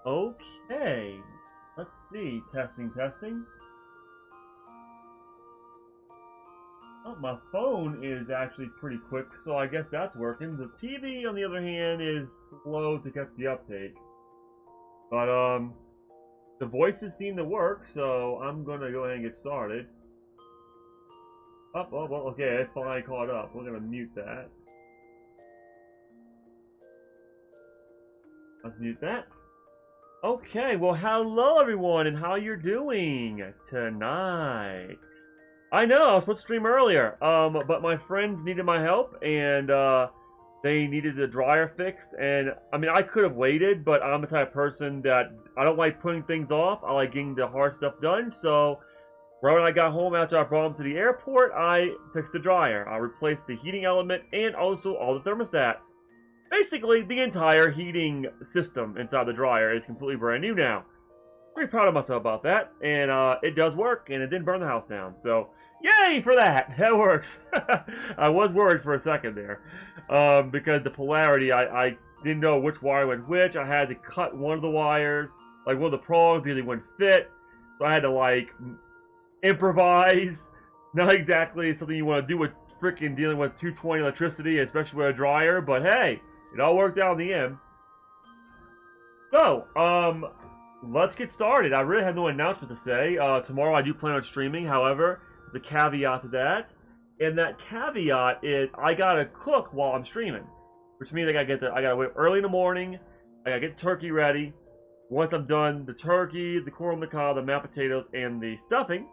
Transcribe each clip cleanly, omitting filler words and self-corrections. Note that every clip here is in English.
Okay. Let's see. Testing, testing. Oh, my phone is actually pretty quick, so I guess that's working. The TV, on the other hand, is slow to catch the uptake. But, the voices seem to work, so I'm gonna go ahead and get started. Oh, well, okay, I finally caught up. We're gonna mute that. Let's mute that. Okay, well, hello everyone, and how you're doing tonight? I know, I was supposed to stream earlier, but my friends needed my help, and they needed the dryer fixed, and I mean, I could have waited, but I'm the type of person that I don't like putting things off. I like getting the hard stuff done, so right when I got home after I brought them to the airport, I fixed the dryer. I replaced the heating element and also all the thermostats. Basically, the entire heating system inside the dryer is completely brand new now. Pretty proud of myself about that, and it does work, and it didn't burn the house down, so yay for that! That works. I was worried for a second there, because the polarity, I didn't know which wire went which. I had to cut one of the wires, like one of the prongs, because it wouldn't fit, so I had to, like, improvise. Not exactly something you want to do with freaking dealing with 220 electricity, especially with a dryer, but hey, it all worked out in the end. So, let's get started. I really have no announcement to say. Tomorrow I do plan on streaming, however, the caveat to that, and that caveat is I gotta cook while I'm streaming, which means I gotta wait early in the morning. I gotta get the turkey ready. Once I'm done the turkey, the corn on the cob, the mashed potatoes, and the stuffing,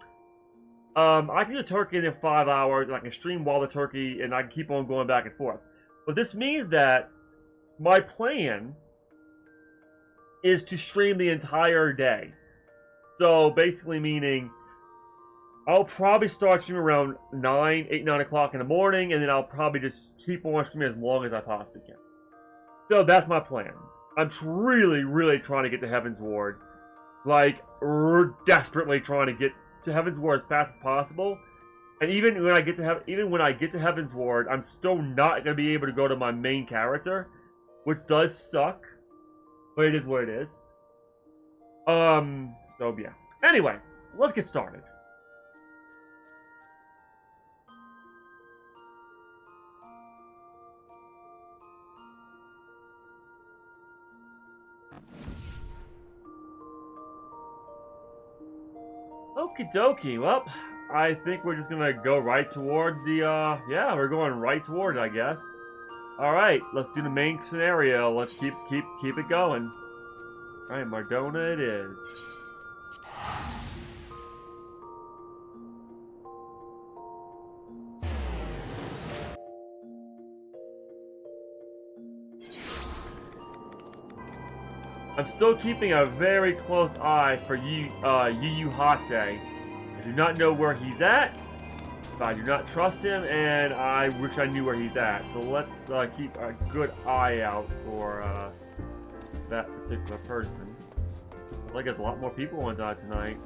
I can do the turkey in 5 hours, and I can stream while the turkey, and I can keep on going back and forth. But this means that my plan is to stream the entire day. So basically meaning I'll probably start streaming around 8, 9 o'clock in the morning, and then I'll probably just keep on streaming as long as I possibly can. So that's my plan. I'm really, really trying to get to Heaven's Ward. Like, desperately trying to get to Heaven's Ward as fast as possible. And even when I get to Heaven's Ward, I'm still not gonna be able to go to my main character, which does suck, but it is what it is. So yeah. Anyway, let's get started. Okie dokie, well, I think we're just gonna go right toward the, yeah, we're going right toward it, I guess. Alright, let's do the main scenario. Let's keep it going. Alright, Mardona it is. I'm still keeping a very close eye for Yu Hase. I do not know where he's at, but I do not trust him, and I wish I knew where he's at. So let's keep a good eye out for that particular person. Looks like there's a lot more people on die tonight.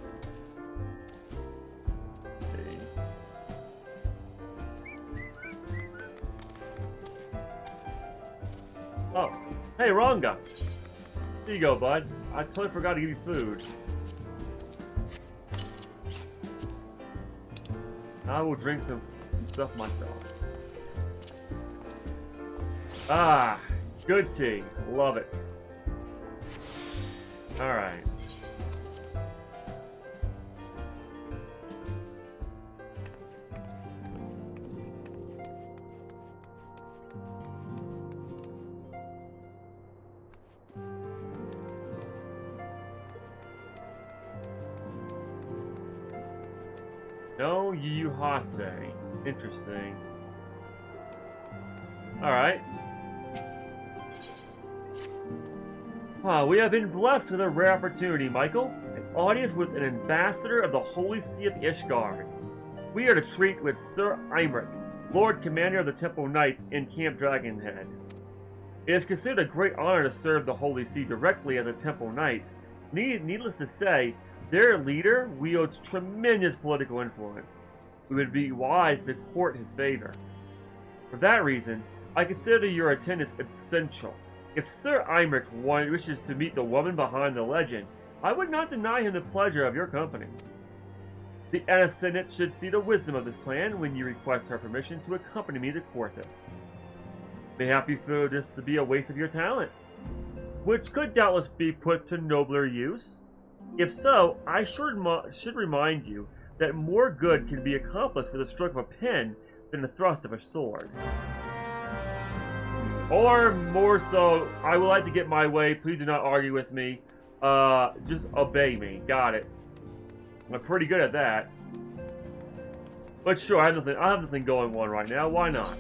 Let's see. Oh, hey Ronga! Here you go, bud. I totally forgot to give you food. I will drink some stuff myself. Ah, good tea. Love it. Alright. No Yu Hase. Interesting. Alright. We have been blessed with a rare opportunity, Michael. An audience with an ambassador of the Holy See of Ishgard. We are to treat with Sir Imric, Lord Commander of the Temple Knights in Camp Dragonhead. It is considered a great honor to serve the Holy See directly as a Temple Knight. Needless to say, their leader wields tremendous political influence. It would be wise to court his favor. For that reason, I consider your attendance essential. If Sir Imric wishes to meet the woman behind the legend, I would not deny him the pleasure of your company. The Senate should see the wisdom of this plan when you request her permission to accompany me to Quarthus. Mayhap you feel this to be a waste of your talents, which could doubtless be put to nobler use. If so, I should remind you that more good can be accomplished with a stroke of a pen than the thrust of a sword. Or more so, I would like to get my way. Please do not argue with me. Just obey me. Got it. I'm pretty good at that. But sure, I have nothing going on right now. Why not?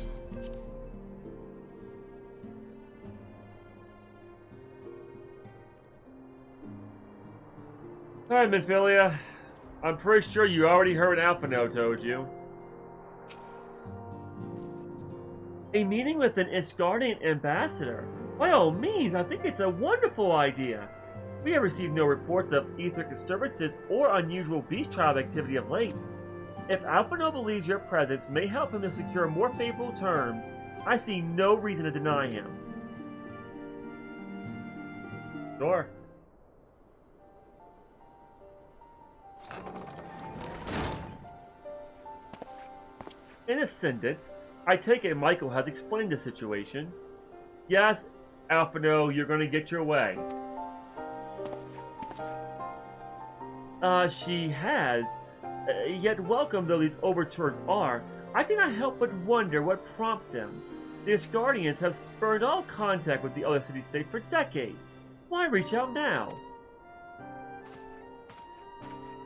Alright, Minfilia. I'm pretty sure you already heard what Alphino told you. A meeting with an Isgardian ambassador? By all means, I think it's a wonderful idea. We have received no reports of ether disturbances or unusual beast tribe activity of late. If Alphino believes your presence may help him to secure more favorable terms, I see no reason to deny him. Sure. In Ascendant, I take it Michael has explained the situation. Yes, Alphino, you're going to get your way. She has. Yet welcome though these overtures are, I cannot help but wonder what prompted them. The Asgardians have spurned all contact with the other city-states for decades. Why reach out now?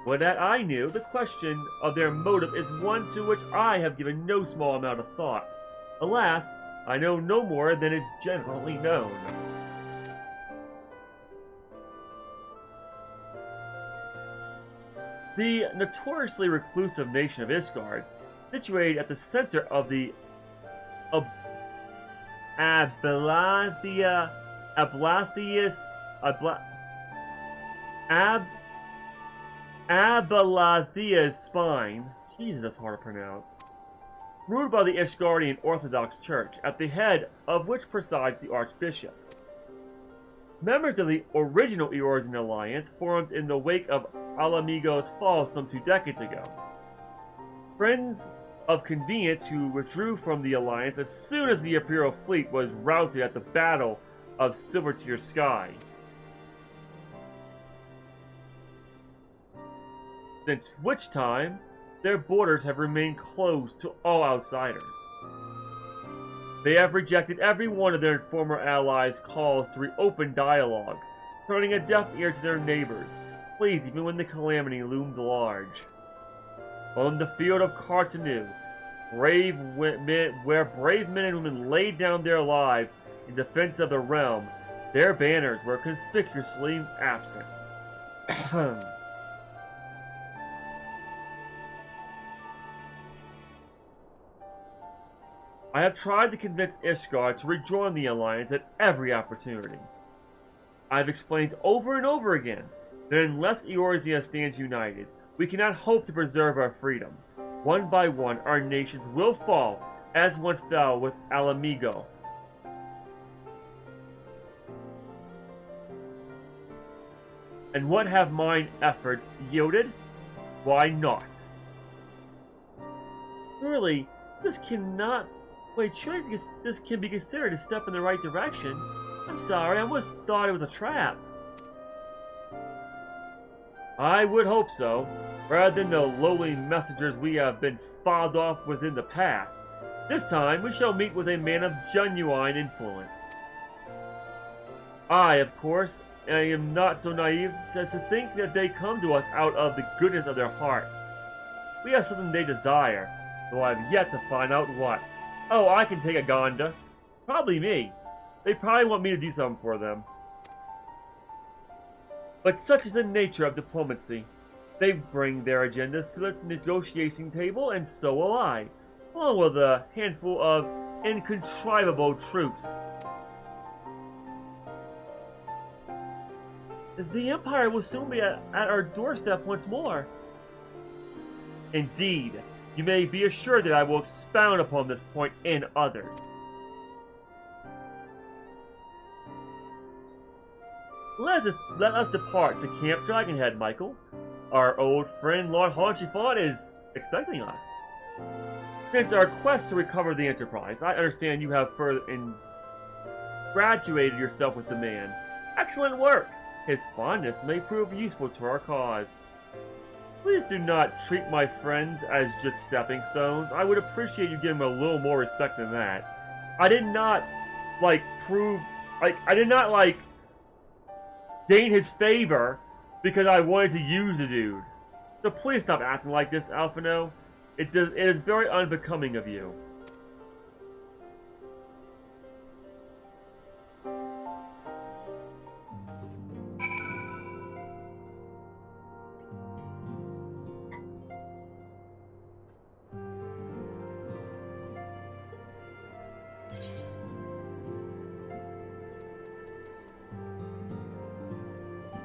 With that I knew, the question of their motive is one to which I have given no small amount of thought. Alas, I know no more than is generally known. The notoriously reclusive nation of Isgard, situated at the center of the Abalathea's spine. Jesus, that's hard to pronounce. Ruled by the Ishgardian Orthodox Church, at the head of which presides the Archbishop. Members of the original Eorzean alliance formed in the wake of Alamigo's fall some 2 decades ago. Friends of convenience who withdrew from the alliance as soon as the Imperial fleet was routed at the Battle of Silvertear Sky. Since which time, their borders have remained closed to all outsiders. They have rejected every one of their former allies' calls to reopen dialogue, turning a deaf ear to their neighbors, pleased even when the calamity loomed large. On the field of Cartanu, where brave men and women laid down their lives in defense of the realm, their banners were conspicuously absent. I have tried to convince Ishgard to rejoin the Alliance at every opportunity. I have explained over and over again that unless Eorzea stands united, we cannot hope to preserve our freedom. One by one, our nations will fall, as once fell with Alamigo. And what have mine efforts yielded? Why not? Surely, this cannot... Wait, surely this can be considered a step in the right direction. I'm sorry, I almost thought it was a trap. I would hope so, rather than the lowly messengers we have been fobbed off with in the past. This time, we shall meet with a man of genuine influence. I, of course, am not so naive as to think that they come to us out of the goodness of their hearts. We have something they desire, though I have yet to find out what. Oh, I can take a Gonda. Probably me. They probably want me to do something for them. But such is the nature of diplomacy. They bring their agendas to the negotiating table, and so will I, along with a handful of incontrivable troops. The Empire will soon be at our doorstep once more. Indeed. You may be assured that I will expound upon this point in others. Let us depart to Camp Dragonhead, Michael. Our old friend Lord Haunchifont is expecting us. Since our quest to recover the Enterprise, I understand you have further graduated yourself with the man. Excellent work! His fondness may prove useful to our cause. Please do not treat my friends as just stepping stones. I would appreciate you giving them a little more respect than that. I did not, gain his favor because I wanted to use the dude. So please stop acting like this, Alphino. It is very unbecoming of you.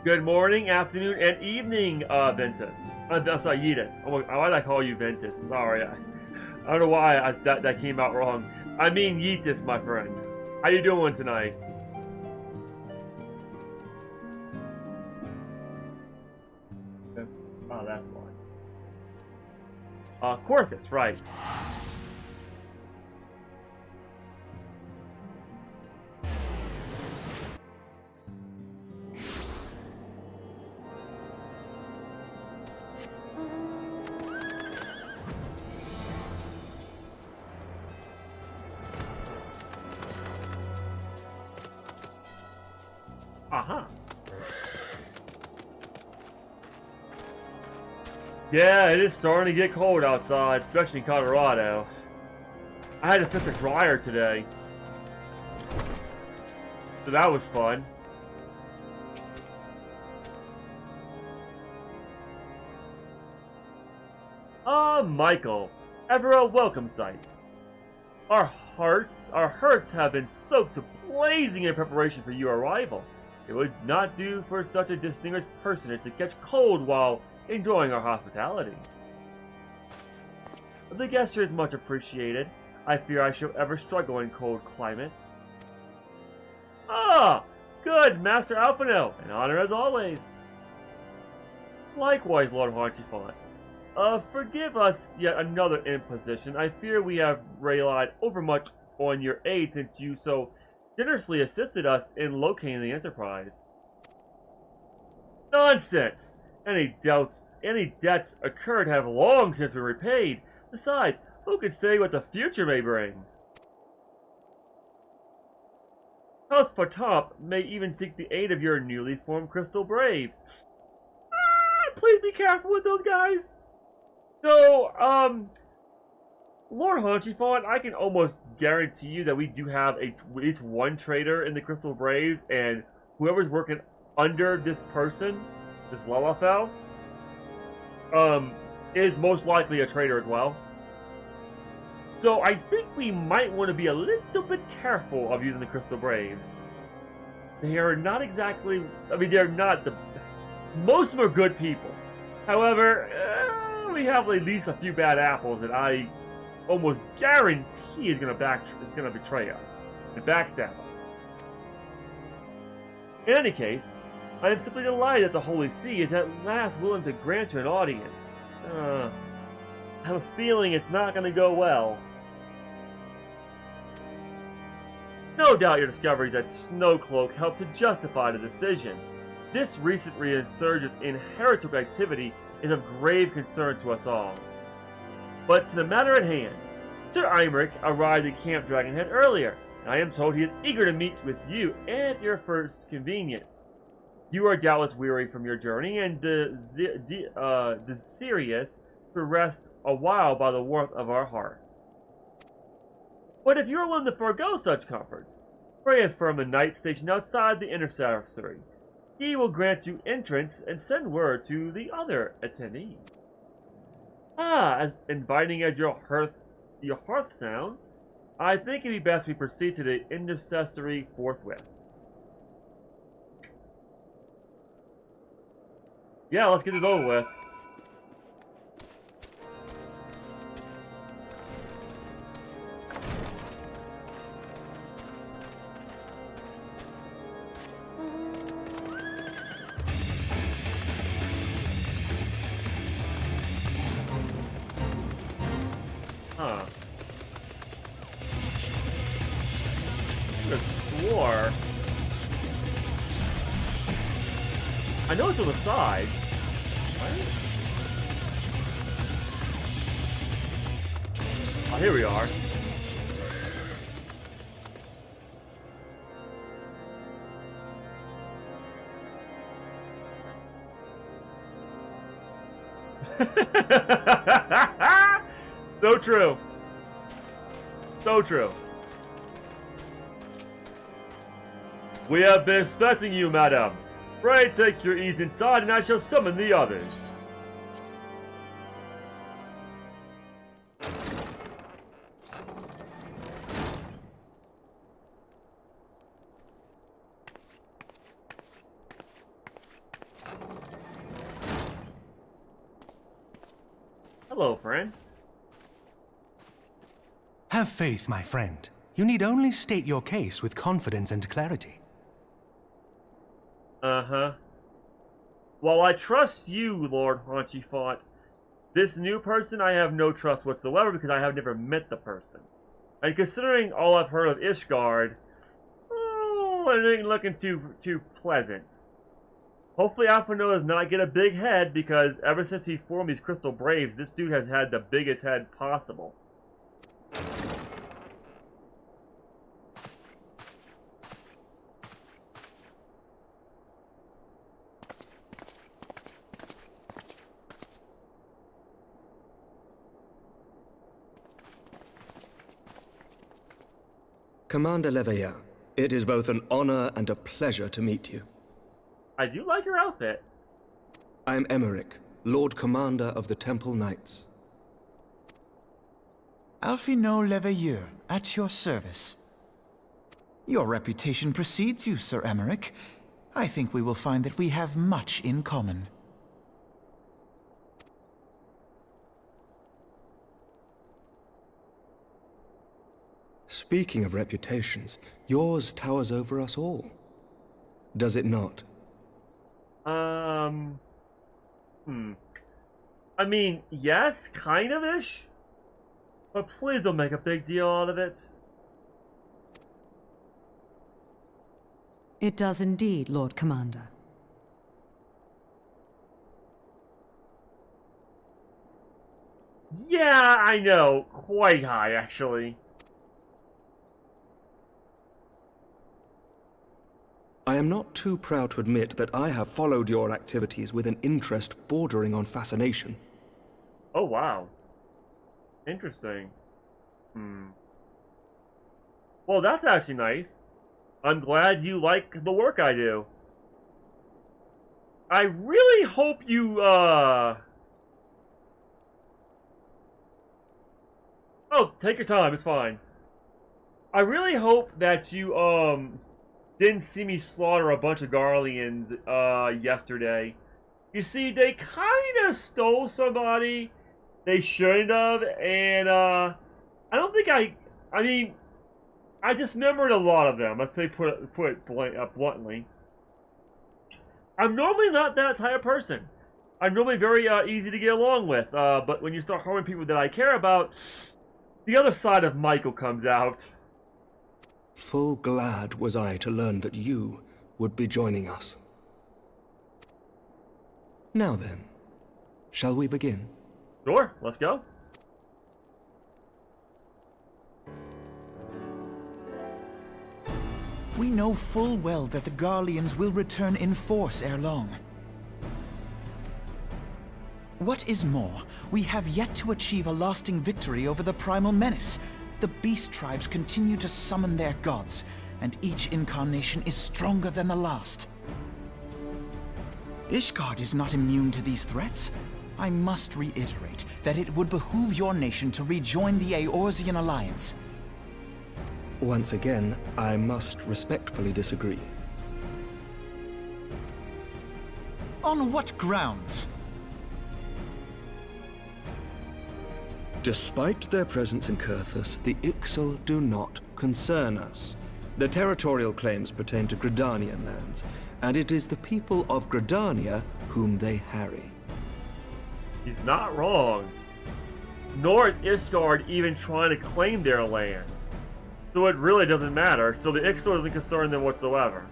Good morning, afternoon, and evening, Ventus. I'm sorry, Yeetus. Why did I call you Ventus? Sorry, I don't know why that came out wrong. I mean Yeetus, my friend. How you doing tonight? Oh, that's why. Quarthus, right. Aha. Yeah, it is starting to get cold outside, especially in Colorado. I had to fit the dryer today. So that was fun. Michael. Ever a welcome sight. Our hearts have been soaked to blazing in preparation for your arrival. It would not do for such a distinguished personage to catch cold while enjoying our hospitality. The gesture is much appreciated. I fear I shall ever struggle in cold climates. Ah! Good, Master Alphino! An honor as always. Likewise, Lord Haunchifont. Forgive us yet another imposition. I fear we have relied overmuch on your aid since you so generously assisted us in locating the Enterprise. Nonsense! Any debts occurred have long since been repaid. Besides, who can say what the future may bring? House Patop may even seek the aid of your newly formed Crystal Braves. Please be careful with those guys! So, Lord Haunchifont, I can almost guarantee you that we do have at least one trader in the Crystal Braves, and whoever's working under this person, this Lalafell, is most likely a trader as well. So I think we might want to be a little bit careful of using the Crystal Braves. They are not exactly, they're not the, most of them are good people. However, we have at least a few bad apples that I almost guarantee is gonna betray us and backstab us. In any case, I am simply delighted that the Holy See is at last willing to grant you an audience. I have a feeling it's not gonna go well. No doubt your discovery that Snowcloak helped to justify the decision. This recent resurgence in heretic activity is of grave concern to us all. But to the matter at hand, Sir Imric arrived at Camp Dragonhead earlier, and I am told he is eager to meet with you at your first convenience. You are doubtless weary from your journey and desirous to rest a while by the warmth of our hearth. But if you are willing to forego such comforts, pray inform the knight stationed outside the intercessory. He will grant you entrance and send word to the other attendees. As inviting as your hearth sounds, I think it'd be best we proceed to the intercessory forthwith. Yeah, let's get this over with. I know it's on the side. Right? Oh, here we are. So true. So true. We have been expecting you, madam. Pray take your ease inside, and I shall summon the others. Hello, friend. Have faith, my friend. You need only state your case with confidence and clarity. Uh-huh. While I trust you, Lord Haunchifont, this new person I have no trust whatsoever because I have never met the person. And considering all I've heard of Ishgard, it ain't looking too pleasant. Hopefully Alphino does not get a big head because ever since he formed these Crystal Braves, this dude has had the biggest head possible. Commander Leveilleur, it is both an honor and a pleasure to meet you. I do like your outfit. I am Emmerich, Lord Commander of the Temple Knights. Alphino Leveilleur, at your service. Your reputation precedes you, Sir Emmerich. I think we will find that we have much in common. Speaking of reputations, yours towers over us all. Does it not? I mean, yes, kind of-ish. But please don't make a big deal out of it. It does indeed, Lord Commander. Yeah, I know. Quite high, actually. I am not too proud to admit that I have followed your activities with an interest bordering on fascination. Oh, wow. Interesting. Well, that's actually nice. I'm glad you like the work I do. I really hope you, Oh, take your time, it's fine. I really hope that you, didn't see me slaughter a bunch of Garleans, yesterday. You see, they kinda stole somebody they shouldn't have, and, I don't think I mean, I dismembered a lot of them, let's say put it bluntly. I'm normally not that type of person. I'm normally very, easy to get along with, but when you start harming people that I care about, the other side of Michael comes out. Full glad was I to learn that you would be joining us. Now then, shall we begin? Sure, let's go. We know full well that the Garleans will return in force ere long. What is more, we have yet to achieve a lasting victory over the primal menace. The beast tribes continue to summon their gods, and each incarnation is stronger than the last. Ishgard is not immune to these threats. I must reiterate that it would behoove your nation to rejoin the Eorzean Alliance. Once again, I must respectfully disagree. On what grounds? Despite their presence in Kurthus, the Ixal do not concern us. Their territorial claims pertain to Gridanian lands, and it is the people of Gridania whom they harry. He's not wrong. Nor is Ishgard even trying to claim their land. So it really doesn't matter, so the Ixal doesn't concern them whatsoever.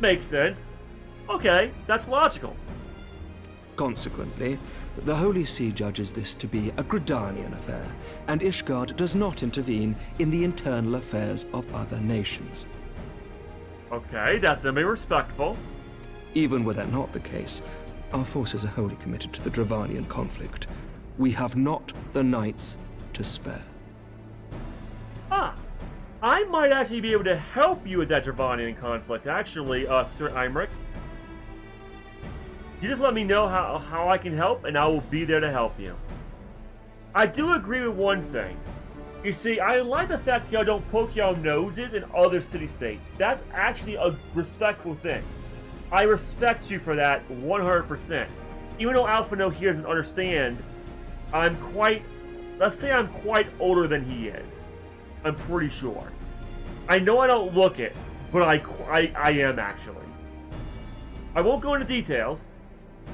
Makes sense. Okay, that's logical. Consequently, the Holy See judges this to be a Gridanian affair, and Ishgard does not intervene in the internal affairs of other nations. Okay, that's gonna be respectful. Even were that not the case, our forces are wholly committed to the Dravanian conflict. We have not the knights to spare. Ah, I might actually be able to help you with that Dravanian conflict, actually, Sir Imric. You just let me know how I can help, and I will be there to help you. I do agree with one thing. You see, I like the fact y'all don't poke y'all noses in other city-states. That's actually a respectful thing. I respect you for that 100%. Even though Alphino here doesn't understand, let's say I'm quite older than he is. I'm pretty sure. I know I don't look it, but I am actually. I won't go into details,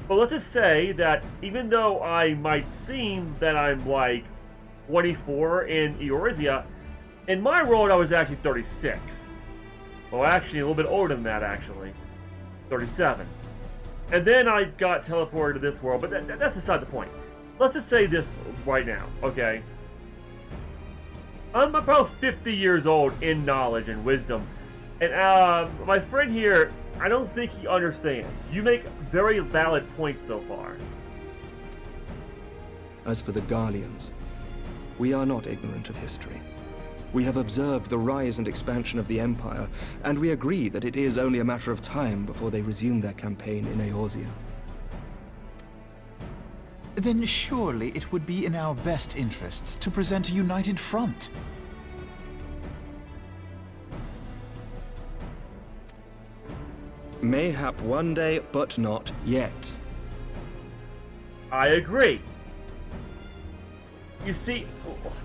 but let's just say that even though I might seem that I'm like 24 in Eorzea, in my world I was actually 36. Well, actually a little bit older than that, actually. 37. And then I got teleported to this world, but that's beside the point. Let's just say this right now, okay? I'm about 50 years old in knowledge and wisdom. And my friend here, I don't think he understands. You make very valid points so far. As for the Garleans, we are not ignorant of history. We have observed the rise and expansion of the Empire, and we agree that it is only a matter of time before they resume their campaign in Eorzea. Then surely it would be in our best interests to present a united front. Mayhap one day, but not yet. I agree. You see,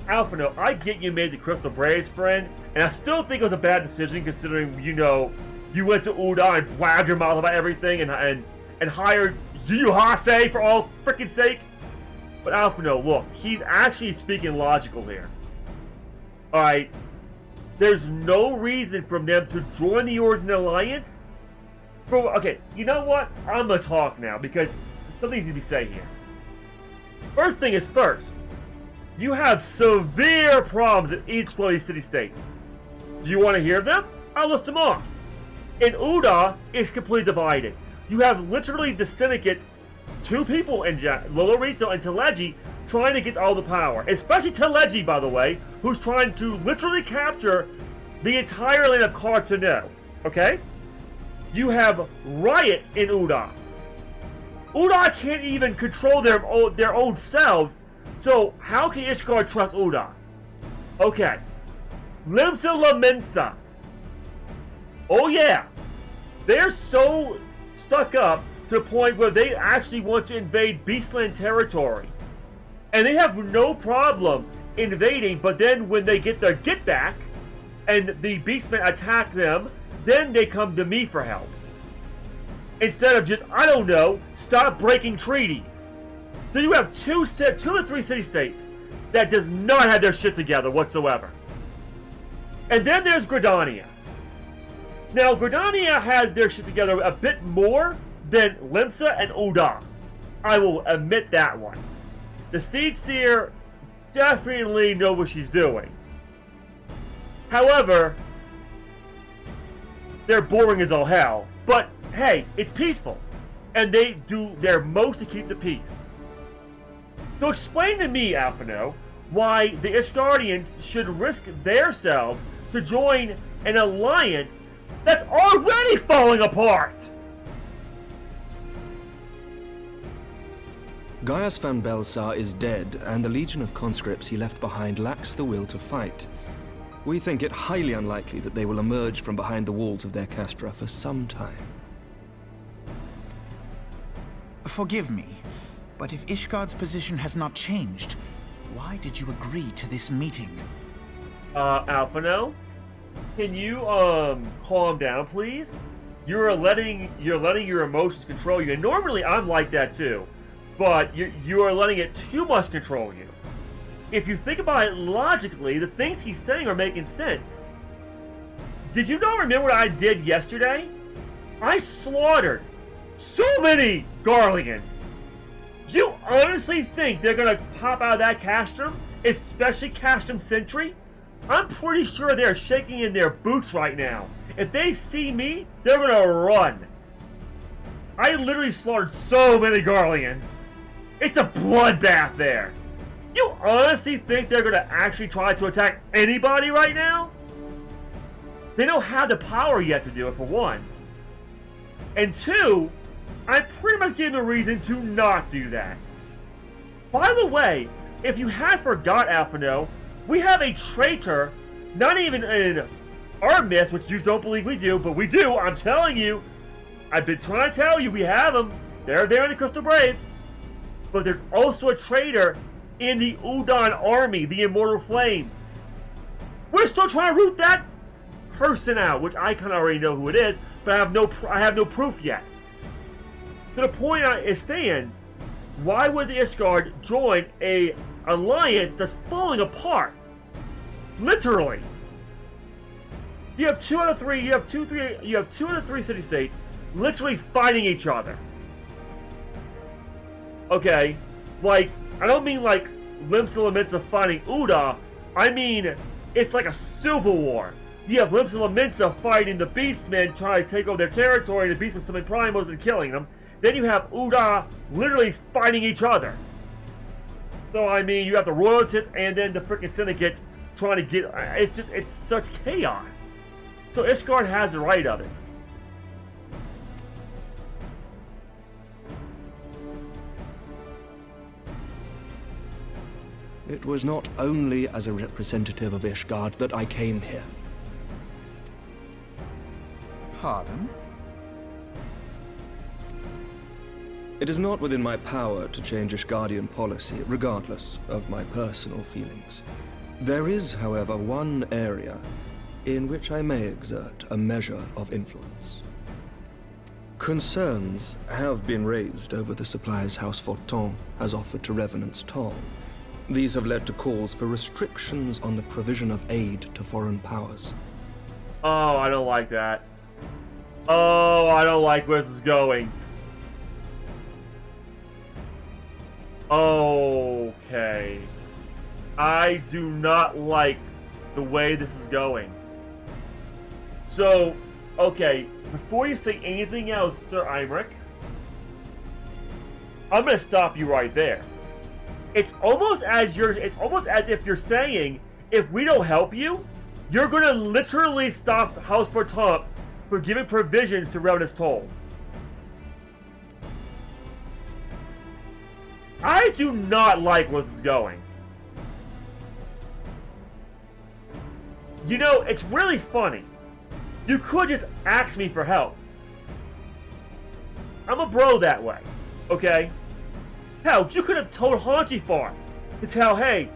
Alphino, I get you made the Crystal Braves friend, and I still think it was a bad decision considering, you know, you went to Uda and blabbed your mouth about everything and hired Yu Hase for all frickin' sake. But Alphino, look, he's actually speaking logical here. Alright, there's no reason for them to join the Eorzea Alliance. Okay, you know what? I'm gonna talk now because something needs to be said here. First thing is first. You have severe problems in each one of these city-states. Do you want to hear them? I'll list them off. In Uda, it's completely divided. You have literally the Syndicate, two people in Lolorito and Teleji trying to get all the power. Especially Teleji, by the way, who's trying to literally capture the entire land of Cartano. Okay? You have riots in Uda. Uda can't even control their own selves, so how can Ishgard trust Uda? Okay. Limsa Lamensa. Oh yeah. They're so stuck up to the point where they actually want to invade Beastland territory. And they have no problem invading, but then when they get their get back, and the Beastmen attack them, then they come to me for help. Instead of just, I don't know, stop breaking treaties. So you have two to three city-states that does not have their shit together whatsoever. And then there's Gridania. Now, Gridania has their shit together a bit more than Limsa and Uda. I will admit that one. The Seed Seer definitely knows what she's doing. However, they're boring as all hell. But, hey, it's peaceful. And they do their most to keep the peace. So explain to me, Alphino, why the Ishgardians should risk themselves to join an alliance that's already falling apart! Gaius van Belsar is dead, and the legion of conscripts he left behind lacks the will to fight. We think it highly unlikely that they will emerge from behind the walls of their castra for some time. Forgive me, but if Ishgard's position has not changed, why did you agree to this meeting? Alphino? Can you, calm down, please? You're letting your emotions control you, and normally I'm like that too. But you are letting it too much control you. If you think about it logically, the things he's saying are making sense. Did you not remember what I did yesterday? I slaughtered So many Garleans! You honestly think they're gonna pop out of that castrum? Especially Castrum Sentry? I'm pretty sure they're shaking in their boots right now. If they see me, they're gonna run. I literally slaughtered so many Garleans. It's a bloodbath there. You honestly think they're gonna actually try to attack anybody right now? They don't have the power yet to do it, for one. And two, I pretty much gave them a reason to not do that. By the way, if you had forgot, Alphino, we have a traitor, not even in our midst, which you don't believe we do, but we do, I'm telling you. I've been trying to tell you, we have them. They're there in the Crystal Braves. But there's also a traitor in the Udon army, the Immortal Flames. We're still trying to root that person out, which I kind of already know who it is, but I have no proof yet. To the point it stands, why would the Ishgard join a alliance that's falling apart? Literally. You have two out of three city-states literally fighting each other. Okay, like, I don't mean like Limps and Lamenta fighting Uda, I mean, it's like a civil war. You have Limps and Lamenta fighting the Beastmen, trying to take over their territory, and the Beastmen summoning Primos and killing them. Then you have Uda literally fighting each other. So, I mean, you have the Royalists and then the freaking Syndicate trying to get... It's such chaos. So Ishgard has the right of it. It was not only as a representative of Ishgard that I came here. Pardon? It is not within my power to change Ishgardian policy, regardless of my personal feelings. There is, however, one area in which I may exert a measure of influence. Concerns have been raised over the supplies House Fortin has offered to Revenant's Toll. These have led to calls for restrictions on the provision of aid to foreign powers. Oh, I don't like that. Oh, I don't like where this is going. Okay. I do not like the way this is going. So, okay, before you say anything else, Sir Imric, I'm gonna stop you right there. It's almost as if you're saying, if we don't help you, you're gonna literally stop House Fortin for giving provisions to Revenant's Toll. I do not like where this is going. You know, it's really funny. You could just ask me for help. I'm a bro that way, okay? Hell, you could have told Haunchy Fart to tell, hey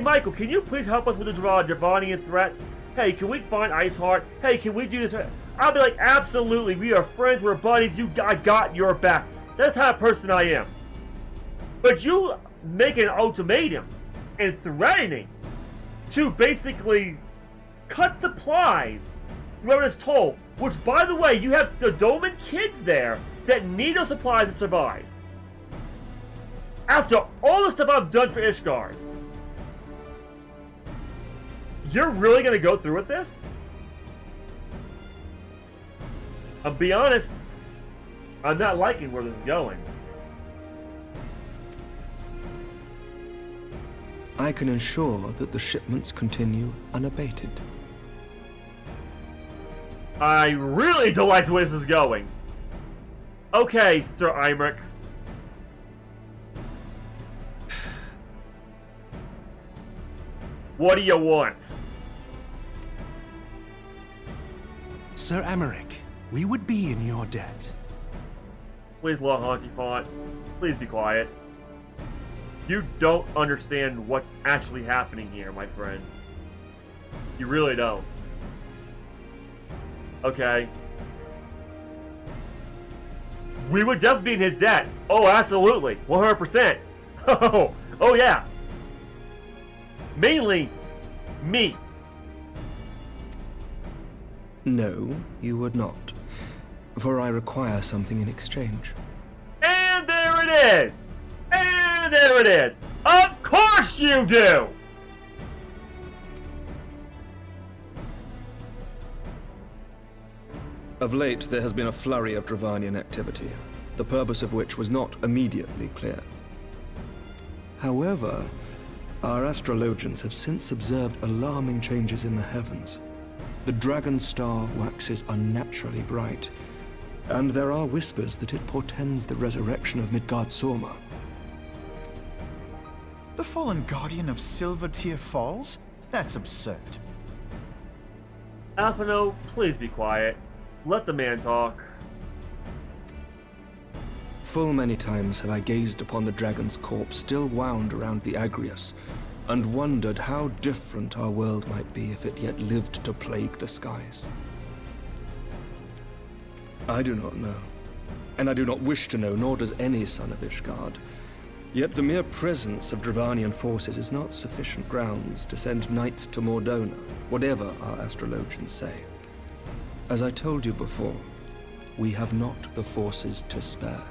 Michael, can you please help us with the Dravanian threats? Hey, can we find Iceheart? Hey, can we do this? I'll be like, absolutely, we are friends, we're buddies, I got your back. That's the type of person I am. But you making an ultimatum and threatening to basically cut supplies from this toll, which, by the way, you have the Doman kids there that need those supplies to survive. After all the stuff I've done for Ishgard, you're really going to go through with this? I'll be honest, I'm not liking where this is going. I can ensure that the shipments continue unabated. I really don't like the way this is going. Okay, Sir Imric. What do you want? Sir Emmerich, we would be in your debt. Please, Lord Haunchy Font. Please be quiet. You don't understand what's actually happening here, my friend. You really don't. Okay. We would definitely be in his debt. Oh, absolutely. 100%. Oh yeah. Mainly, me. No, you would not. For I require something in exchange. And there it is! And there it is! Of course you do! Of late, there has been a flurry of Dravanian activity, the purpose of which was not immediately clear. However, our astrologians have since observed alarming changes in the heavens. The dragon star waxes unnaturally bright, and there are whispers that it portends the resurrection of Midgard-Sorma. The fallen guardian of Silvertear Falls? That's absurd. Alphino, please be quiet. Let the man talk. Full many times have I gazed upon the dragon's corpse still wound around the Agrius, and wondered how different our world might be if it yet lived to plague the skies. I do not know, and I do not wish to know, nor does any son of Ishgard. Yet the mere presence of Dravanian forces is not sufficient grounds to send knights to Mordona, whatever our astrologians say. As I told you before, we have not the forces to spare.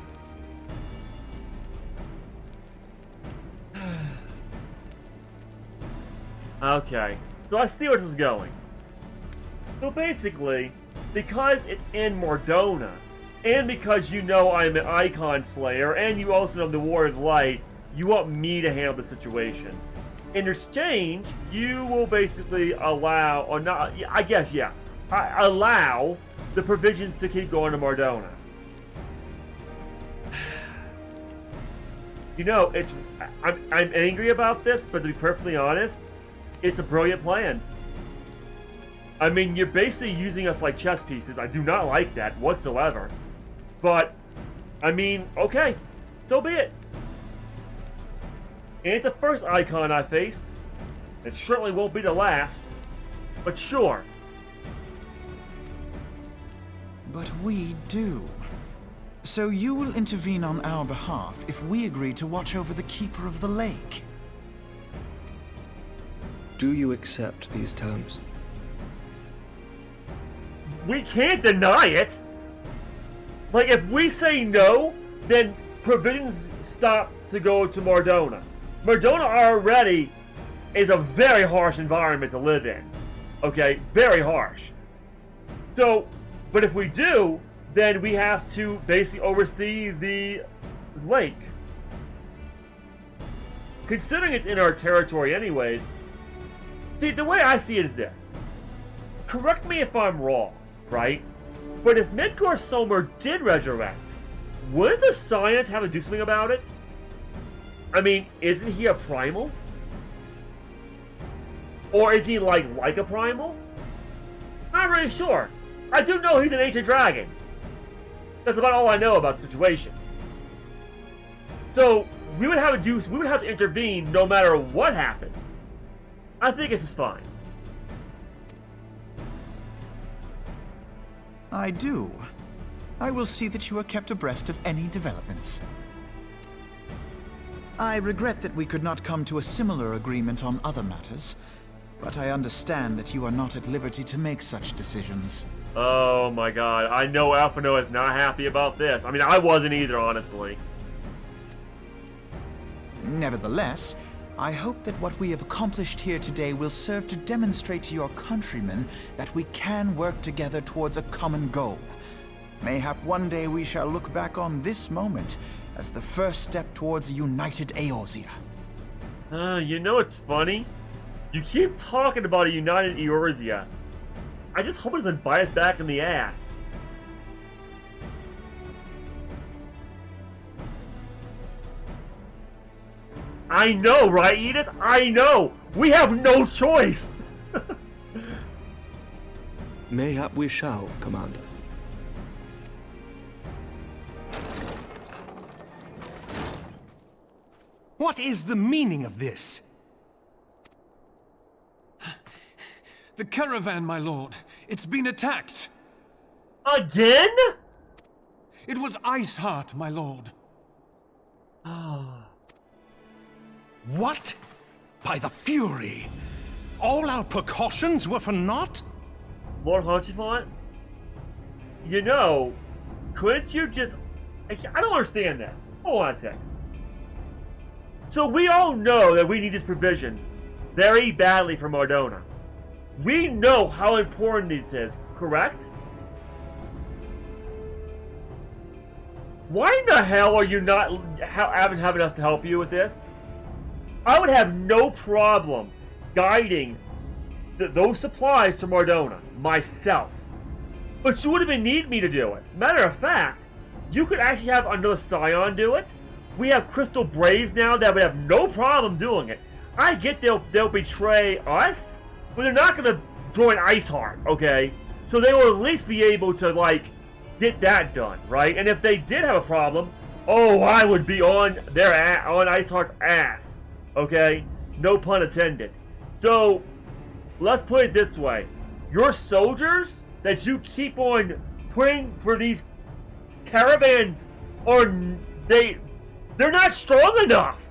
Okay, so I see where this is going. So basically, because it's in Mordona, and because you know I'm an Icon Slayer, and you also know the Warrior of Light, you want me to handle the situation. In exchange, you will basically allow, or not, I guess, yeah, allow the provisions to keep going to Mordona. You know, I'm angry about this, but to be perfectly honest, it's a brilliant plan. I mean, you're basically using us like chess pieces. I do not like that whatsoever. But, I mean, okay, so be it. Ain't the first icon I faced. It certainly won't be the last. But sure. But we do. So you will intervene on our behalf if we agree to watch over the Keeper of the Lake. Do you accept these terms? We can't deny it! Like, if we say no, then provisions stop to go to Mordona. Mordona already is a very harsh environment to live in. Okay? Very harsh. So, but if we do, then we have to basically oversee the lake. Considering it's in our territory anyways, see, the way I see it is this. Correct me if I'm wrong, right? But if Midgard-Sorma did resurrect, wouldn't the science have to do something about it? I mean, isn't he a primal? Or is he like a primal? Not really sure. I do know he's an ancient dragon. That's about all I know about the situation. So we would have to intervene no matter what happens. I think this is fine. I do. I will see that you are kept abreast of any developments. I regret that we could not come to a similar agreement on other matters, but I understand that you are not at liberty to make such decisions. Oh my god, I know Alphino is not happy about this. I mean, I wasn't either, honestly. Nevertheless, I hope that what we have accomplished here today will serve to demonstrate to your countrymen that we can work together towards a common goal. Mayhap one day we shall look back on this moment as the first step towards a united Eorzea. You know what's funny? You keep talking about a united Eorzea. I just hope it doesn't bite us back in the ass. I know, right, Edith? I know! We have no choice! Mayhap we shall, Commander. What is the meaning of this? The caravan, my lord. It's been attacked. Again? It was Iceheart, my lord. What? By the Fury! All our precautions were for naught? Lord Hunchifont? You know, couldn't you just... I don't understand this. Hold on a sec. So we all know that we need these provisions very badly for Mardona. We know how important this is, correct? Why in the hell are you not having us to help you with this? I would have no problem guiding those supplies to Mardona myself. But you wouldn't even need me to do it. Matter of fact, you could actually have another Scion do it. We have Crystal Braves now that would have no problem doing it. I get they'll betray us, but they're not going to join Iceheart, okay? So they will at least be able to, like, get that done, right? And if they did have a problem, oh, I would be on Iceheart's ass, okay? No pun intended. So, let's put it this way. Your soldiers that you keep on putting for these caravans they're not strong enough.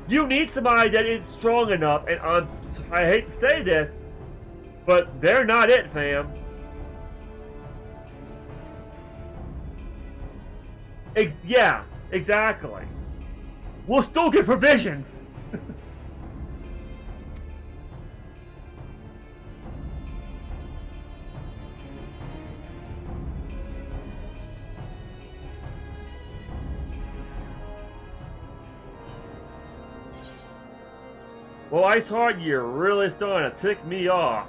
You need somebody that is strong enough, and I hate to say this, but they're not it, fam. Yeah, exactly. We'll still get provisions. Well, Iceheart, you're really starting to tick me off.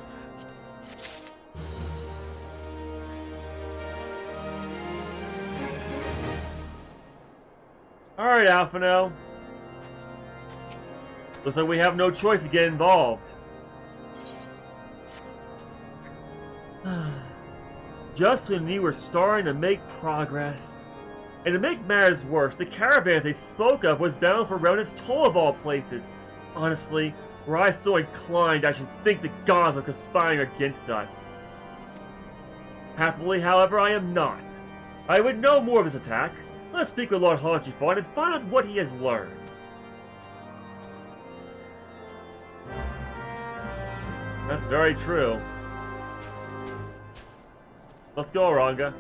Alright, Alphino. Looks like we have no choice to get involved. Just when we were starting to make progress. And to make matters worse, the caravans they spoke of was bound for Remnant's Toll of all places. Honestly, were I so inclined, I should think the gods are conspiring against us. Happily, however, I am not. I would know more of this attack. Let's speak with Lord Haunchifon and find out what he has learned. That's very true. Let's go, Oranga.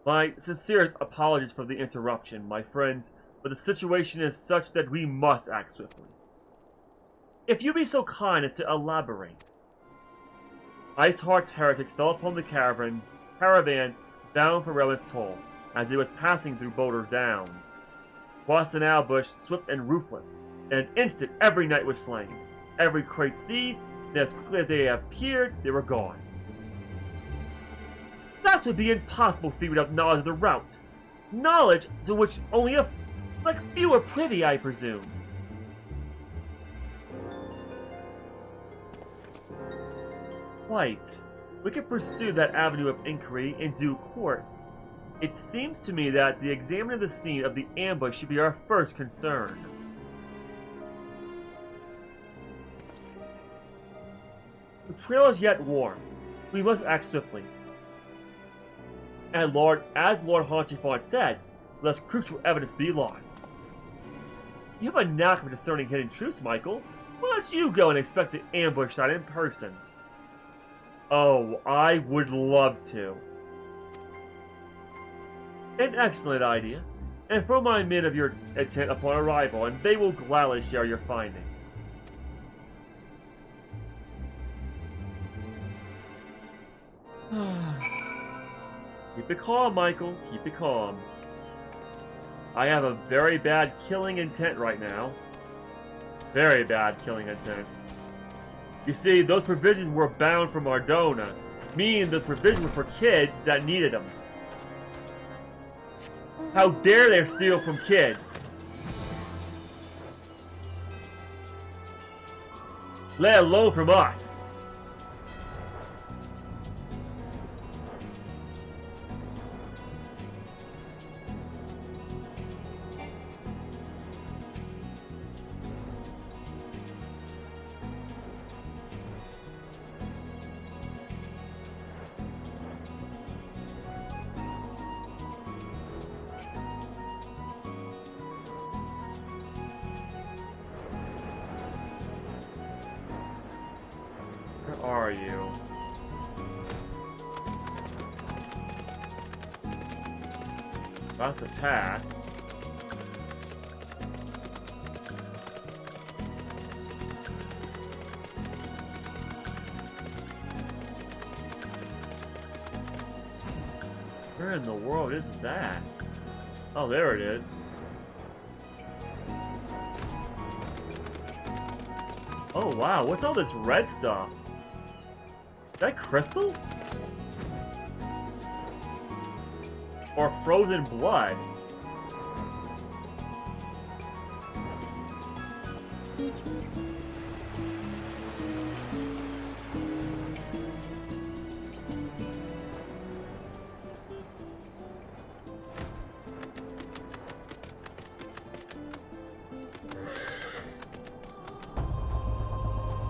My sincerest apologies for the interruption, my friends, but the situation is such that we must act swiftly. If you be so kind as to elaborate. Iceheart's heretics fell upon the caravan bound for Remnant's Toll, as it was passing through Boulder Downs. Boss and Albush, swift and ruthless, in an instant every knight was slain. Every crate seized, and as quickly as they appeared, they were gone. That would be impossible feat without knowledge of the route. Knowledge to which only few are privy, I presume. Quite. We can pursue that avenue of inquiry in due course. It seems to me that the examining of the scene of the ambush should be our first concern. The trail is yet warm. We must act swiftly. As Lord Haunchifon said, lest crucial evidence be lost. You have a knack for discerning hidden truths, Michael. Why don't you go and inspect the ambush site in person? Oh, I would love to. An excellent idea. Inform my men of your intent upon arrival, and they will gladly share your findings. Keep it calm, Michael. Keep it calm. I have a very bad killing intent right now. Very bad killing intent. You see, those provisions were bound for Mardona, meaning the provisions were for kids that needed them. How dare they steal from kids? Let alone from us. are you? About to pass. Where in the world is that? Oh, there it is. Oh wow, what's all this red stuff? Is that crystals? Or frozen blood?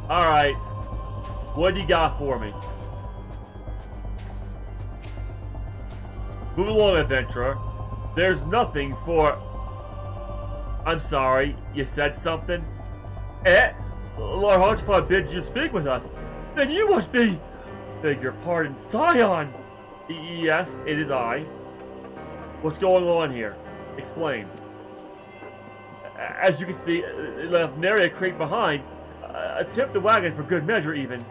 Alright. What do you got for me? Move along, adventurer. There's nothing for... I'm sorry, you said something? Lord Hodgepod bids you speak with us. Then you must be... Beg your pardon, Scion! Yes, it is I. What's going on here? Explain. As you can see, left nary a crate behind. Tipped the wagon for good measure, even.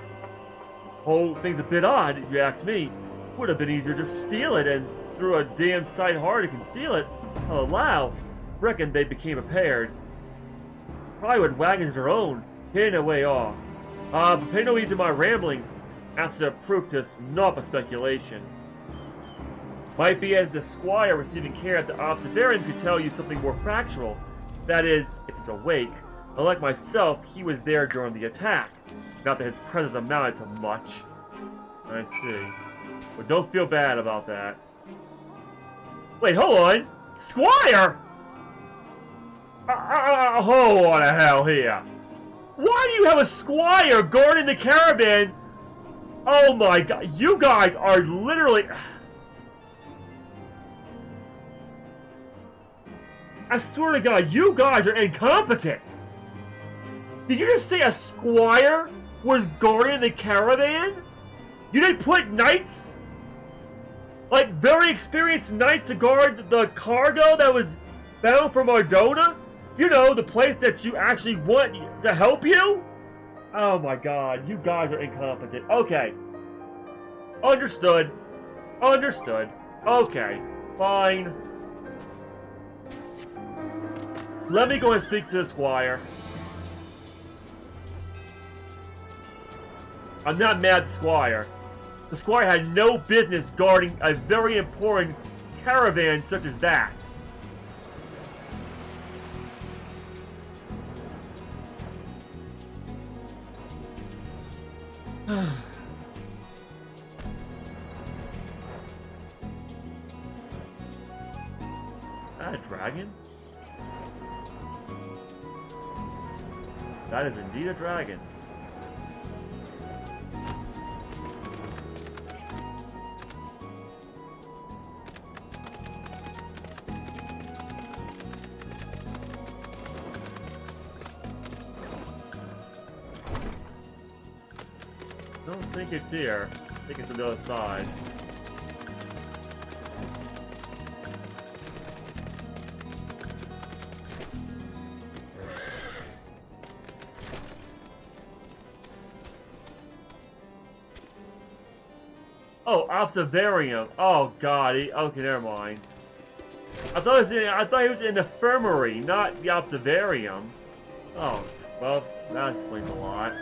Whole thing's a bit odd, if you ask me. Would have been easier to steal it and through a damn sight hard to conceal it. Oh, wow. Reckon they became impaired. Probably with wagons their own, hidden away off. But pay no heed to my ramblings. Absolute proof to snop a speculation. Might be as the squire receiving care at the observarium could tell you something more factual. That is, if he's awake. Unlike myself, he was there during the attack. Not that his presence amounted to much. I see. But don't feel bad about that. Wait, hold on! Squire! Hold on a hell here. Why do you have a squire guarding the caravan? Oh my god, you guys are literally... I swear to god, you guys are incompetent! Did you just say a squire was guarding the caravan? You didn't put knights? Like, very experienced knights to guard the cargo that was bound for Mardona? You know, the place that you actually want to help you? Oh my god, you guys are incompetent. Okay. Understood. Understood. Okay. Fine. Let me go and speak to the squire. I'm not mad at the squire. The squire had no business guarding a very important caravan such as that. Is that a dragon? That is indeed a dragon. I don't think it's here. I think it's on the other side. Oh, observarium. Oh god. Okay, never mind. I thought he was in the infirmary, not the observarium. Oh, well, that explains a lot.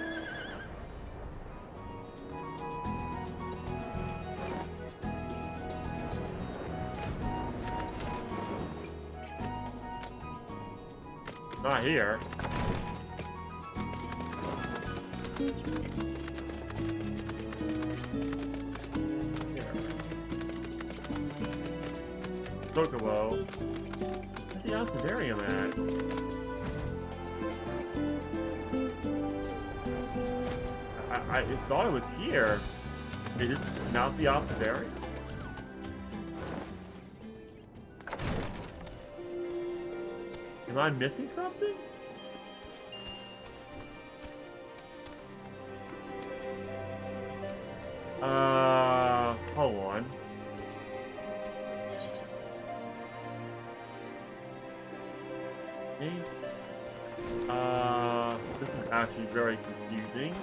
Not here. Chocobo. Where's the observarium at? I thought it was here. Is this not the observarium? Am I missing something? Hold on. Okay. This is actually very confusing.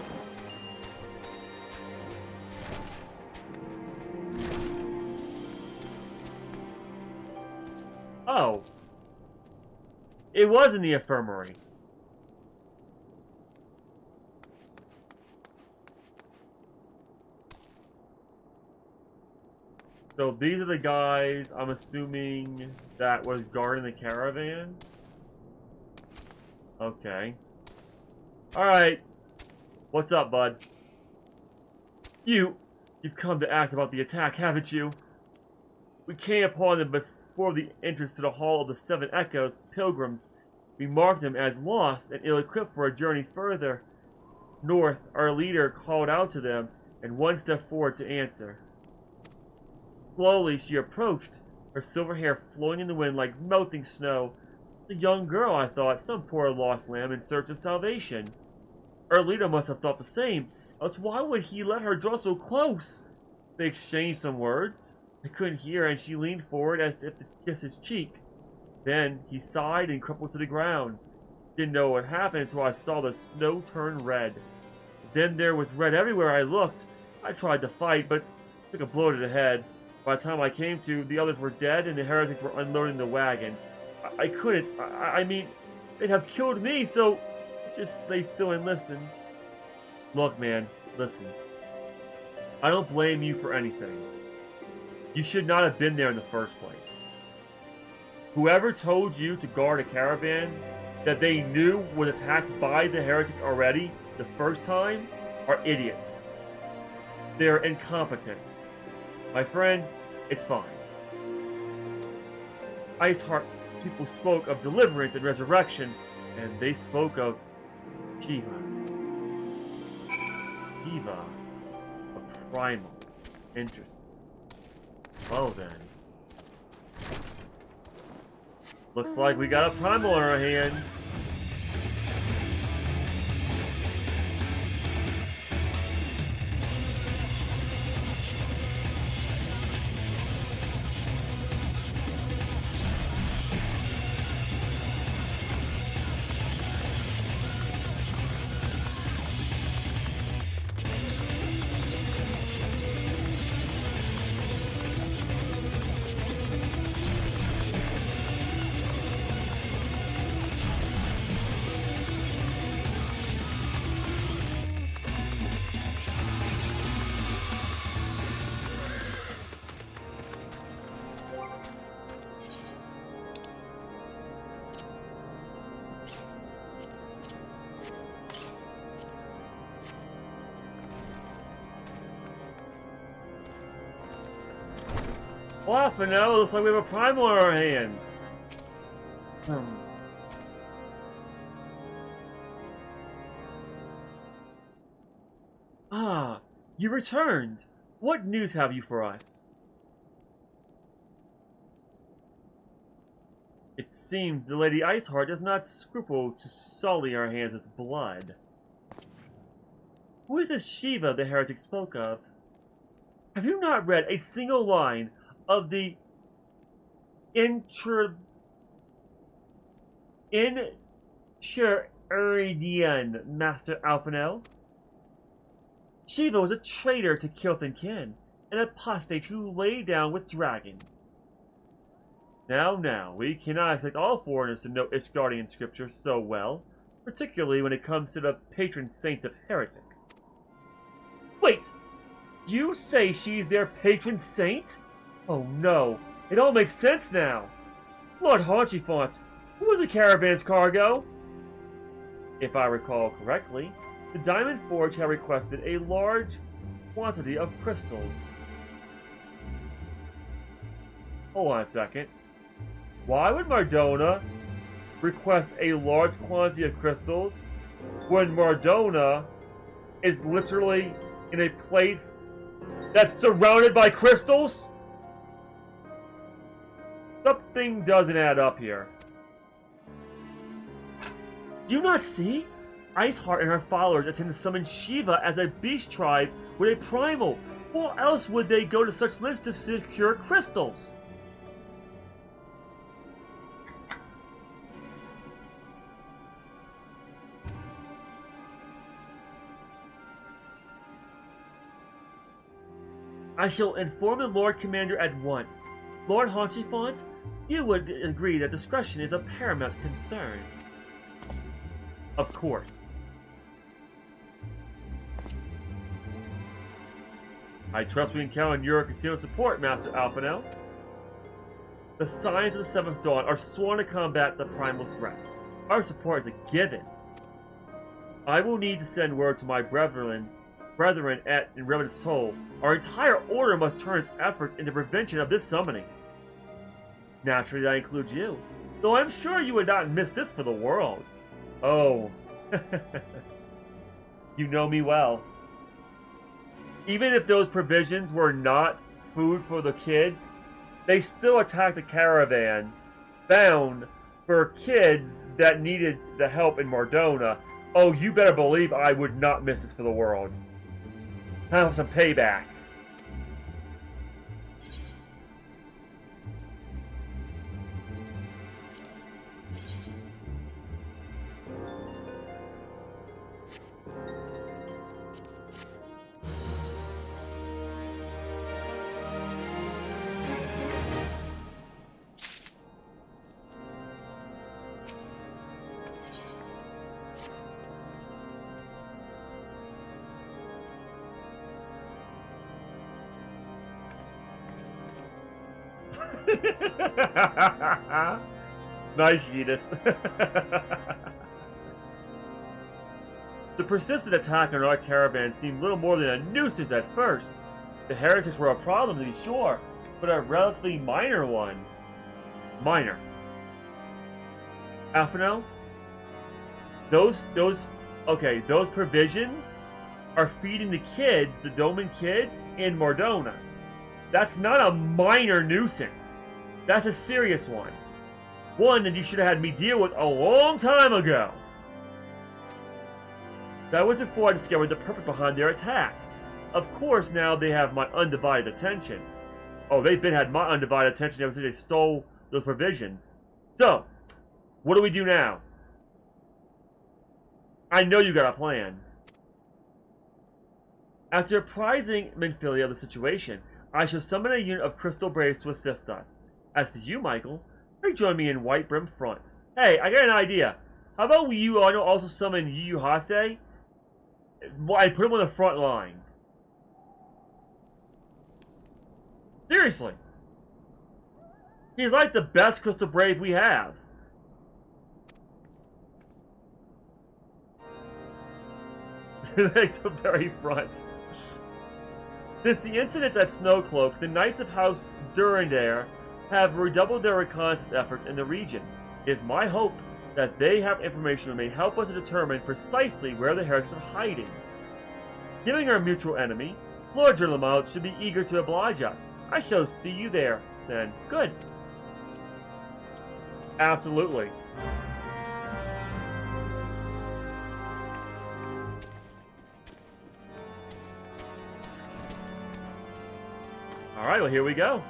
Oh. It was in the infirmary. So these are the guys, I'm assuming, that was guarding the caravan? Okay. Alright. What's up, bud? You've come to ask about the attack, haven't you? We came upon them before the entrance to the Hall of the Seven Echoes, pilgrims. We marked them as lost and ill-equipped for a journey further north. Our leader called out to them, and one stepped forward to answer. Slowly she approached, her silver hair flowing in the wind like melting snow. A young girl, I thought, some poor lost lamb in search of salvation. Our leader must have thought the same, else why would he let her draw so close? They exchanged some words. I couldn't hear, and she leaned forward as if to kiss his cheek. Then he sighed and crumpled to the ground. Didn't know what happened until I saw the snow turn red. Then there was red everywhere I looked. I tried to fight, but took a blow to the head. By the time I came to, the others were dead and the heretics were unloading the wagon. I couldn't. I mean, they'd have killed me, so just stay still and listened. Look, man, listen. I don't blame you for anything. You should not have been there in the first place. Whoever told you to guard a caravan that they knew was attacked by the heretics already the first time are idiots. They're incompetent. My friend, it's fine. Iceheart's people spoke of deliverance and resurrection, and they spoke of Shiva. Shiva. A primal. Interesting. Well then. Looks like we got a primal on our hands. Well, for now, it looks like we have a primal on our hands. Ah, you returned. What news have you for us? It seems the Lady Iceheart does not scruple to sully our hands with blood. Who is this Shiva the heretic spoke of? Have you not read a single line of the Enchiridion, Master Alphanel? Shiva was a traitor to Kilt and Kin, an apostate who lay down with dragons. Now, we cannot expect all foreigners to know Ishgardian scripture so well, particularly when it comes to the patron saint of heretics. Wait! You say she's their patron saint? Oh no, it all makes sense now. Lord Haunchifont, who was the caravan's cargo? If I recall correctly, the Diamond Forge had requested a large quantity of crystals. Hold on a second. Why would Mardona request a large quantity of crystals when Mardona is literally in a place that's surrounded by crystals? Something doesn't add up here. Do you not see? Iceheart and her followers attempt to summon Shiva as a beast tribe with a primal. Why else would they go to such lengths to secure crystals? I shall inform the Lord Commander at once. Lord Haunchifont, you would agree that discretion is a paramount concern. Of course. I trust we can count on your continued support, Master Alphino. The Scions of the Seventh Dawn are sworn to combat the primal threat. Our support is a given. I will need to send word to my brethren in Revenant's Toll. Our entire order must turn its efforts into prevention of this summoning. Naturally, that includes you. Though I'm sure you would not miss this for the world. Oh. You know me well. Even if those provisions were not food for the kids, they still attacked the caravan bound for kids that needed the help in Mardona. Oh, you better believe I would not miss this for the world. Time for some payback. Nice, Yeetus. The persistent attack on our caravan seemed little more than a nuisance at first. The heretics were a problem, to be sure, but a relatively minor one. Minor. Alphino? Those provisions are feeding the kids, the Doman kids, in Mardona. That's not a minor nuisance. That's a serious one. One that you should have had me deal with a long time ago. That was before I discovered the purpose behind their attack. Of course, now they have my undivided attention. Oh, they've had my undivided attention ever since they stole the provisions. So, what do we do now? I know you got a plan. After apprising Minfilia of the situation, I shall summon a unit of Crystal Braves to assist us. As for you, Michael, you join me in White Brim Front. Hey, I got an idea. How about you also summon Yu Hase? I put him on the front line. Seriously. He's like the best Crystal Brave we have. Like the very front. Since the incidents at Snowcloak, the Knights of House Durandare have redoubled their reconnaissance efforts in the region. It is my hope that they have information that may help us to determine precisely where the heretics are hiding. Given our mutual enemy, Lord Drillamouth should be eager to oblige us. I shall see you there, then. Good. Absolutely. Alright, well here we go.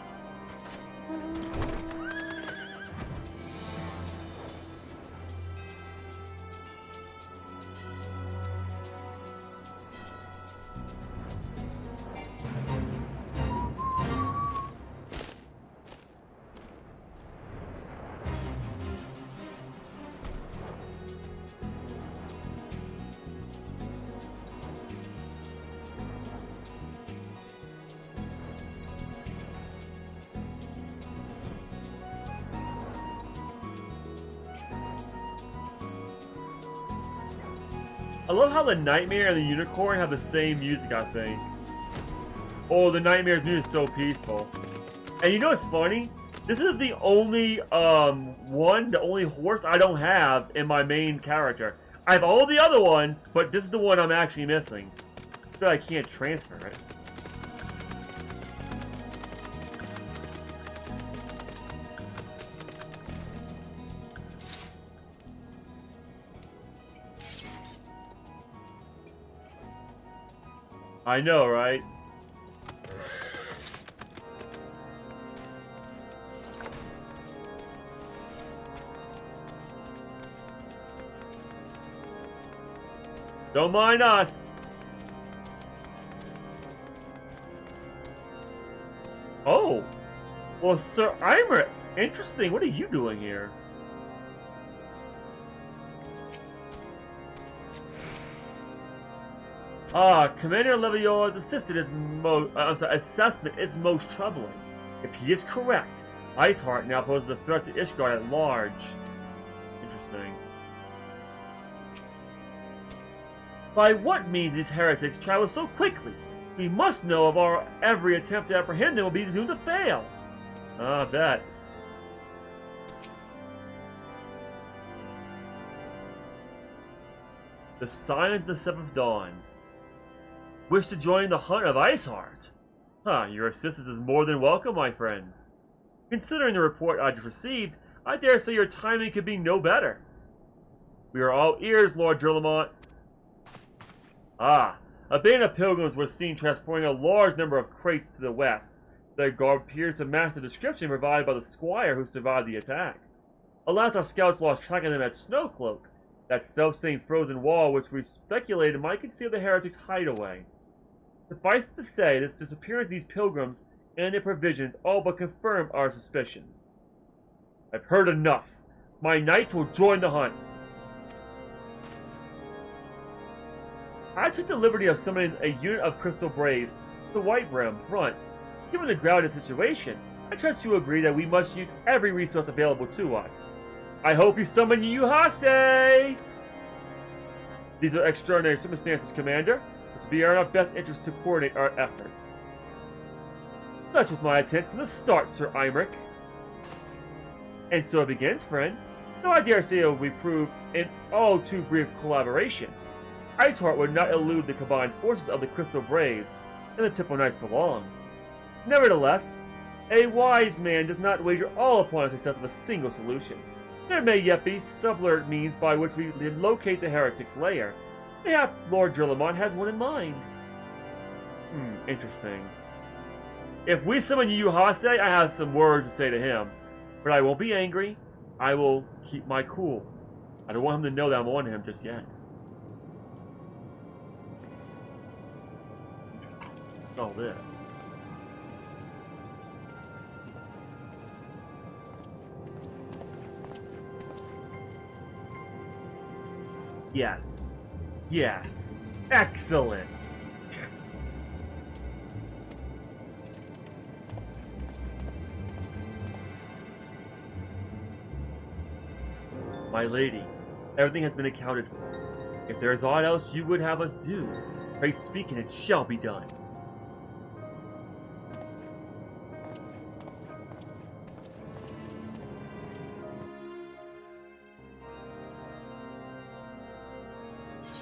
I love how the Nightmare and the Unicorn have the same music, I think. Oh, the Nightmare's music is so peaceful. And you know what's funny? This is the only, the only horse I don't have in my main character. I have all the other ones, but this is the one I'm actually missing. But I can't transfer it. I know, right? Don't mind us. Oh. Well, Sir Imrit, interesting. What are you doing here? Commander Leviol's assessment is most troubling. If he is correct, Iceheart now poses a threat to Ishgard at large. Interesting. By what means these heretics travel so quickly? We must know of our every attempt to apprehend them will be doomed to fail. I bet. The Sign of the Seventh Dawn. Wish to join the hunt of Iceheart? Your assistance is more than welcome, my friends. Considering the report I just received, I dare say your timing could be no better. We are all ears, Lord Drillamont. A band of pilgrims were seen transporting a large number of crates to the west. Their garb appears to match the description provided by the squire who survived the attack. Alas, our scouts lost track of them at Snowcloak, that self-same frozen wall which we speculated might conceal the heretics' hideaway. Suffice it to say, this disappearance of these pilgrims and their provisions all but confirm our suspicions. I've heard enough. My knights will join the hunt. I took the liberty of summoning a unit of crystal braves to the White Rim front. Given the grounded situation, I trust you agree that we must use every resource available to us. I hope you summon Yuhase! These are extraordinary circumstances, Commander. It will be in our best interest to coordinate our efforts. Such was my intent from the start, Sir Imric. And so it begins, friend. Though I dare say it will be proved in all too brief collaboration. Iceheart would not elude the combined forces of the Crystal Braves and the Temple Knights belong. Nevertheless, a wise man does not wager all upon the success of a single solution. There may yet be subtler means by which we can locate the heretic's lair. Perhaps Lord Drillamont has one in mind. Interesting. If we summon Yuhase, I have some words to say to him. But I won't be angry. I will keep my cool. I don't want him to know that I'm on him just yet. What's all this? Yes. Yes. Excellent. My lady, everything has been accounted for. If there is aught else you would have us do, pray speak and it shall be done.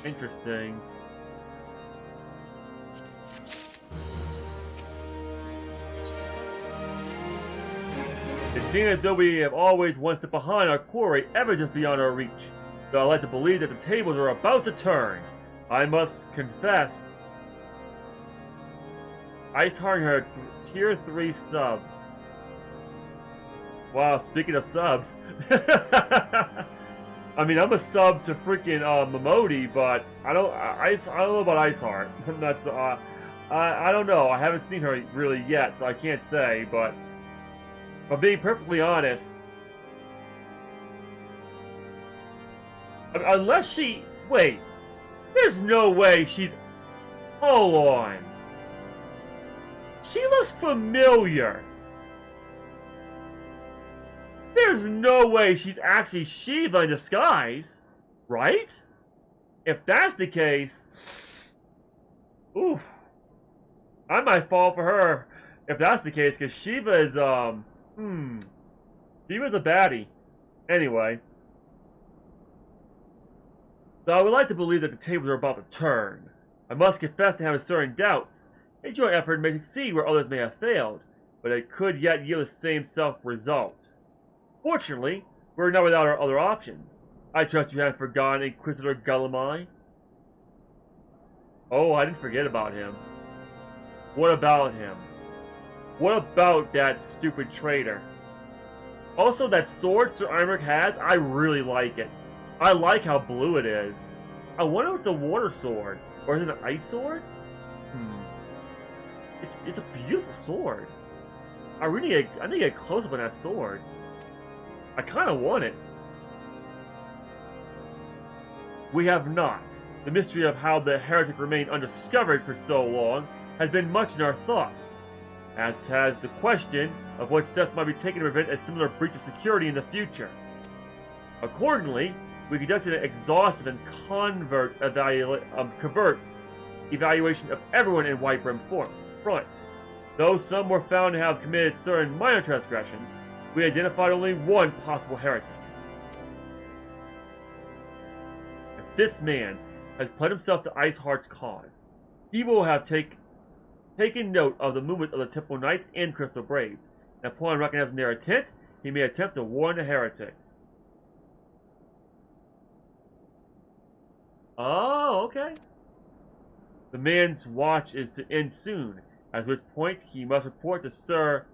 Interesting. It seems as though we have always one step behind our quarry, ever just beyond our reach. Though I like to believe that the tables are about to turn. I must confess. Iceheart her tier 3 subs. Wow, speaking of subs. I mean, I'm a sub to freaking Momodi, but I don't know about Iceheart. That's I don't know. I haven't seen her really yet, so I can't say. But if I'm being perfectly honest, unless she wait, there's no way she's. Hold on. She looks familiar. There's no way she's actually Shiva in disguise, right? If that's the case, oof, I might fall for her if that's the case, because Shiva is, Shiva's a baddie. Anyway. So I would like to believe that the tables are about to turn. I must confess to having certain doubts. A joint effort may succeed where others may have failed, but it could yet yield the same result. Fortunately, we're not without our other options. I trust you haven't forgotten Inquisitor Gulamai. Oh, I didn't forget about him. What about him? What about that stupid traitor? Also, that sword Sir Imric has, I really like it. I like how blue it is. I wonder if it's a water sword. Or is it an ice sword? It's a beautiful sword. I need to get close up on that sword. I kind of want it. We have not. The mystery of how the heretic remained undiscovered for so long has been much in our thoughts, as has the question of what steps might be taken to prevent a similar breach of security in the future. Accordingly, we conducted an exhaustive and covert evaluation of everyone in Whitebrim Front. Though some were found to have committed certain minor transgressions, we identified only one possible heretic. If this man has pledged himself to Iceheart's cause, he will have taken note of the movements of the Temple Knights and Crystal Braves, and upon recognizing their intent, he may attempt to warn the heretics. Oh, okay. The man's watch is to end soon, at which point he must report to Sir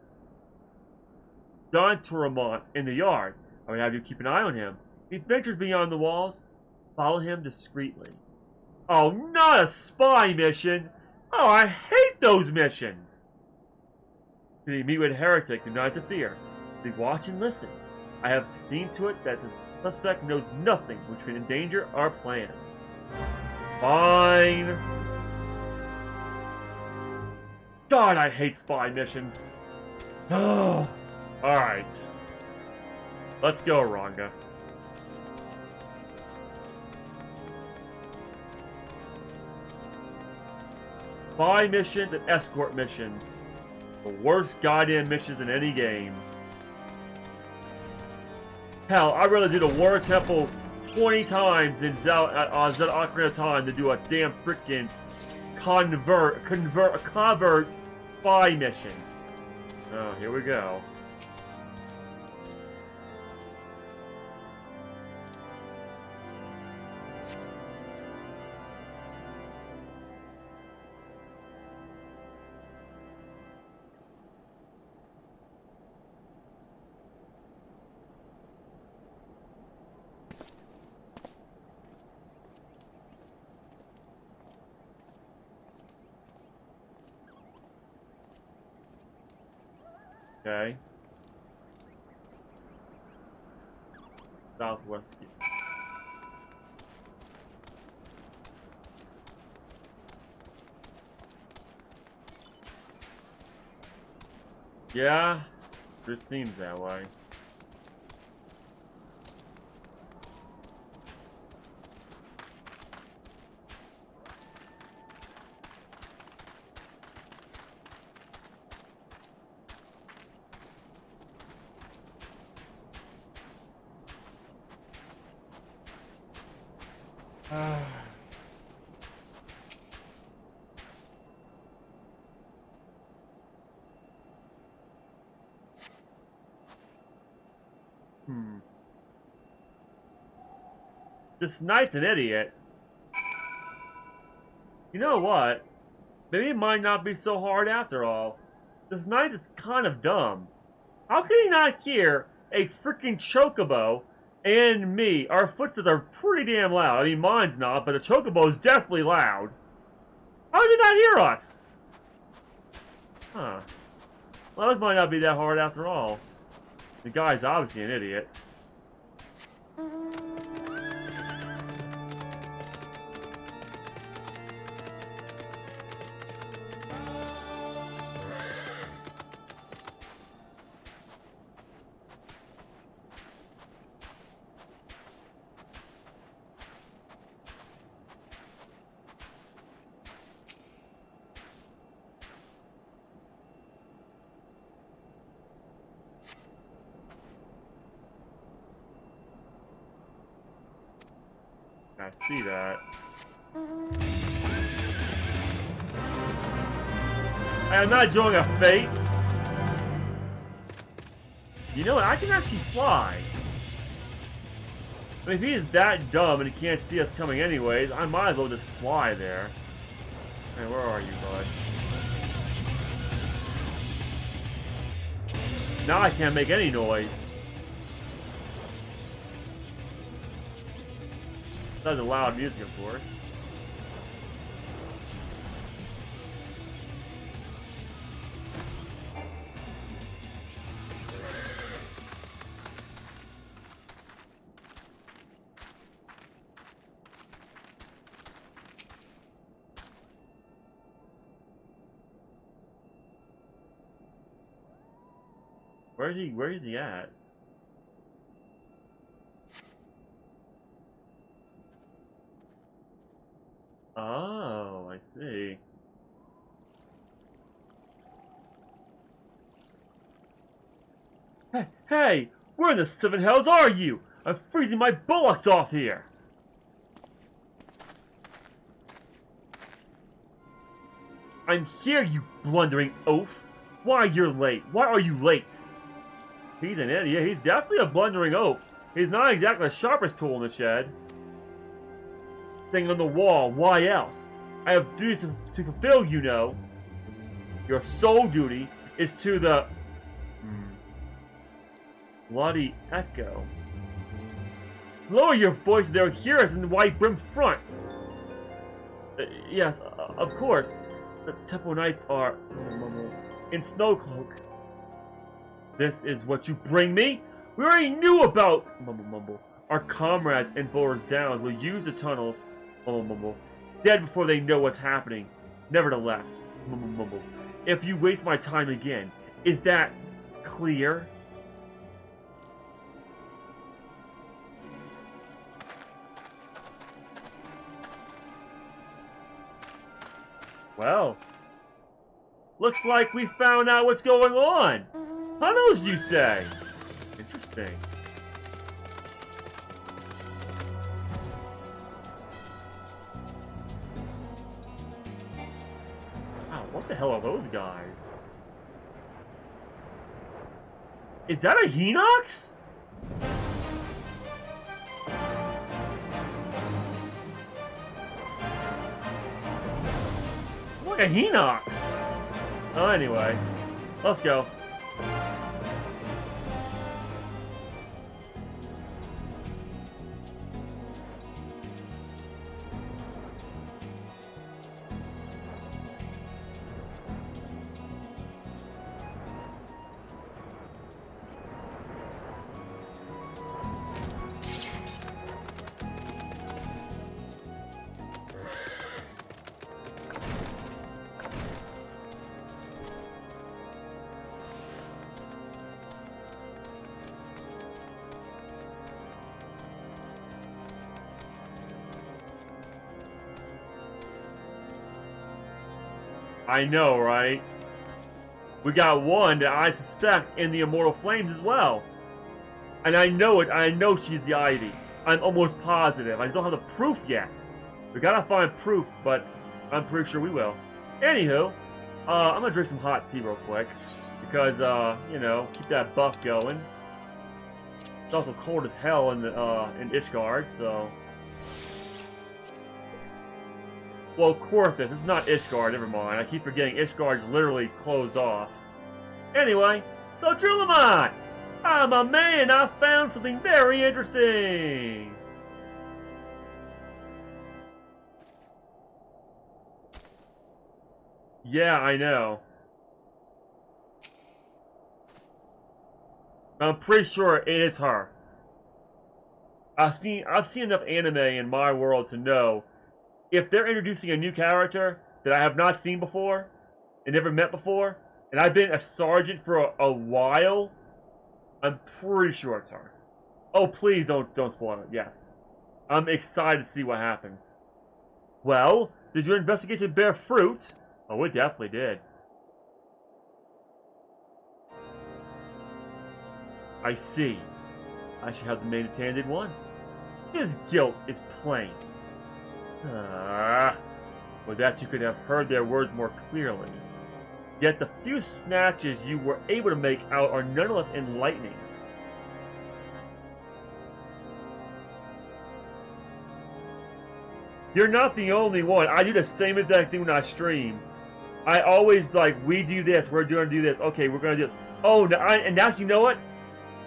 D'Entremont in the yard. I would have you keep an eye on him. If he ventures beyond the walls, follow him discreetly. Oh, not a spy mission! Oh, I hate those missions! If you meet with a heretic, do not interfere. Be watch and listen. I have seen to it that the suspect knows nothing which can endanger our plans. Fine. God, I hate spy missions. Oh, alright. Let's go, Ranga. Spy missions and escort missions. The worst goddamn missions in any game. Hell, I'd rather do the War Temple 20 times in Zelda Ocarina of Time to do a damn freaking covert spy mission. Oh, here we go. Okay. Southwest. Yeah, it seems that way. This knight's an idiot. You know what? Maybe it might not be so hard after all. This knight is kind of dumb. How can he not hear a freaking chocobo and me? Our footsteps are pretty damn loud. I mean, mine's not, but the chocobo is definitely loud. How did he not hear us? Huh. Well, this might not be that hard after all. The guy's obviously an idiot. I see that. I am not doing a fate. You know what? I can actually fly. I mean, if he is that dumb and he can't see us coming anyways, I might as well just fly there. Hey, where are you, bud? Now I can't make any noise. Not the loud music, of course. Where is he at? Oh, I see. Hey! Where in the seven hells are you? I'm freezing my bullocks off here! I'm here, you blundering oaf! Why you're late? Why are you late? He's an idiot. He's definitely a blundering oaf. He's not exactly the sharpest tool in the shed. Thing on the wall. Why else? I have duties to fulfill, you know. Your sole duty is to the... bloody echo. Lower your voice there and hear us in the white brim front. Yes, of course. The Temple Knights are... in Snowcloak. This is what you bring me? We already knew about... Our comrades in Boar's Downs will use the tunnels... dead before they know what's happening. Nevertheless... if you waste my time again, is that clear? Well... looks like we found out what's going on! Tunnels, you say? Interesting. Wow, what the hell are those guys? Is that a Hinox? Like a Hinox! Oh, anyway. Let's go. I know, right? We got one that I suspect in the Immortal Flames as well. And I know it. I know she's the Ivy. I'm almost positive. I don't have the proof yet. We gotta find proof, but I'm pretty sure we will. Anywho, I'm gonna drink some hot tea real quick. Because, you know, keep that buff going. It's also cold as hell in Ishgard, so... Well, Korthus, it's not Ishgard, never mind. I keep forgetting Ishgard's literally closed off. Anyway, so Drulamon! I'm a man, I found something very interesting! Yeah, I know. I'm pretty sure it is her. I've seen enough anime in my world to know if they're introducing a new character that I have not seen before and never met before, and I've been a sergeant for a while, I'm pretty sure it's her. Oh, please don't spoil it. Yes, I'm excited to see what happens. Well, did your investigation bear fruit? Oh, it definitely did. I see. I should have the man detained at once. His guilt is plain. With that you could have heard their words more clearly. Yet the few snatches you were able to make out are nonetheless enlightening. You're not the only one. I do the same exact thing when I stream. I always like, we do this, we're going to do this, okay, we're going to do this. Oh, and that's, you know what?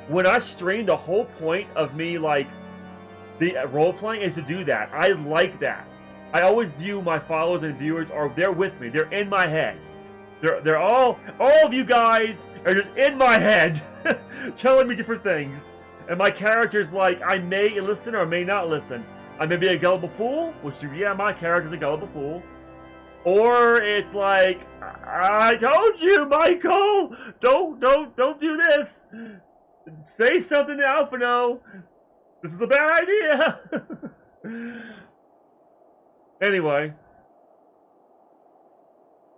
When I stream, the whole point of me, like, the role-playing is to do that. I like that. I always view my followers and viewers they're with me. They're in my head. They're all of you guys are just in my head, telling me different things. And my character's like, I may listen or may not listen. I may be a gullible fool, which yeah, my character's a gullible fool. Or it's like, I told you, Michael, don't do this. Say something to Alphino. This is a bad idea. Anyway.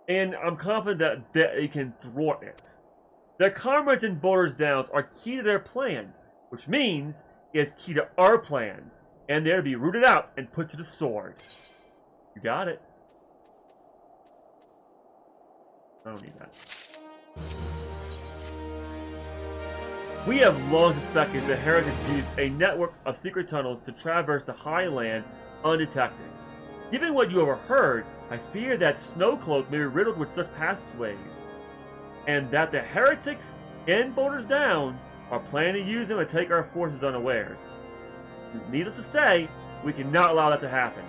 And I'm confident that they can thwart it. Their comrades in Borders Downs are key to their plans, which means it's key to our plans, and they're to be rooted out and put to the sword. You got it. I don't need that. We have long suspected the heretics used a network of secret tunnels to traverse the highland undetected. Given what you overheard, I fear that Snowcloak may be riddled with such passageways, and that the heretics in Borders Downs are planning to use them to take our forces unawares. Needless to say, we cannot allow that to happen.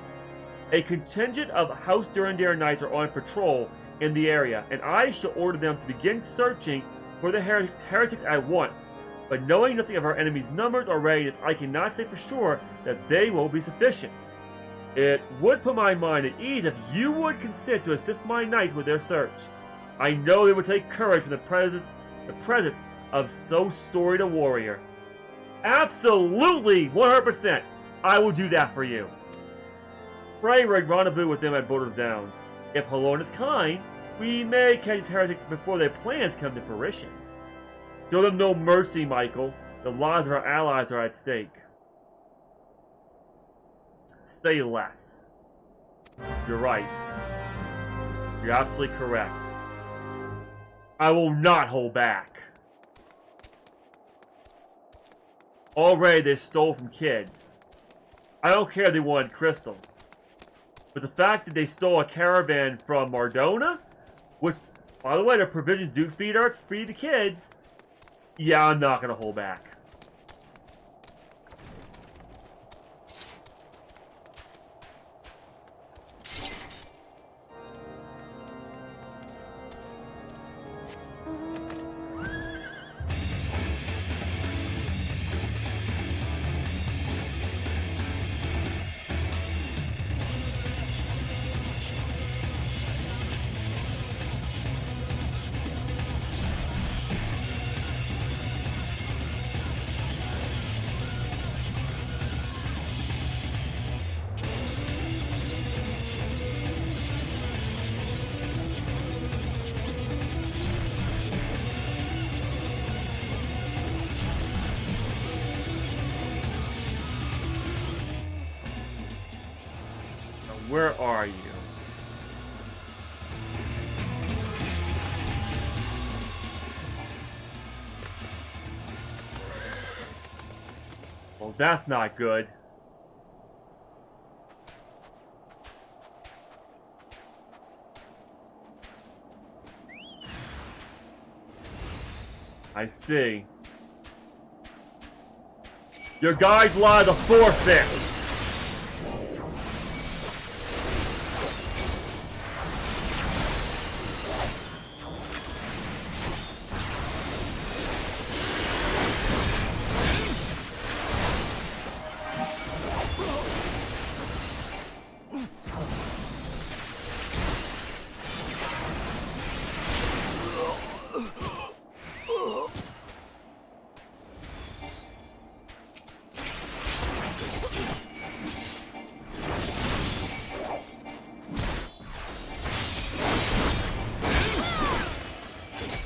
A contingent of House Durandare Knights are on patrol in the area, and I shall order them to begin searching for the heretics at once. But knowing nothing of our enemy's numbers or readiness, I cannot say for sure that they will be sufficient. It would put my mind at ease if you would consent to assist my knights with their search. I know they would take courage from the presence of so storied a warrior. Absolutely, 100%. I will do that for you. Pray rendezvous with them at Borders Downs. If Halorn is kind, we may catch these heretics before their plans come to fruition. Show them no mercy, Michael. The lives of our allies are at stake. Say less. You're right. You're absolutely correct. I will not hold back. Already they stole from kids. I don't care if they wanted crystals. But the fact that they stole a caravan from Mardona, which, by the way, their provisions do feed the kids, yeah, I'm not going to hold back. Where are you? Well, that's not good. I see. Your guides lie the forfeit.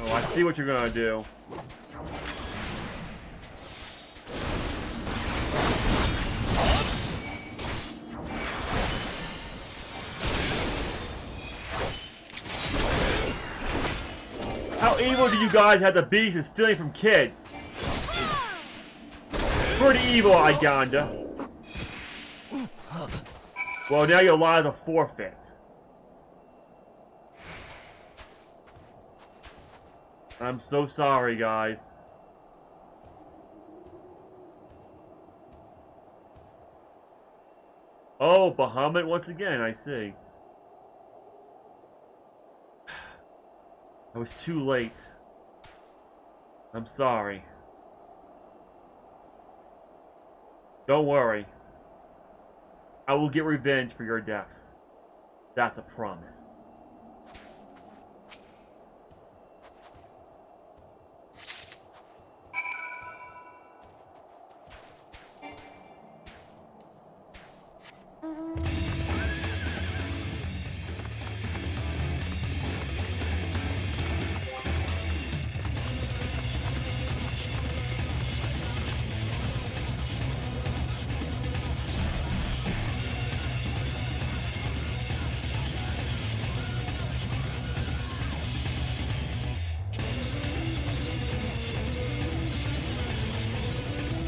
I see what you're gonna do. How evil do you guys have to be for stealing from kids? Pretty evil, Iganda. Well, now you're liable to forfeit. I'm so sorry, guys. Oh, Bahamut once again, I see. I was too late. I'm sorry. Don't worry. I will get revenge for your deaths. That's a promise.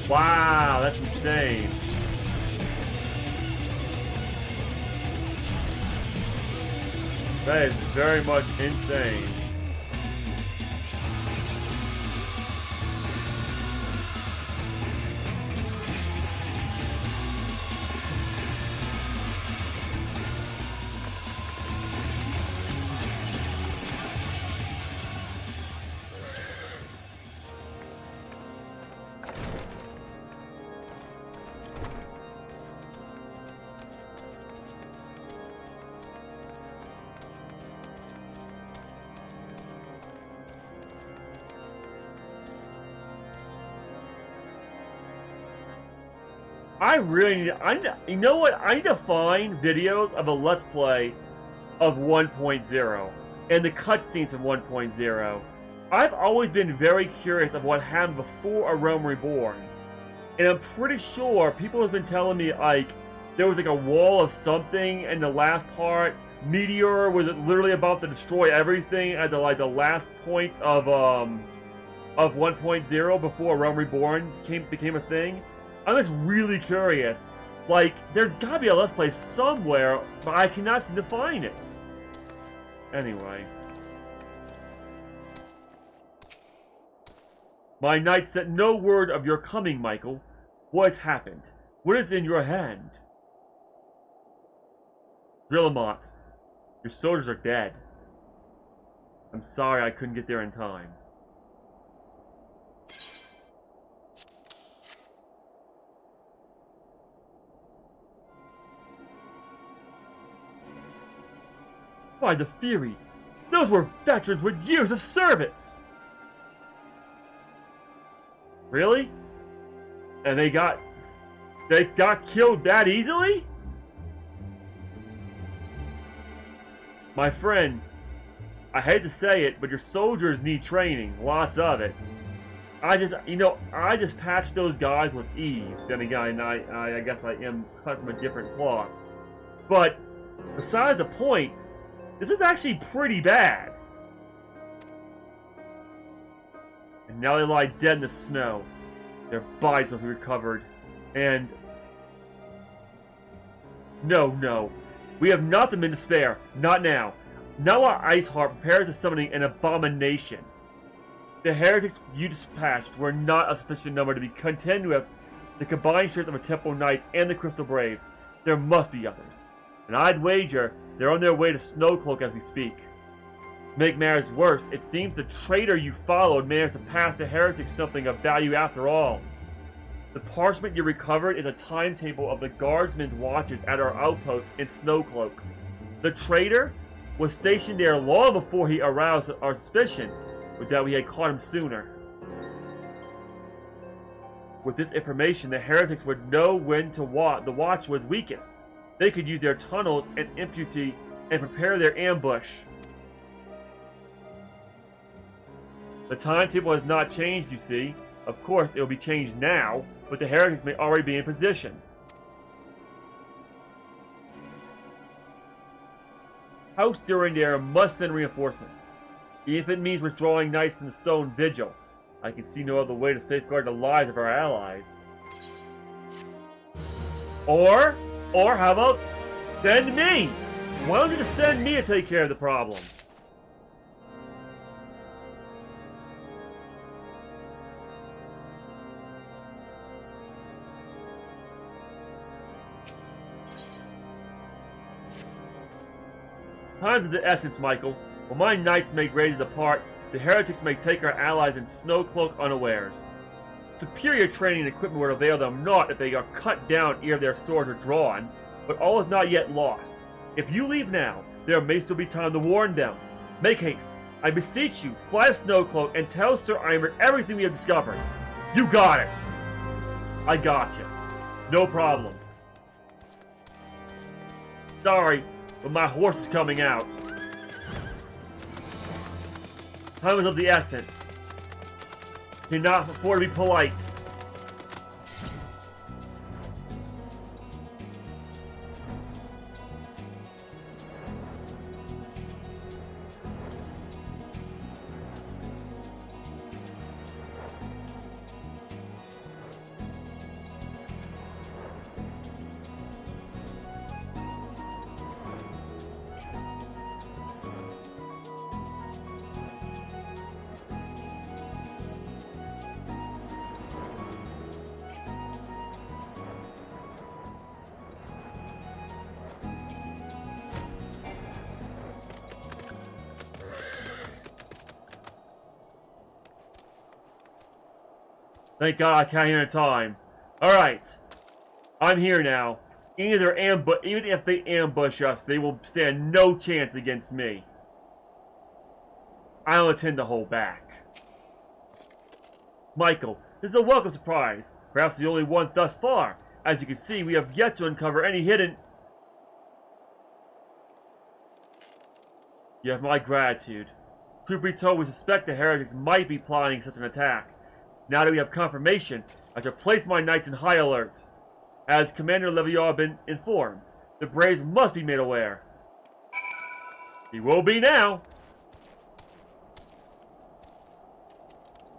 Wow, that's insane. That is very much insane. I really need, you know what? I need to find videos of a Let's Play of 1.0 and the cutscenes of 1.0. I've always been very curious of what happened before A Realm Reborn. And I'm pretty sure people have been telling me, like, there was like a wall of something in the last part. Meteor was literally about to destroy everything at the last points of 1.0 before A Realm Reborn became a thing. I'm just really curious. Like, there's gotta be a Let's Play somewhere, but I cannot seem to find it. Anyway. My knight sent no word of your coming, Michael. What has happened? What is in your hand? Drillamont, your soldiers are dead. I'm sorry I couldn't get there in time. By the Fury, those were veterans with years of service! Really? And they got killed that easily? My friend, I hate to say it, but your soldiers need training, lots of it. I just patched those guys with ease. Then again, I guess I am cut from a different cloth. But beside the point, this is actually pretty bad. And now they lie dead in the snow. Their bodies will be recovered. And... No. We have nothing in despair. Not now. Now our Ice Heart prepares the summoning an abomination. The heretics you dispatched were not a sufficient number to be contended with the combined strength of the Temple Knights and the Crystal Braves. There must be others. And I'd wager they're on their way to Snowcloak as we speak. To make matters worse, it seems the traitor you followed managed to pass the heretics something of value after all. The parchment you recovered is a timetable of the guardsmen's watches at our outpost in Snowcloak. The traitor was stationed there long before he aroused our suspicion, but that we had caught him sooner. With this information, the heretics would know when the watch was weakest. They could use their tunnels and impunity and prepare their ambush. The timetable has not changed, you see. Of course, it will be changed now, but the heretics may already be in position. House Durandare must send reinforcements. Even if it means withdrawing knights from the Stone Vigil. I can see no other way to safeguard the lives of our allies. Or how about send me? Why don't you just send me to take care of the problem? Time is the essence, Michael. When my knights make ready to depart, the heretics may take our allies in Snowcloak unawares. Superior training and equipment would avail them not if they are cut down ere their swords are drawn, but all is not yet lost. If you leave now, there may still be time to warn them. Make haste. I beseech you, fly to Snowcloak and tell Sir Eimert everything we have discovered. You got it! I got you. No problem. Sorry, but my horse is coming out. Time is of the essence. Cannot afford to be polite. Thank God I came here in time. Alright. I'm here now. Even if they ambush us, they will stand no chance against me. I don't intend to hold back. Michael, this is a welcome surprise. Perhaps the only one thus far. As you can see, we have yet to uncover any hidden... You have my gratitude. Truth be told, we suspect the heretics might be plotting such an attack. Now that we have confirmation, I shall place my knights in high alert. As Commander Leviar has been informed, the Braves must be made aware. He will be now.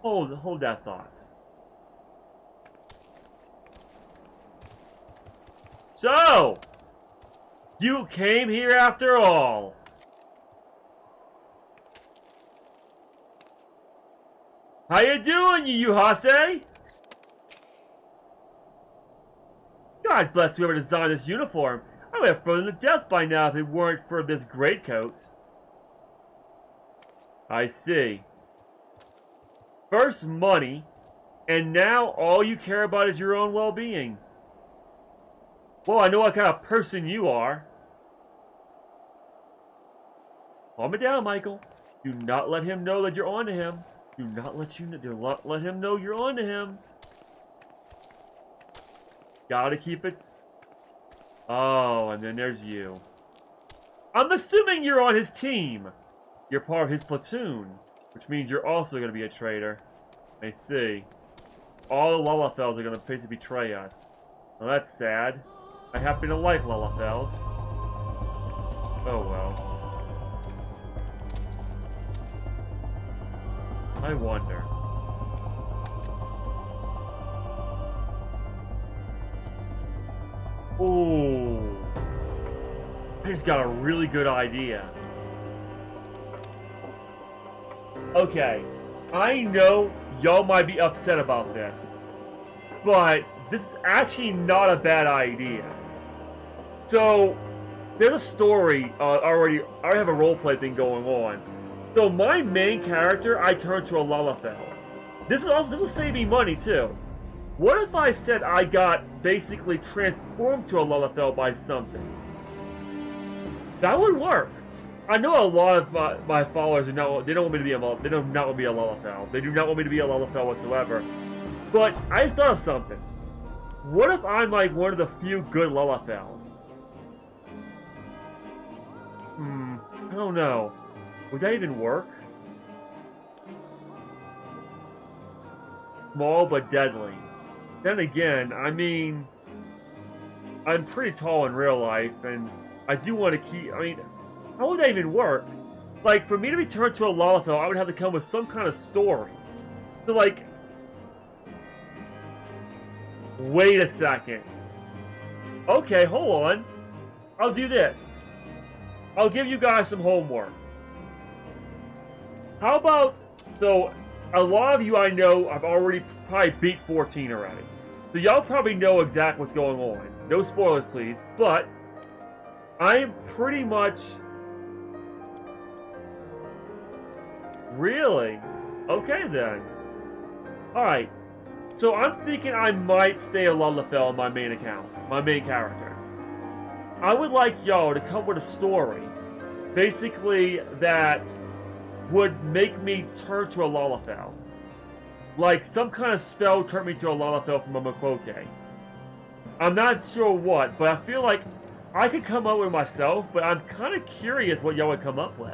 Hold that thought. So, you came here after all. How you doing, you Yuhase? God bless whoever designed this uniform. I would have frozen to death by now if it weren't for this greatcoat. I see. First money, and now all you care about is your own well-being. Well, I know what kind of person you are. Calm it down, Michael. Do not let him know that you're on to him. Do not let him know you're on to him. Gotta keep it. Oh, and then there's you. I'm assuming you're on his team. You're part of his platoon, which means you're also going to be a traitor. I see. All the Lullafels are going to betray us. Well, that's sad. I happen to like Lullafels. Oh well. I wonder. Ooh. I just got a really good idea. Okay. I know y'all might be upset about this, but this is actually not a bad idea. So, there's a story I already have a roleplay thing going on. So my main character, I turned to a Lullafel. This will save me money too. What if I said I got basically transformed to a Lullafel by something? That would work. I know a lot of my followers they don't want me to be a Lullafel. They do not want me to be a Lullafel whatsoever. But I just thought of something. What if I'm like one of the few good Lullafels? I don't know. Would that even work? Small but deadly. Then again, I mean, I'm pretty tall in real life, and I do want to keep... I mean, how would that even work? Like, for me to be turned to a Lullafel, I would have to come with some kind of story. So, like... Wait a second. Okay, hold on. I'll do this. I'll give you guys some homework. How about, so, a lot of you I know I've already probably beat 14 already. So y'all probably know exactly what's going on. No spoilers, please. But, I'm pretty much Really? Okay then. Alright. So I'm thinking I might stay a Lalafell on my main account. My main character. I would like y'all to come with a story. Basically that would make me turn to a Lalafell. Like some kind of spell turned me to a Lalafell from a Makote. I'm not sure what, but I feel like I could come up with myself, but I'm kind of curious what y'all would come up with.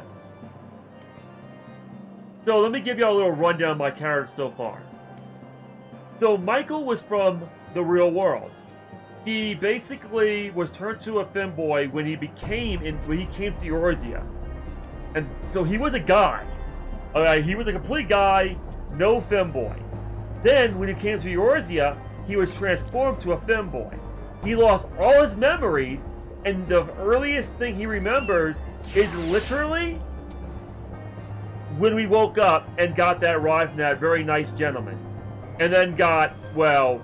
So let me give y'all a little rundown of my character so far. So Michael was from the real world. He basically was turned to a femboy when he came to Eorzea. And so he was a guy. Alright, he was a complete guy, no femboy. Then when he came to Eorzea, he was transformed to a femboy. He lost all his memories, and the earliest thing he remembers is literally when we woke up and got that ride from that very nice gentleman. And then got, well,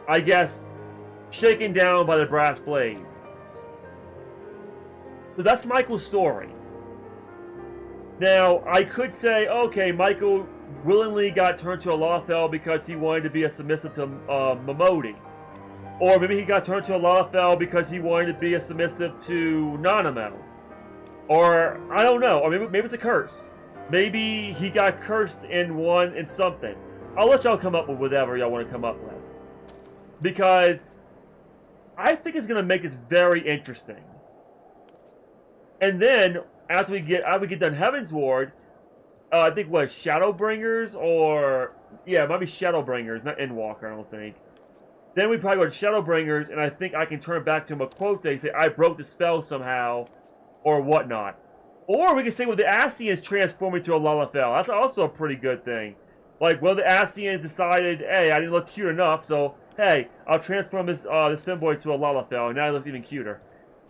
I guess, shaken down by the brass blades. So that's Michael's story. Now, I could say, okay, Michael willingly got turned to a Lalafell because he wanted to be a submissive to Momodi. Or maybe he got turned to a Lalafell because he wanted to be a submissive to Nanamo. Or, I don't know, or maybe it's a curse. Maybe he got cursed in something. I'll let y'all come up with whatever y'all want to come up with. Because I think it's going to make this very interesting. And then, after we get done Heavensward, I think what, Shadowbringers, or yeah, it might be Shadowbringers, not Endwalker, I don't think. Then we probably go to Shadowbringers, and I think I can turn back to Makote and say I broke the spell somehow, or whatnot. Or we can say with the Ascians transforming to a Lalafell. That's also a pretty good thing. Like, well, the Ascians decided, hey, I didn't look cute enough, so hey, I'll transform this femboy to a Lalafell, and now I look even cuter.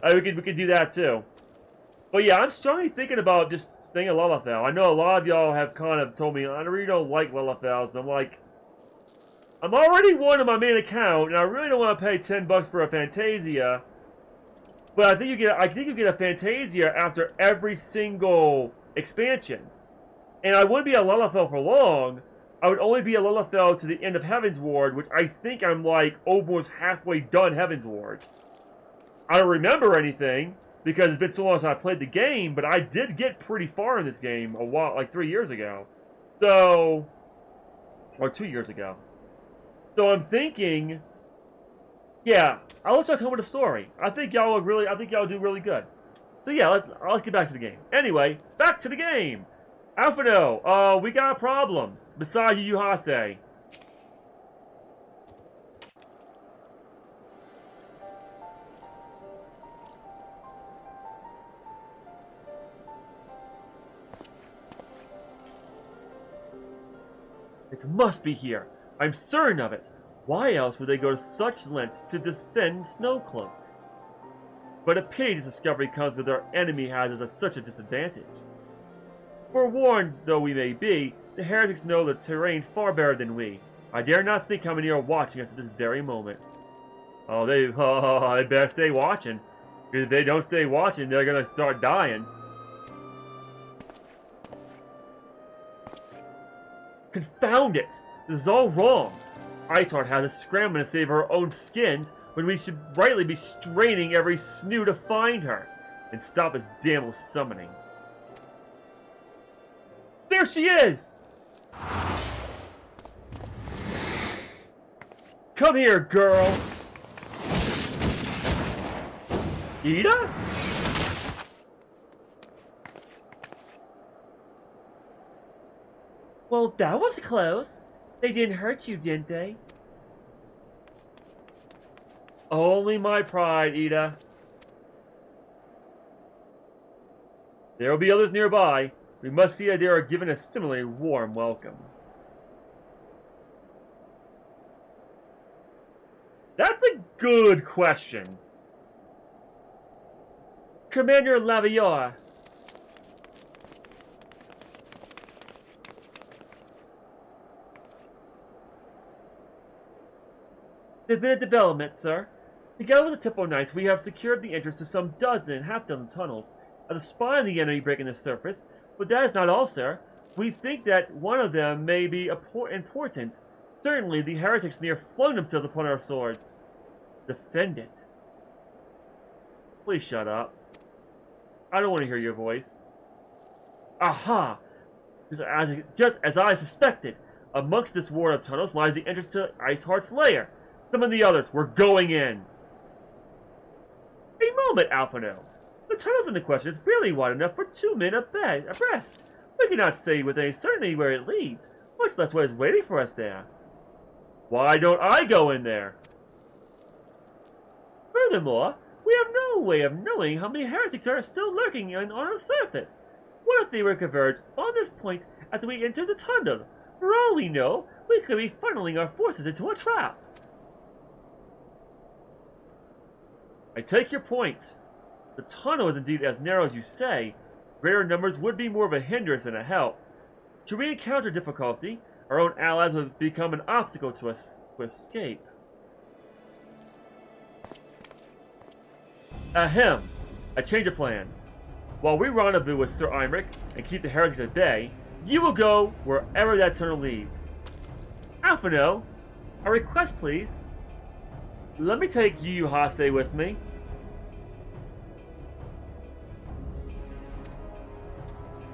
We could do that too. But yeah, I'm strongly thinking about just staying a Lalafell. I know a lot of y'all have kind of told me, I really don't like Lalafells, and I'm like, I'm already one on my main account, and I really don't want to pay $10 for a Fantasia. But I think you get a Fantasia after every single expansion. And I wouldn't be a Lalafell for long. I would only be a Lalafell to the end of Heavensward, which I think I'm like almost halfway done Heavensward. I don't remember anything, because it's been so long since I played the game, but I did get pretty far in this game a while, like 3 years ago. So, or 2 years ago. So I'm thinking, yeah, I'll let y'all come with a story. I think y'all do really good. So yeah, let's get back to the game. Anyway, back to the game. Alphino, we got problems. Besides Yu Hase. It must be here. I'm certain of it. Why else would they go to such lengths to defend Snowcloak? But a pity this discovery comes with our enemy has us at such a disadvantage. Forewarned though we may be, the heretics know the terrain far better than we. I dare not think how many are watching us at this very moment. Oh, they better stay watching. Because if they don't stay watching, they're gonna start dying. Confound it! This is all wrong. Iceheart has us scrambling to save our own skins when we should rightly be straining every snoot to find her and stop his damn summoning. There she is! Come here, girl! Ida? Well, that was close. They didn't hurt you, didn't they? Only my pride, Ida. There will be others nearby. We must see that they are given a similarly warm welcome. That's a good question. Commander Lavior. There's been a development, sir. Together with the Tippo Knights, we have secured the entrance to some half-dozen tunnels at the spine of the enemy breaking the surface. But that is not all, sir. We think that one of them may be important. Certainly, the heretics near flung themselves upon our swords. Defend it. Please shut up. I don't want to hear your voice. Aha! Just as I suspected, amongst this ward of tunnels lies the entrance to Iceheart's lair. Summon the others. We're going in. A moment, Alphino. The tunnels in the question is barely wide enough for 2 men abreast. We cannot say with any certainty where it leads, much less what is waiting for us there. Why don't I go in there? Furthermore, we have no way of knowing how many heretics are still lurking on our surface. What if they were converged on this point after we enter the tunnel? For all we know, we could be funneling our forces into a trap. I take your point. The tunnel is indeed as narrow as you say. Greater numbers would be more of a hindrance than a help. Should we encounter difficulty, our own allies would become an obstacle to us to escape. Ahem! A change of plans. While we rendezvous with Sir Imric and keep the heretics at bay, you will go wherever that tunnel leads. Alphino, a request please. Let me take Yu Hase with me.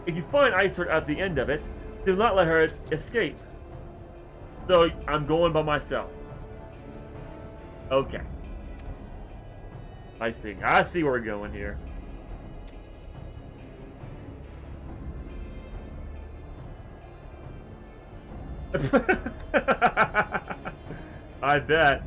If you find Iceheart at the end of it, do not let her escape. So, I'm going by myself. Okay. I see where we're going here. I bet.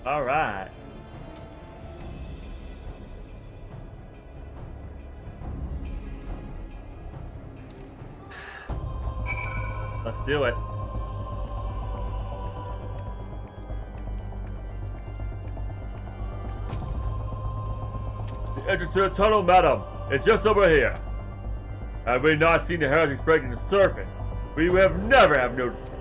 All right. Let's do it. The entrance to the tunnel, madam. It's just over here. Had we not seen the heretics breaking the surface, we would have never noticed it.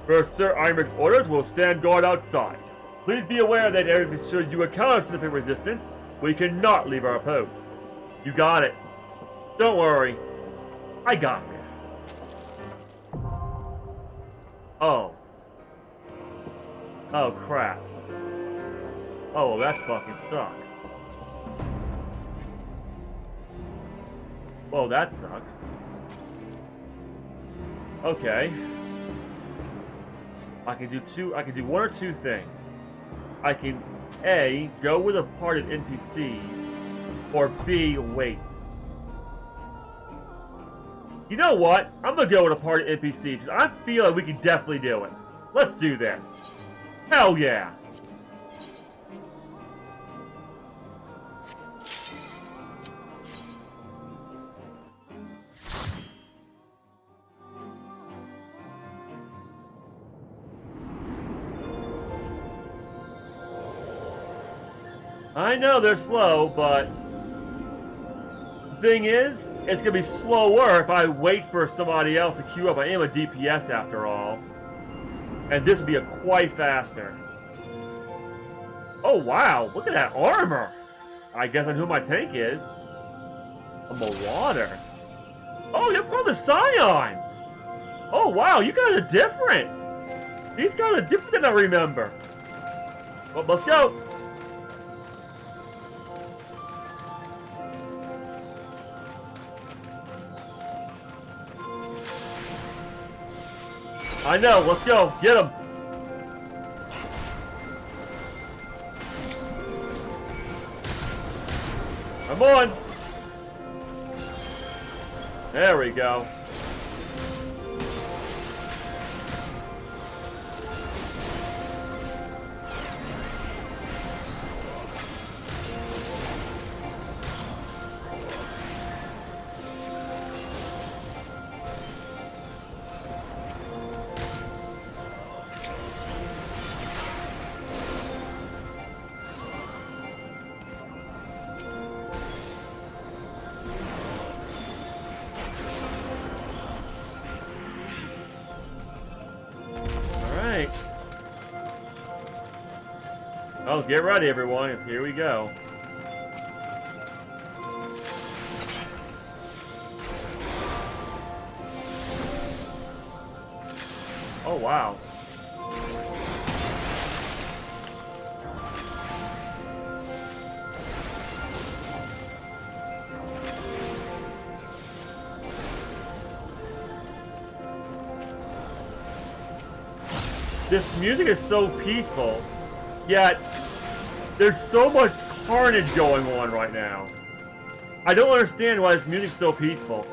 First, Sir Imric's orders will stand guard outside. Please be aware that should you encounter significant resistance, we cannot leave our post. You got it. Don't worry. I got this. Oh. Oh, crap. Oh, well, that fucking sucks. Well, that sucks. Okay. I can do one or two things. I can A, go with a party of NPCs, or B, wait. You know what? I'm gonna go with a party of NPCs, because I feel like we can definitely do it. Let's do this. Hell yeah! I know they're slow, but the thing is, it's gonna be slower if I wait for somebody else to queue up. I am a DPS after all, and this would be quite faster. Oh wow, look at that armor! I guess I know who my tank is. A Marauder. Oh, you're from the Scions! Oh wow, you guys are different! These guys are different than I remember. Well, let's go! I know, let's go. Get him. Come on. There we go. Oh, get ready, everyone. Here we go. Oh, wow. This music is so peaceful, yet there's so much carnage going on right now. I don't understand why this music's so peaceful.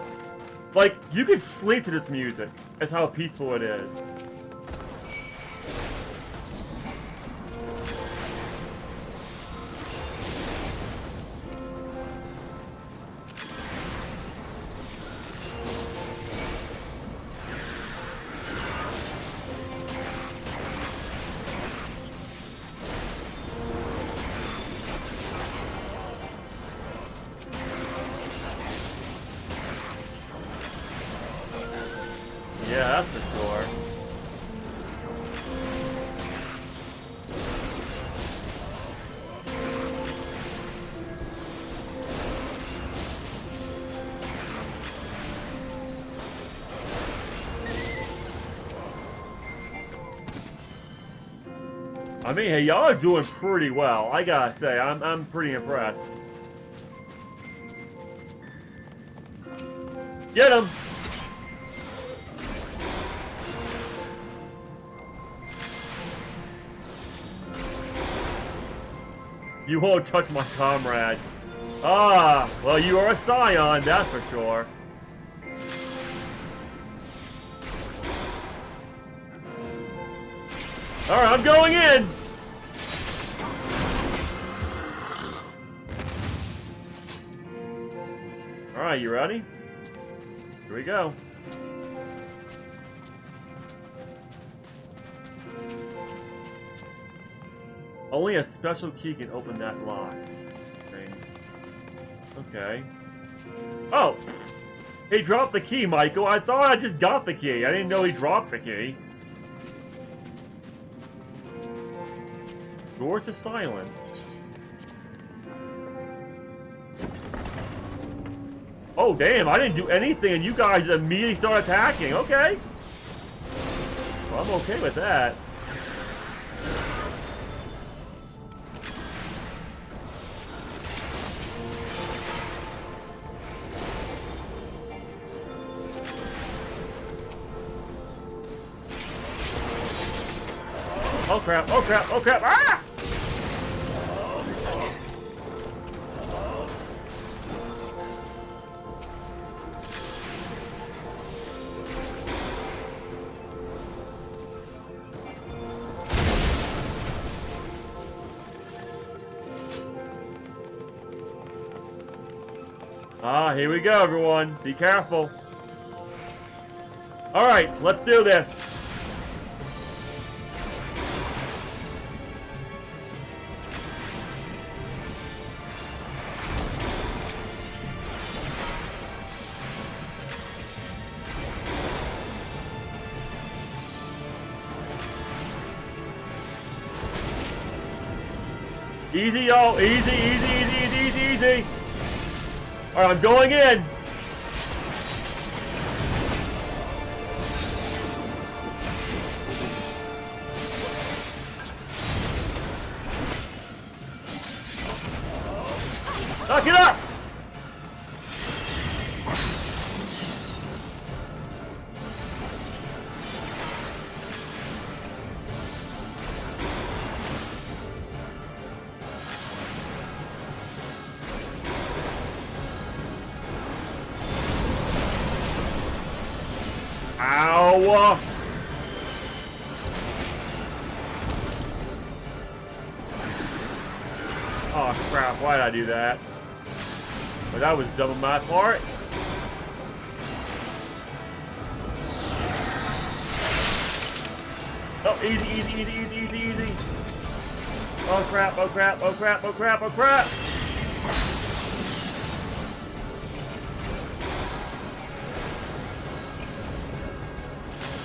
Like, you could sleep to this music. That's how peaceful it is. Yeah, that's for sure. I mean, hey, y'all are doing pretty well. I gotta say, I'm pretty impressed. Get him! You won't touch my comrades. Ah, well, you are a scion, that's for sure. Alright, I'm going in! Alright, you ready? Here we go. Only a special key can open that lock. Okay. Oh! He dropped the key, Michael. I thought I just got the key. I didn't know he dropped the key. Door to silence. Oh, damn. I didn't do anything and you guys immediately start attacking. Okay. Well, I'm okay with that. Oh crap, oh crap, oh crap, ah! Ah, here we go, everyone. Be careful. Alright, let's do this. Easy, yo. Easy, easy, easy, easy, easy, easy. Alright, I'm going in. Knock it up! Ow! Oh crap, why did I do that? But that was dumb on my part. Oh, easy, easy, easy, easy, easy, easy. Oh crap, oh crap, oh crap, oh crap, oh crap!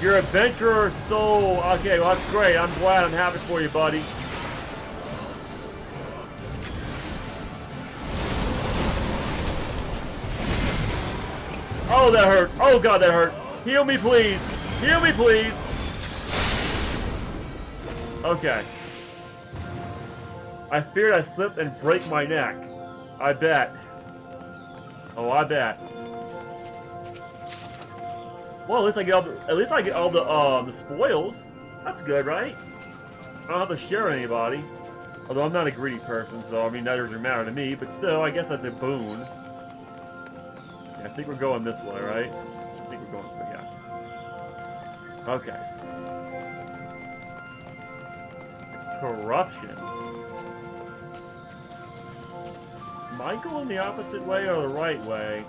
Your adventurer soul. Okay, well that's great. I'm glad. I'm happy for you, buddy. Oh, that hurt. Oh, God, that hurt. Heal me, please. Heal me, please. Okay. I feared I slipped and break my neck. I bet. Oh, I bet. Well, at least I get all the spoils. That's good, right? I don't have to share with anybody. Although I'm not a greedy person, so I mean that doesn't matter to me. But still, I guess that's a boon. Yeah, I think we're going this way, right? I think we're going this way. Yeah. Okay. Corruption. Am I going the opposite way or the right way?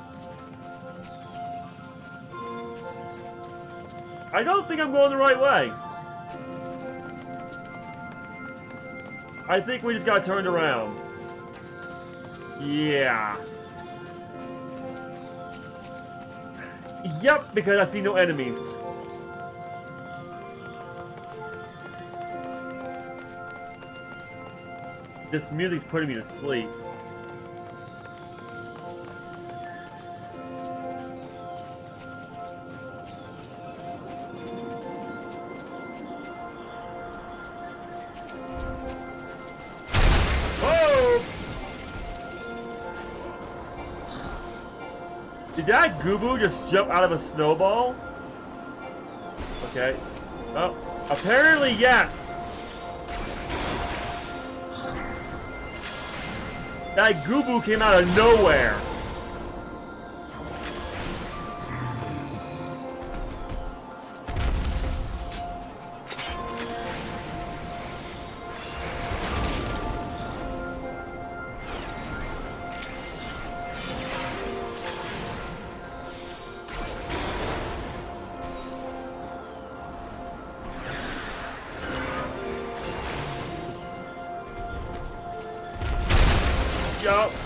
I don't think I'm going the right way. I think we just got turned around. Yeah. Yep, because I see no enemies. This music's putting me to sleep. Did that Goobu just jump out of a snowball? Okay. Oh, apparently yes. That Goobu came out of nowhere.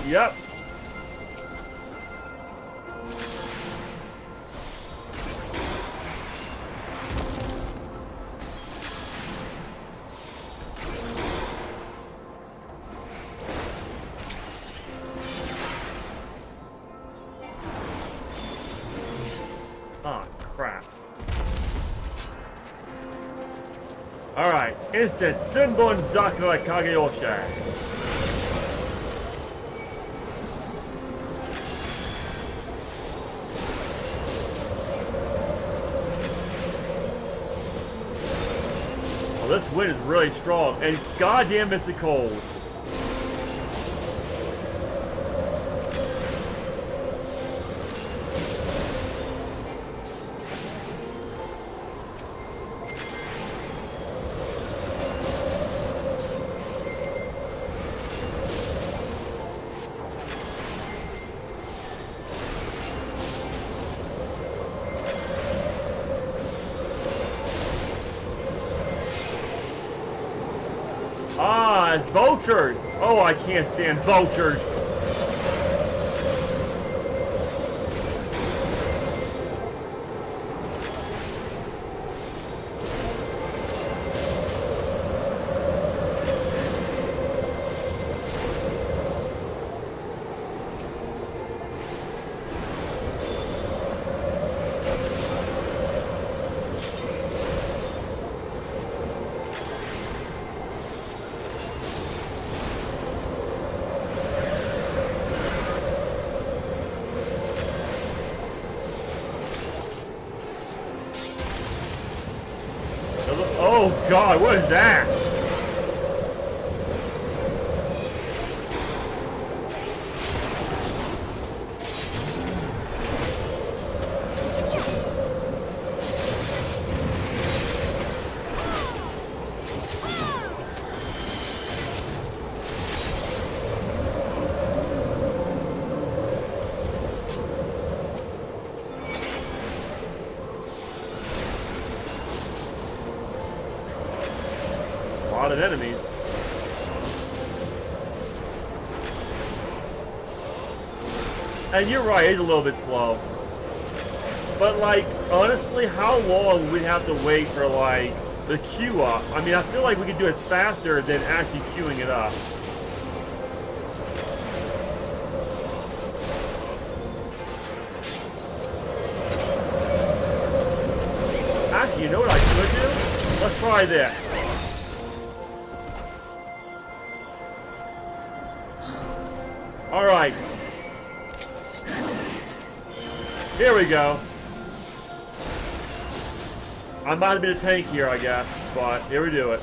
Yep. Ah, crap. Alright, instant Sunbun Zakura Kageyosha. This wind is really strong, and goddamn it's cold. Ah, it's vultures! Oh, I can't stand vultures! Oh God, what is that? A lot of enemies. And you're right, it's a little bit slow. But like, honestly, how long would we have to wait for like the queue up? I mean, I feel like we could do it faster than actually queuing it up. Actually, you know what I could do? Let's try this. Alright. Here we go. I might have been a tank here, I guess, but here we do it.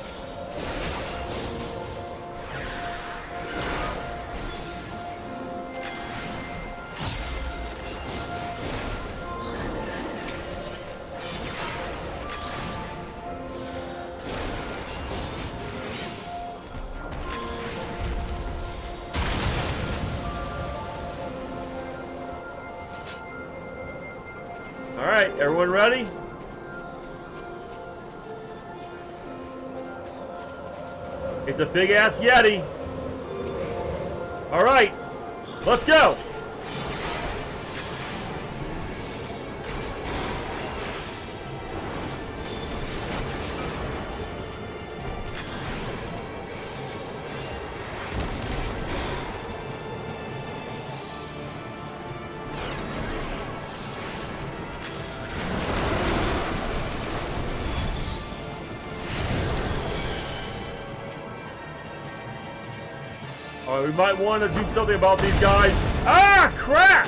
Alright, everyone ready? It's a big ass Yeti. Alright, let's go. We might want to do something about these guys. Ah, crap!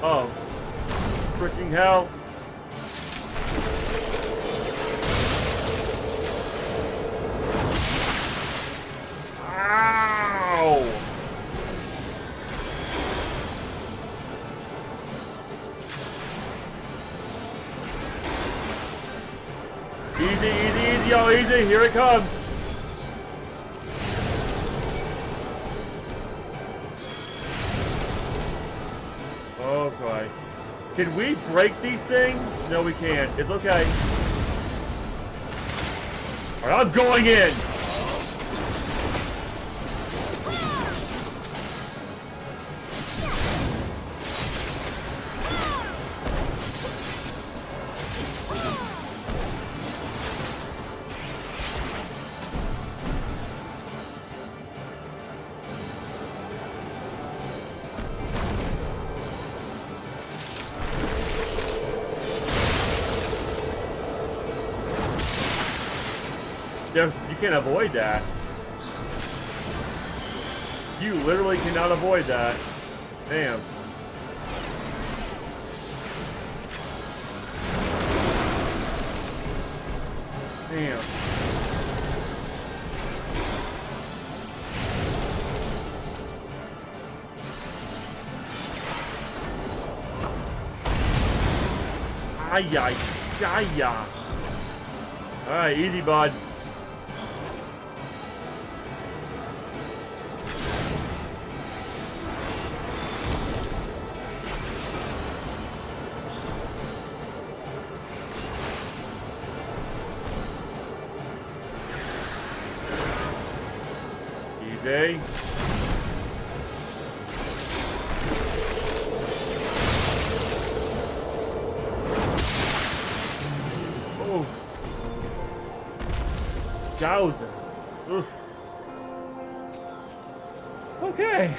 Oh, freaking hell. Ow! Easy, easy, easy, oh, easy. Here it comes. Oh, boy. Can we break these things? No, we can't. It's okay. All right, I'm going in. You can't avoid that. You literally cannot avoid that. Damn. Damn. Ay, ay, ay. Alright, easy, bud. Easy. Oh. Gowser. Oof. Okay.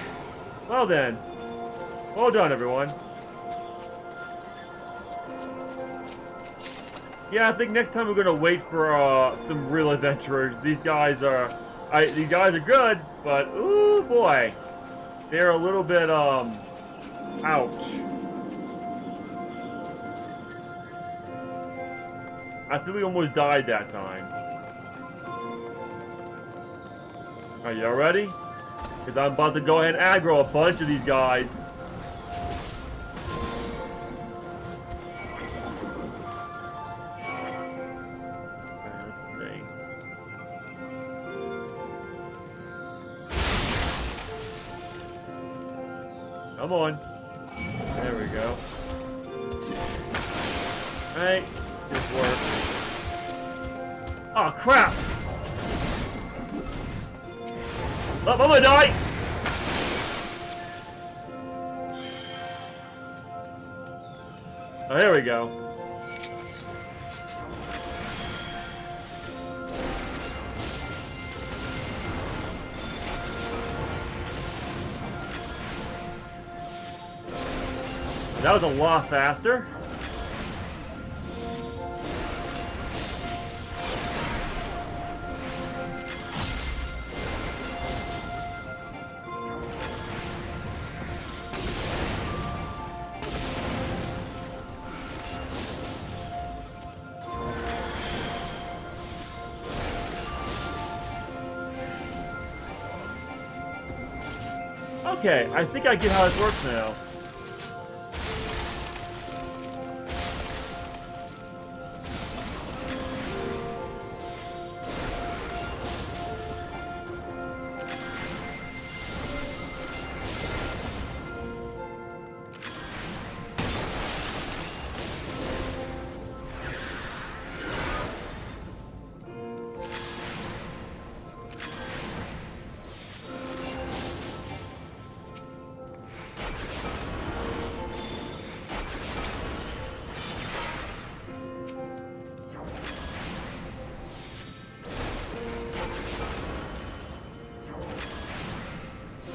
Well then. Well done, everyone. Yeah, I think next time we're gonna wait for some real adventurers. These guys are good, but ooh boy, they're a little bit ouch. I think we almost died that time. Are y'all ready? Because I'm about to go ahead and aggro a bunch of these guys. Let's see. Come on. There we go. Alright. This works. Oh, crap! Oh, I'm gonna die! Oh, here we go. That was a lot faster. Okay, I think I get how this works now.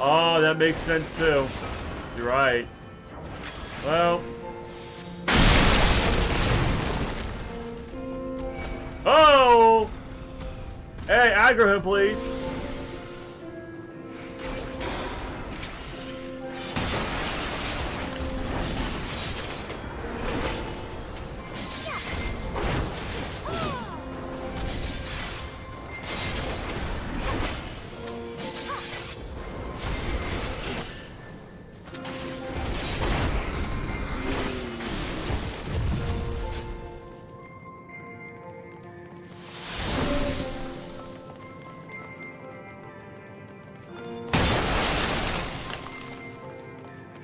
Oh, that makes sense too. You're right. Well. Oh! Hey, aggro him, please.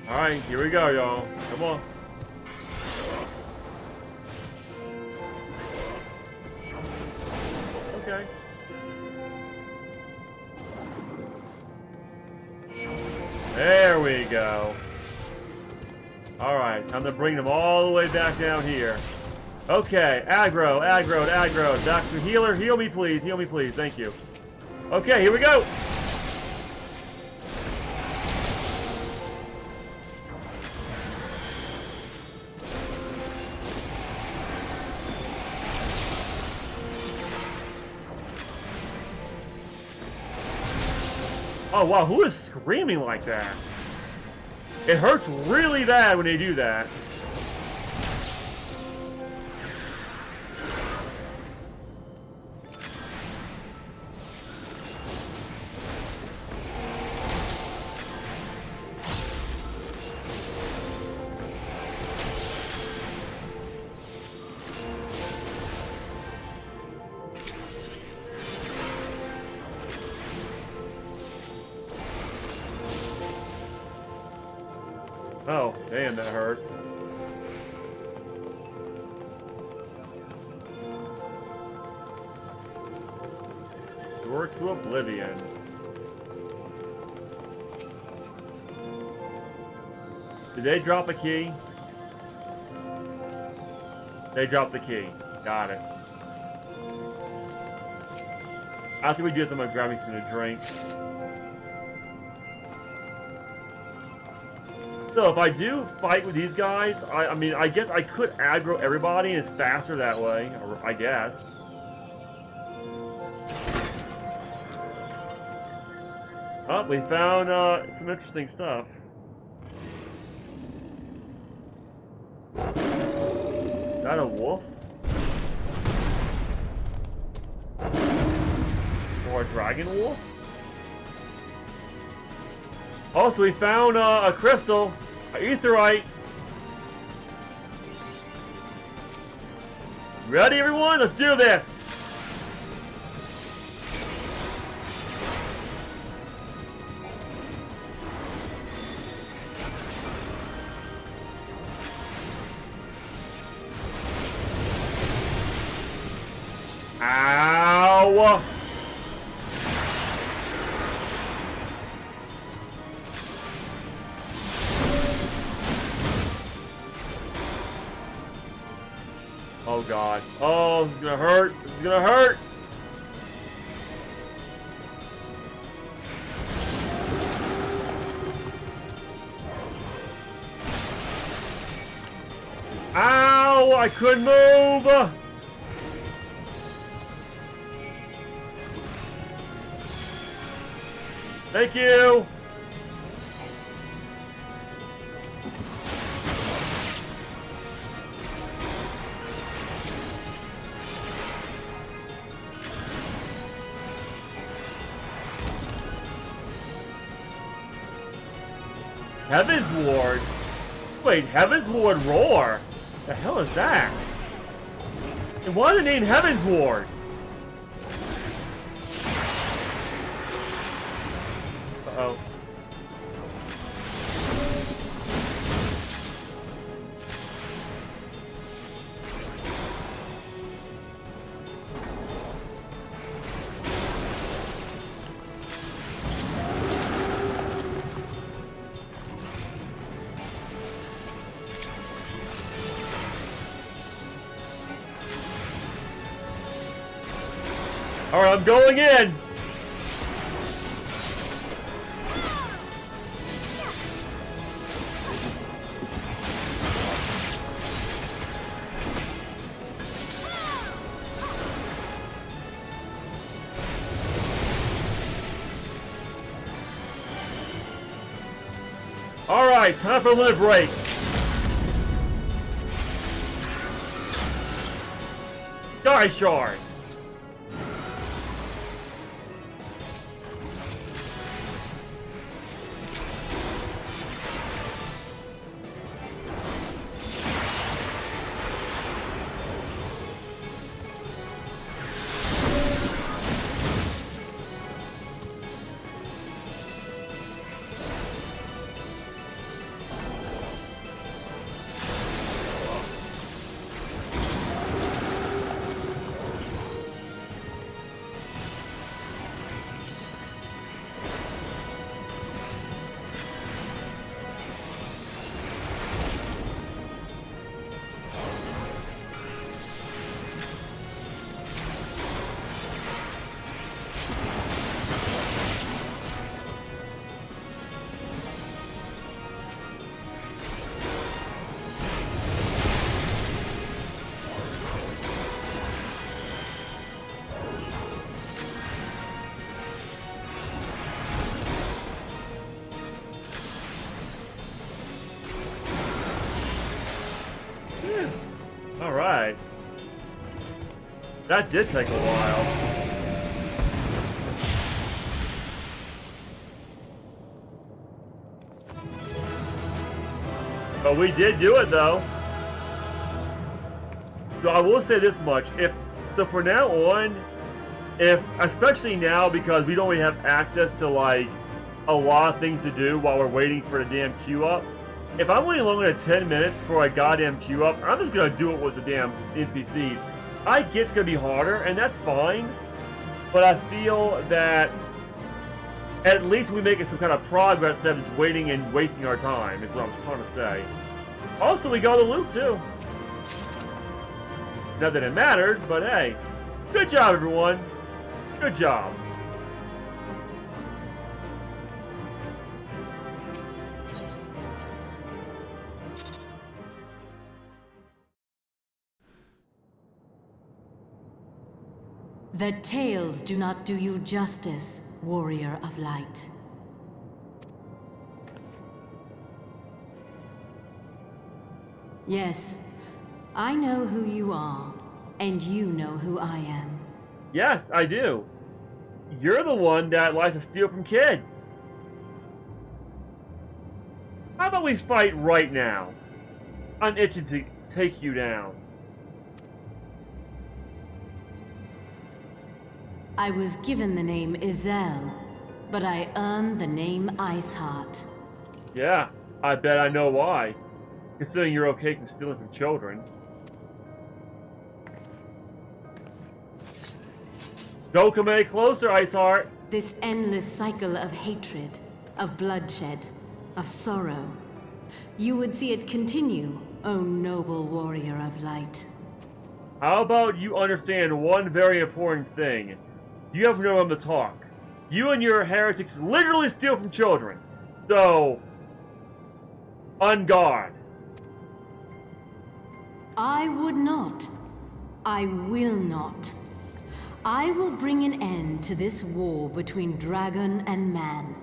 Alright, here we go, y'all. Come on. Okay. There we go. Alright, time to bring them all the way back down here. Okay, aggro. Back to healer. Heal me, please. Thank you. Okay, here we go. Oh wow, who is screaming like that? It hurts really bad when they do that. Oh, damn, that hurt. Door to oblivion. Did they drop a key? They dropped the key. Got it. After we do this, I'm gonna grab me some to drink. So if I do fight with these guys, I mean, I guess I could aggro everybody and it's faster that way, or I guess. Oh, we found some interesting stuff. Is that a wolf? Or a dragon wolf? Also, we found a crystal. Aetherite. Ready, everyone? Let's do this. Ow! Oh god. Oh, this is gonna hurt. This is gonna hurt. Ow! I couldn't move! Thank you! Heaven's Ward? Wait, Heaven's Ward Roar? The hell is that? And why is it named Heaven's Ward? Uh-oh. Alright, I'm going in! Alright, time for a limit break. Die Shard! Alright. That did take a while. But we did do it though. So I will say this much. So from now on, especially now because we don't really have access to like a lot of things to do while we're waiting for the damn queue up. If I'm waiting longer than 10 minutes for a goddamn queue up, I'm just gonna do it with the damn NPCs. I get it's gonna be harder, and that's fine, but I feel that at least we make some kind of progress instead of just waiting and wasting our time, is what I'm trying to say. Also, we got the loot, too. Not that it matters, but hey. Good job, everyone. Good job. The tales do not do you justice, warrior of light. Yes, I know who you are, and you know who I am. Yes, I do. You're the one that likes to steal from kids. How about we fight right now? I'm itching to take you down. I was given the name Izel, but I earned the name Iceheart. Yeah, I bet I know why. Considering you're okay from stealing from children. Don't come any closer, Iceheart! This endless cycle of hatred, of bloodshed, of sorrow. You would see it continue, O noble warrior of light. How about you understand one very important thing? You have no room to talk. You and your heretics literally steal from children. So, on guard. I would not. I will not. I will bring an end to this war between dragon and man,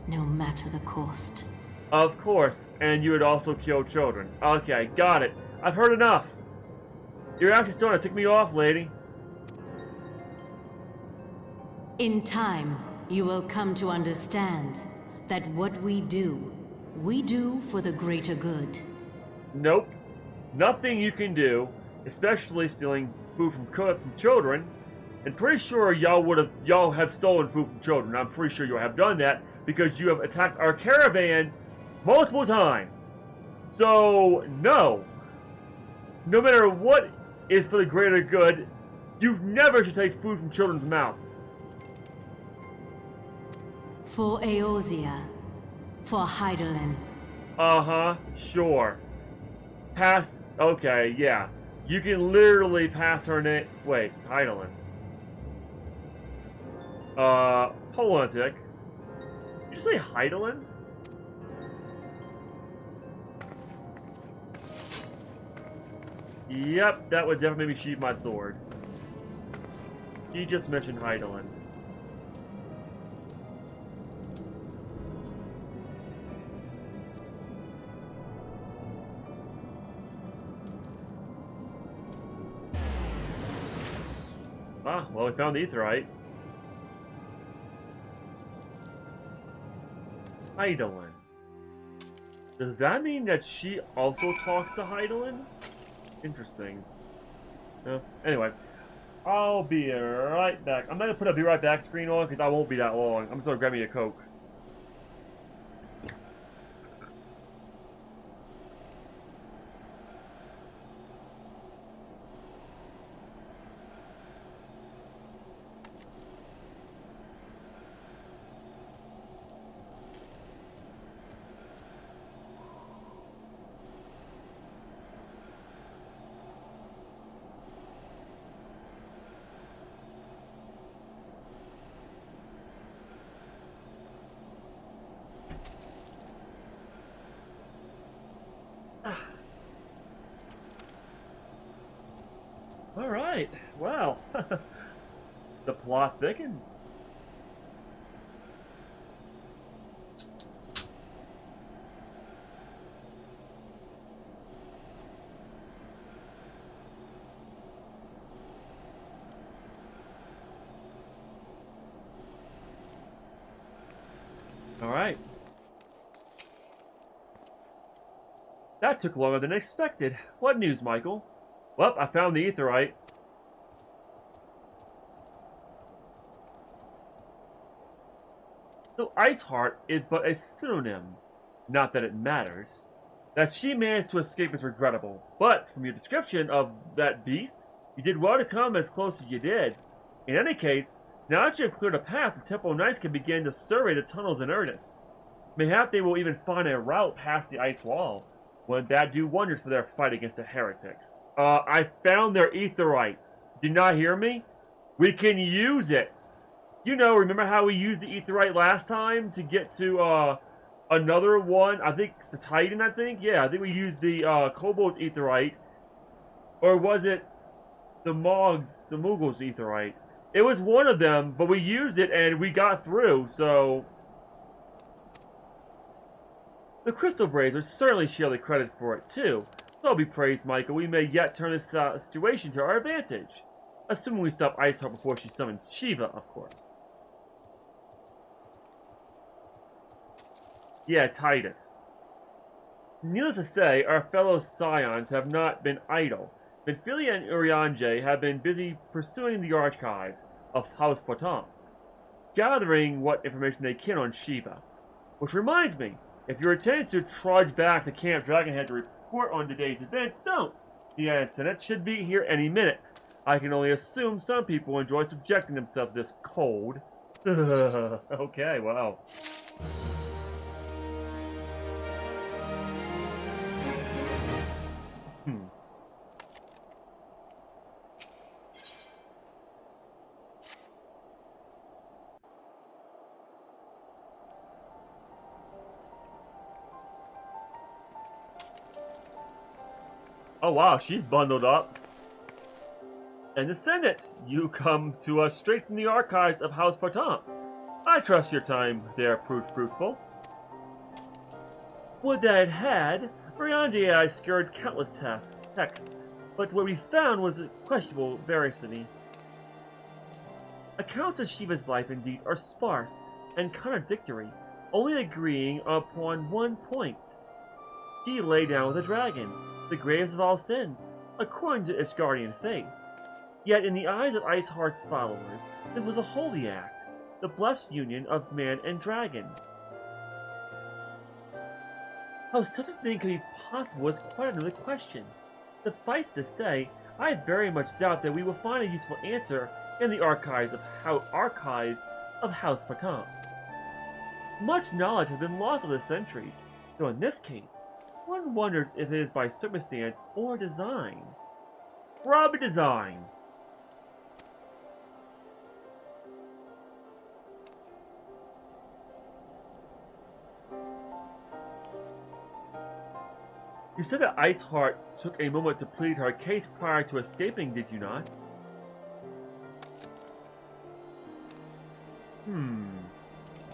no matter the cost. Of course, and you would also kill children. Okay, got it. I've heard enough. You're actually starting to tick me off, lady. In time, you will come to understand that what we do for the greater good. Nope. Nothing you can do, especially stealing food from children. And pretty sure y'all have stolen food from children. I'm pretty sure you have done that because you have attacked our caravan multiple times. So no. No matter what is for the greater good, you never should take food from children's mouths. For Eorzea. For Hydaelyn. Uh-huh, sure. Pass, okay, yeah. You can literally pass her name. Wait, Hydaelyn. Hold on a tick. Did you say Hydaelyn? Yep, that would definitely make me sheath my sword. He just mentioned Hydaelyn. Ah, well, we found the Aetheryte. Hydaelyn. Does that mean that she also talks to Hydaelyn? Interesting. Anyway, I'll be right back. I'm not gonna put a be right back screen on because I won't be that long. I'm just gonna grab me a Coke. Alright, well, the plot thickens. Alright. That took longer than expected. What news, Michael? Well, I found the Aetheryte. So Iceheart is but a pseudonym. Not that it matters. That she managed to escape is regrettable, but from your description of that beast, you did well to come as close as you did. In any case, now that you have cleared a path, the Temple Knights can begin to survey the tunnels in earnest. Mayhap they will even find a route past the ice wall. Wouldn't that do wonders for their fight against the heretics? I found their Aetheryte. Did you not hear me? We can use it. You know, remember how we used the Aetheryte last time to get to, another one? I think the Titan, I think? Yeah, I think we used the, Kobold's Aetheryte. Or was it the Moog's Aetheryte? It was one of them, but we used it and we got through, so... The Crystal Brazers certainly share the credit for it, too. So be praised, Michael. We may yet turn this situation to our advantage. Assuming we stop Iceheart before she summons Shiva, of course. Yeah, Titus. Needless to say, our fellow Scions have not been idle. Benfilia and Urianger have been busy pursuing the archives of House Potamp, gathering what information they can on Shiva. Which reminds me, if you're intending to trudge back to Camp Dragonhead to report on today's events, don't. The Senate should be here any minute. I can only assume some people enjoy subjecting themselves to this cold. Okay, wow. Oh wow, she's bundled up. And Descendant, you come to us straight from the archives of House Partant. I trust your time there proved fruitful. Would that it had, Briandi and I scoured countless texts, but what we found was a questionable veracity. Accounts of Shiva's life and deeds are sparse and contradictory, only agreeing upon one point. She lay down with a dragon, the graves of all sins, according to its guardian faith. Yet in the eyes of Iceheart's followers, it was a holy act, the blessed union of man and dragon. How such a thing could be possible is quite another question. Suffice to say, I very much doubt that we will find a useful answer in the archives of House Partant. Much knowledge has been lost over the centuries, though in this case, one wonders if it is by circumstance or design. Probably design. You said that Iceheart took a moment to plead her case prior to escaping, did you not?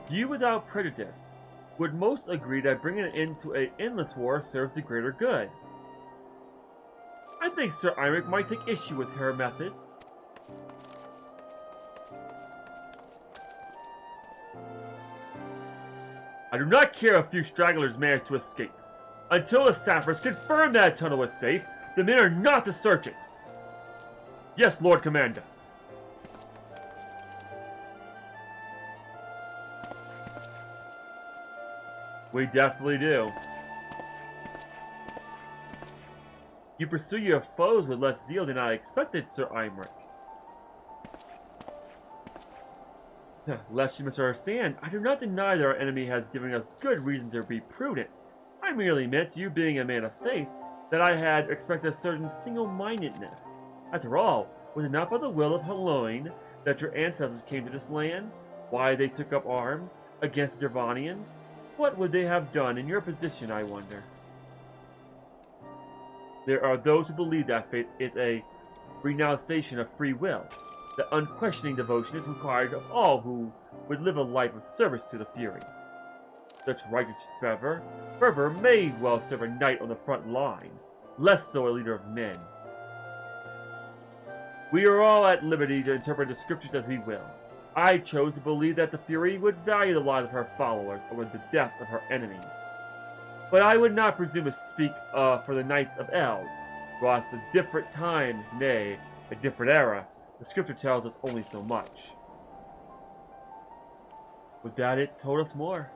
You without prejudice would most agree that bringing an end to an endless war serves the greater good. I think Sir Imric might take issue with her methods. I do not care if a few stragglers manage to escape. Until the Sapphirs confirm that tunnel is safe, the men are not to search it. Yes, Lord Commander. We definitely do. You pursue your foes with less zeal than I expected, Sir Imric. Lest you misunderstand, I do not deny that our enemy has given us good reason to be prudent. I merely meant, you being a man of faith, that I had expected a certain single-mindedness. After all, was it not by the will of Haloin that your ancestors came to this land? Why they took up arms against the Dervanians? What would they have done in your position, I wonder? There are those who believe that faith is a renunciation of free will, that unquestioning devotion is required of all who would live a life of service to the Fury. Such righteous fervor may well serve a knight on the front line, less so a leader of men. We are all at liberty to interpret the scriptures as we will. I chose to believe that the Fury would value the lives of her followers over the deaths of her enemies. But I would not presume to speak for the Knights of Eld. Whilst a different time, nay, a different era, the scripture tells us only so much. With that, it told us more.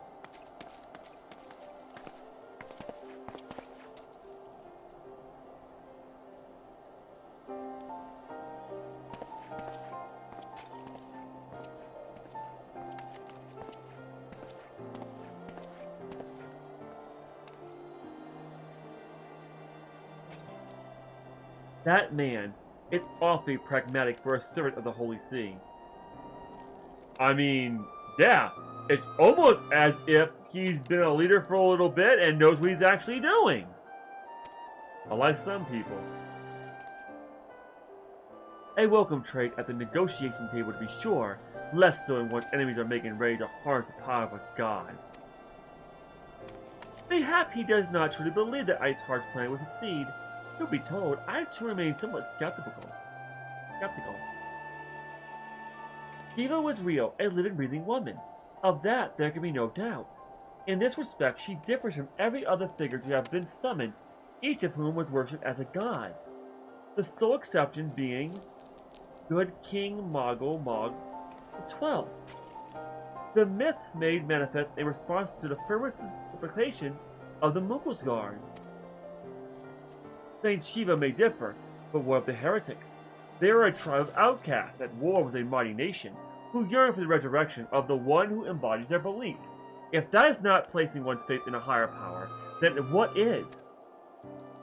That man is awfully pragmatic for a servant of the Holy See. I mean, yeah, it's almost as if he's been a leader for a little bit and knows what he's actually doing. Unlike some people. A welcome trait at the negotiation table to be sure, less so when one's enemies are making ready to harness the power of a god. Mayhap he does not truly believe that Iceheart's plan will succeed. You'll be told, I too remain somewhat skeptical. Shiva was real, a living, breathing woman. Of that, there can be no doubt. In this respect, she differs from every other figure to have been summoned, each of whom was worshipped as a god. The sole exception being good King Mogul Mog XII. The myth made manifest a response to the fervent supplications of the Mughals. Saint Shiva may differ, but what of the heretics? They are a tribe of outcasts at war with a mighty nation, who yearn for the resurrection of the one who embodies their beliefs. If that is not placing one's faith in a higher power, then what is?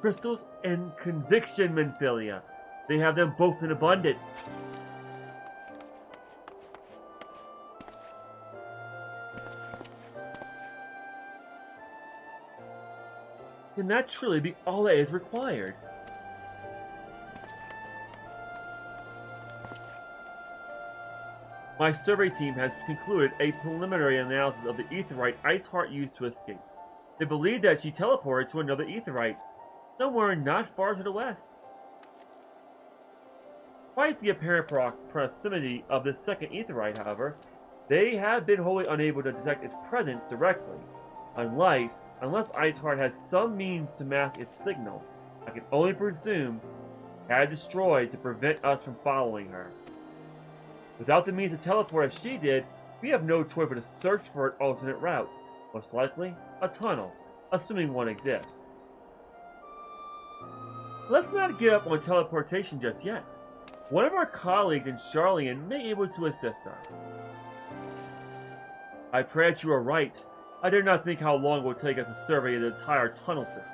Crystals and conviction, Menphilia. They have them both in abundance. Can that truly be all that is required? My survey team has concluded a preliminary analysis of the aetheryte Iceheart used to escape. They believe that she teleported to another aetheryte, somewhere not far to the west. Despite the apparent proximity of this second aetheryte, however, they have been wholly unable to detect its presence directly, unless Iceheart has some means to mask its signal. I can only presume had destroyed to prevent us from following her. Without the means to teleport as she did, we have no choice but to search for an alternate route. Most likely, a tunnel, assuming one exists. Let's not give up on teleportation just yet. One of our colleagues in Charlian may be able to assist us. I pray that you are right. I dare not think how long it will take us to survey the entire tunnel system.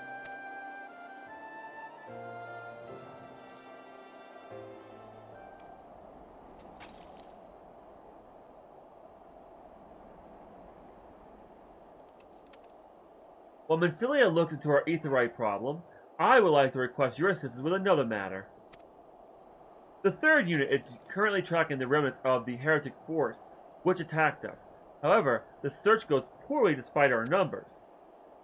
While Minfilia looks into our aetheryte problem, I would like to request your assistance with another matter. The third unit is currently tracking the remnants of the heretic force, which attacked us. However, the search goes poorly despite our numbers.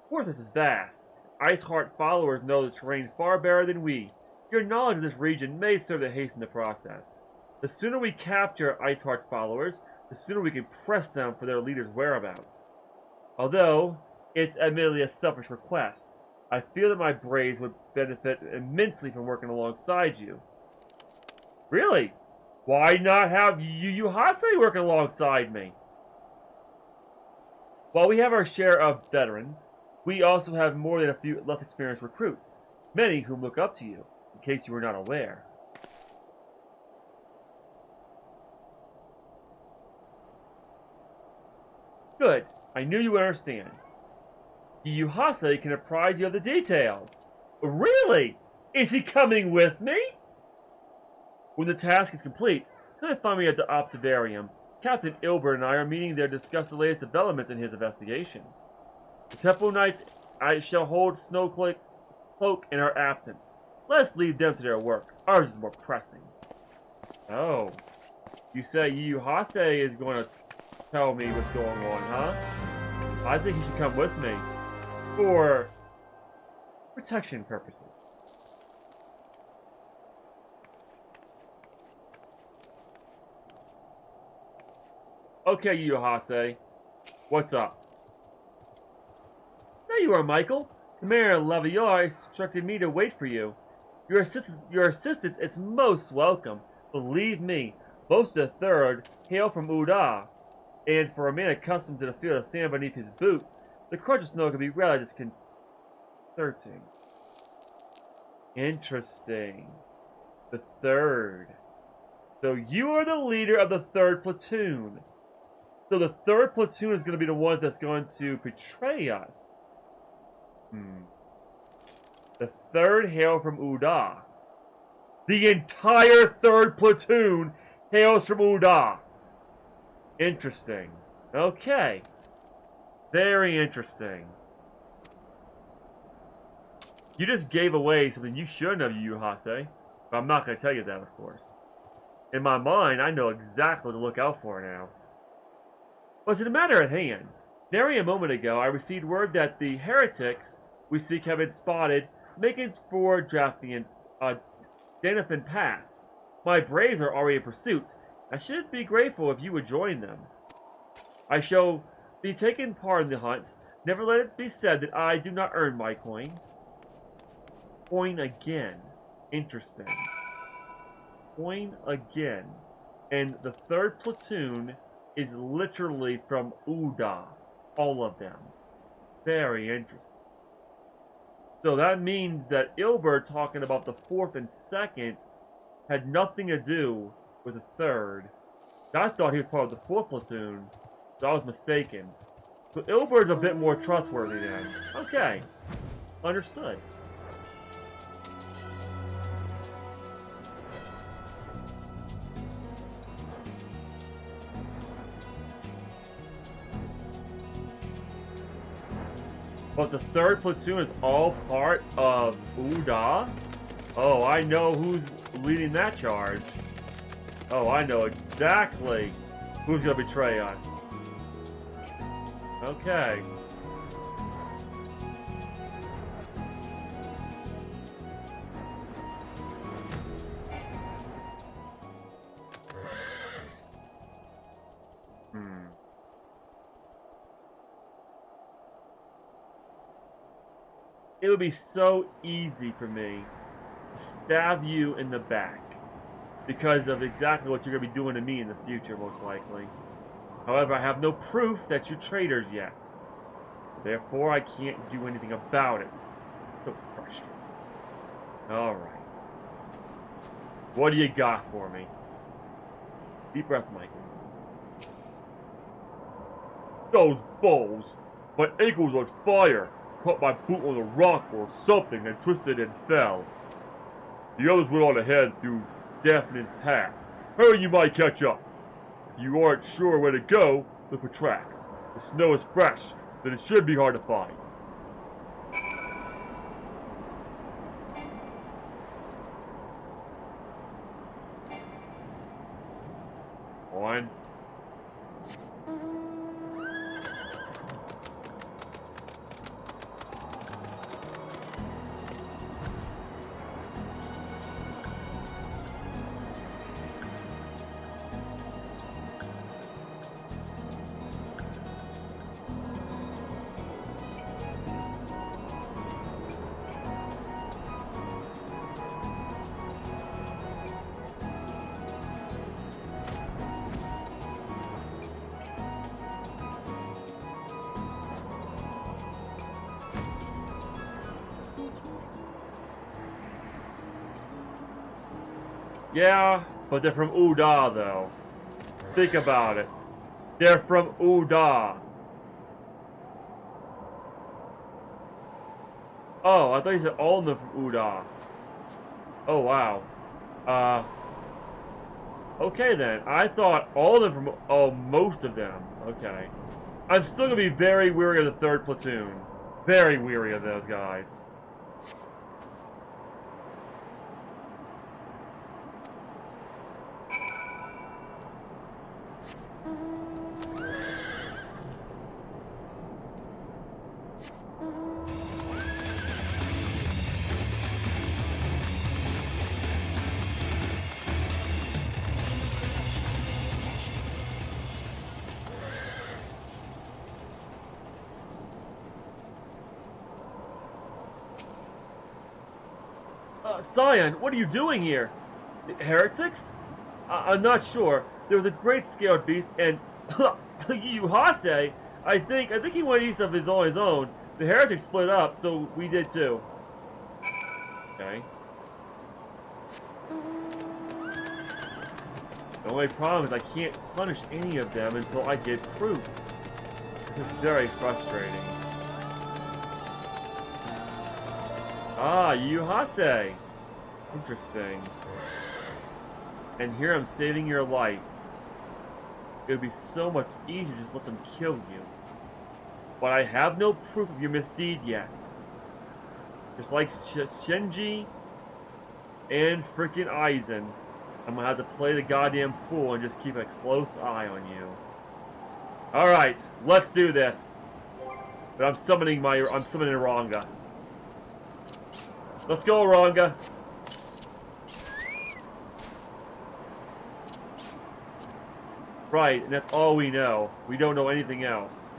Porthos is vast. Iceheart followers know the terrain far better than we. Your knowledge of this region may serve to hasten the process. The sooner we capture Iceheart's followers, the sooner we can press them for their leader's whereabouts. Although it's admittedly a selfish request, I feel that my braves would benefit immensely from working alongside you. Really? Why not have Yu Hase working alongside me? While we have our share of veterans, we also have more than a few less experienced recruits, many whom look up to you, in case you were not aware. Good. I knew you would understand. Yu Hase can apprise you of the details. Really? Is he coming with me? When the task is complete, come and find me at the Observarium. Captain Ilbert and I are meeting there to discuss the latest developments in his investigation. The Temple Knights shall hold Snowcloak in our absence. Let's leave them to their work. Ours is more pressing. Oh. You say Yu Hase is going to tell me what's going on, huh? I think he should come with me. For protection purposes. Okay, Yu Hase. What's up? There you are, Michael. Commander Lavillar instructed me to wait for you. Your assistance is most welcome. Believe me, most of the Third hail from Uda, and for a man accustomed to the feel of sand beneath his boots, the crunch of snow can be rather disconcerting. Interesting. The Third. So you are the leader of the 3rd platoon. So the 3rd platoon is going to be the one that's going to betray us. The 3rd hail from Uda. The entire 3rd platoon hails from Uda. Interesting. Okay. Very interesting. You just gave away something you should know, Yu Hase. But I'm not going to tell you that, of course. In my mind, I know exactly what to look out for now. But to the matter at hand, nary a moment ago, I received word that the heretics we seek have been spotted making for Danathan Pass. My braves are already in pursuit. I should be grateful if you would join them. I shall be taking part in the hunt. Never let it be said that I do not earn my coin. Coin again. Interesting. Coin again. And the 3rd platoon is literally from Uda. All of them. Very interesting. So that means that Ilbert talking about the 4th and 2nd had nothing to do with the 3rd. I thought he was part of the 4th platoon, so I was mistaken. So Ilbert's a bit more trustworthy then. Okay. Understood. But the 3rd platoon is all part of Uda? Oh, I know who's leading that charge. Oh, I know exactly Who's gonna betray us? Okay. It would be so easy for me to stab you in the back because of exactly what you're going to be doing to me in the future, most likely. However, I have no proof that you're traitors yet. Therefore, I can't do anything about it. So frustrating. Alright. What do you got for me? Deep breath, Michael. Those balls! My ankle was on fire! Caught my boot on a rock or something and twisted and fell. The others went on ahead through Daphne's pass. Hurry, you might catch up. If you aren't sure where to go, look for tracks. The snow is fresh, then it should be hard to find. On. Yeah, but they're from Uda, though. Think about it. They're from Uda. Oh, I thought you said all of them from Uda. Oh, wow. Okay then. I thought all of them from... Oh, most of them. Okay. I'm still gonna be very weary of the 3rd platoon. Very weary of those guys. Scion, what are you doing here? Heretics? I'm not sure. There was a great scaled beast, and Yuhase, I think he went east of his on his own. The heretics split up, so we did too. Okay. The only problem is I can't punish any of them until I get proof. It's very frustrating. Ah, Yuhase. Interesting. And here I'm saving your life. It would be so much easier to just let them kill you. But I have no proof of your misdeed yet. Just like Shinji and freaking Aizen, I'm gonna have to play the goddamn fool and just keep a close eye on you. Alright, let's do this. But I'm summoning Ranga. Let's go, Ranga. Right, and that's all we know. We don't know anything else.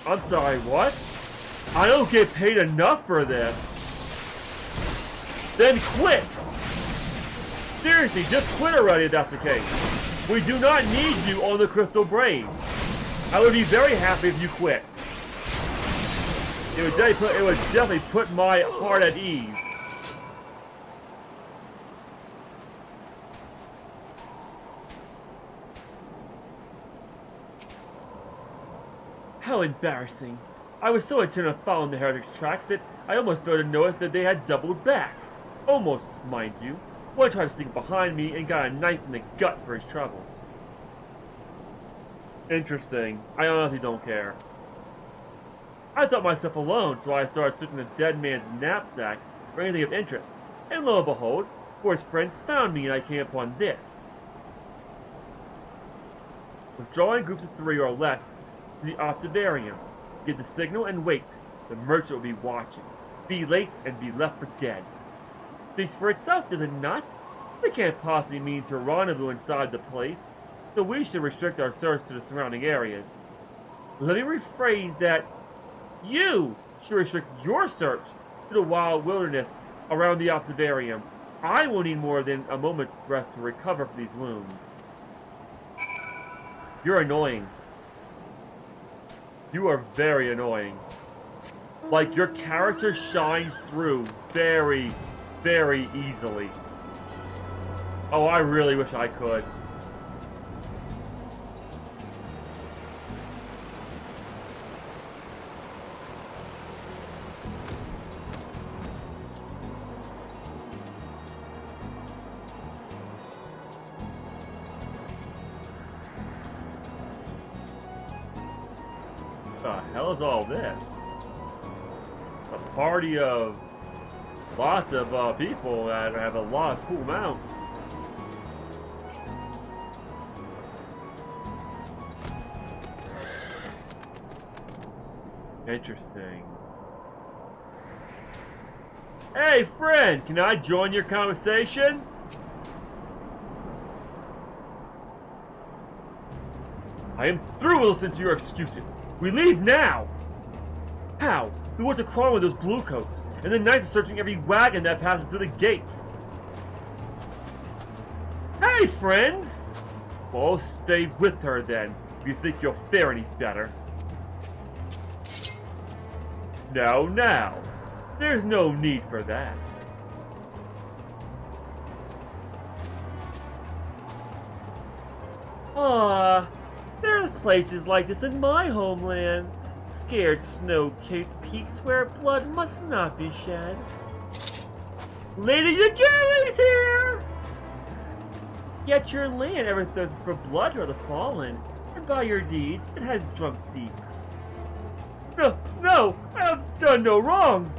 I'm sorry, what? I don't get paid enough for this. Then quit! Seriously, just quit already if that's the case. We do not need you on the Crystal Brains. I would be very happy if you quit. It would definitely put my heart at ease. How embarrassing. I was so intent on following the heretics' tracks that I almost failed to notice that they had doubled back. Almost, mind you. One tried to sneak behind me and got a knife in the gut for his troubles. Interesting. I honestly don't care. I thought myself alone, so I started searching the dead man's knapsack for anything of interest. And lo and behold, four of his friends found me and I came upon this. Withdraw in groups of 3 or less to the observarium. Get the signal and wait. The merchant will be watching. Be late and be left for dead. Speaks for itself, does it not? They can't possibly mean to rendezvous inside the place, so we should restrict our search to the surrounding areas. Let me rephrase that. You should restrict your search to the wild wilderness around the observarium. I will need more than a moment's rest to recover from these wounds. You're annoying. You are very annoying. Like, your character shines through very, very easily. Oh, I really wish I could. What the hell is all this? A party of lots of people that have a lot of cool mounts. Interesting. Hey friend, can I join your conversation? I am through with listening to your excuses. We leave now! How? We want to crawl with those bluecoats, and the knights are searching every wagon that passes through the gates. Hey, friends! Well, stay with her then, if you think you'll fare any better. Now, there's no need for that. There are places like this in my homeland. Scared snow-capped peaks where blood must not be shed. Lady Yagiri's here! Yet your land ever thirsts for blood or the fallen, and by your deeds it has drunk deep. No, I have done no wrong!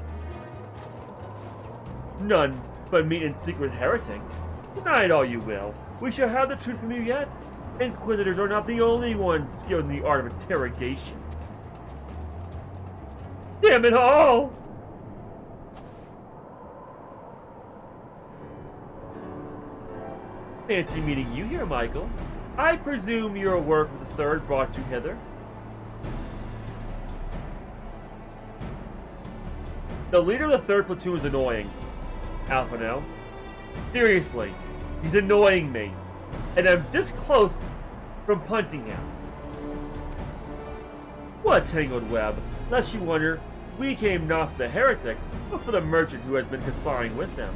None but meet in secret with heretics. Deny it all you will. We shall have the truth from you yet. Inquisitors are not the only ones skilled in the art of interrogation. Damn it all! Fancy meeting you here, Michael. I presume your work with the Third brought you hither? The leader of the 3rd platoon is annoying, Alphonel. Seriously, he's annoying me. And I'm this close from punting him. What a tangled web. Lest you wonder, we came not for the heretic, but for the merchant who has been conspiring with them.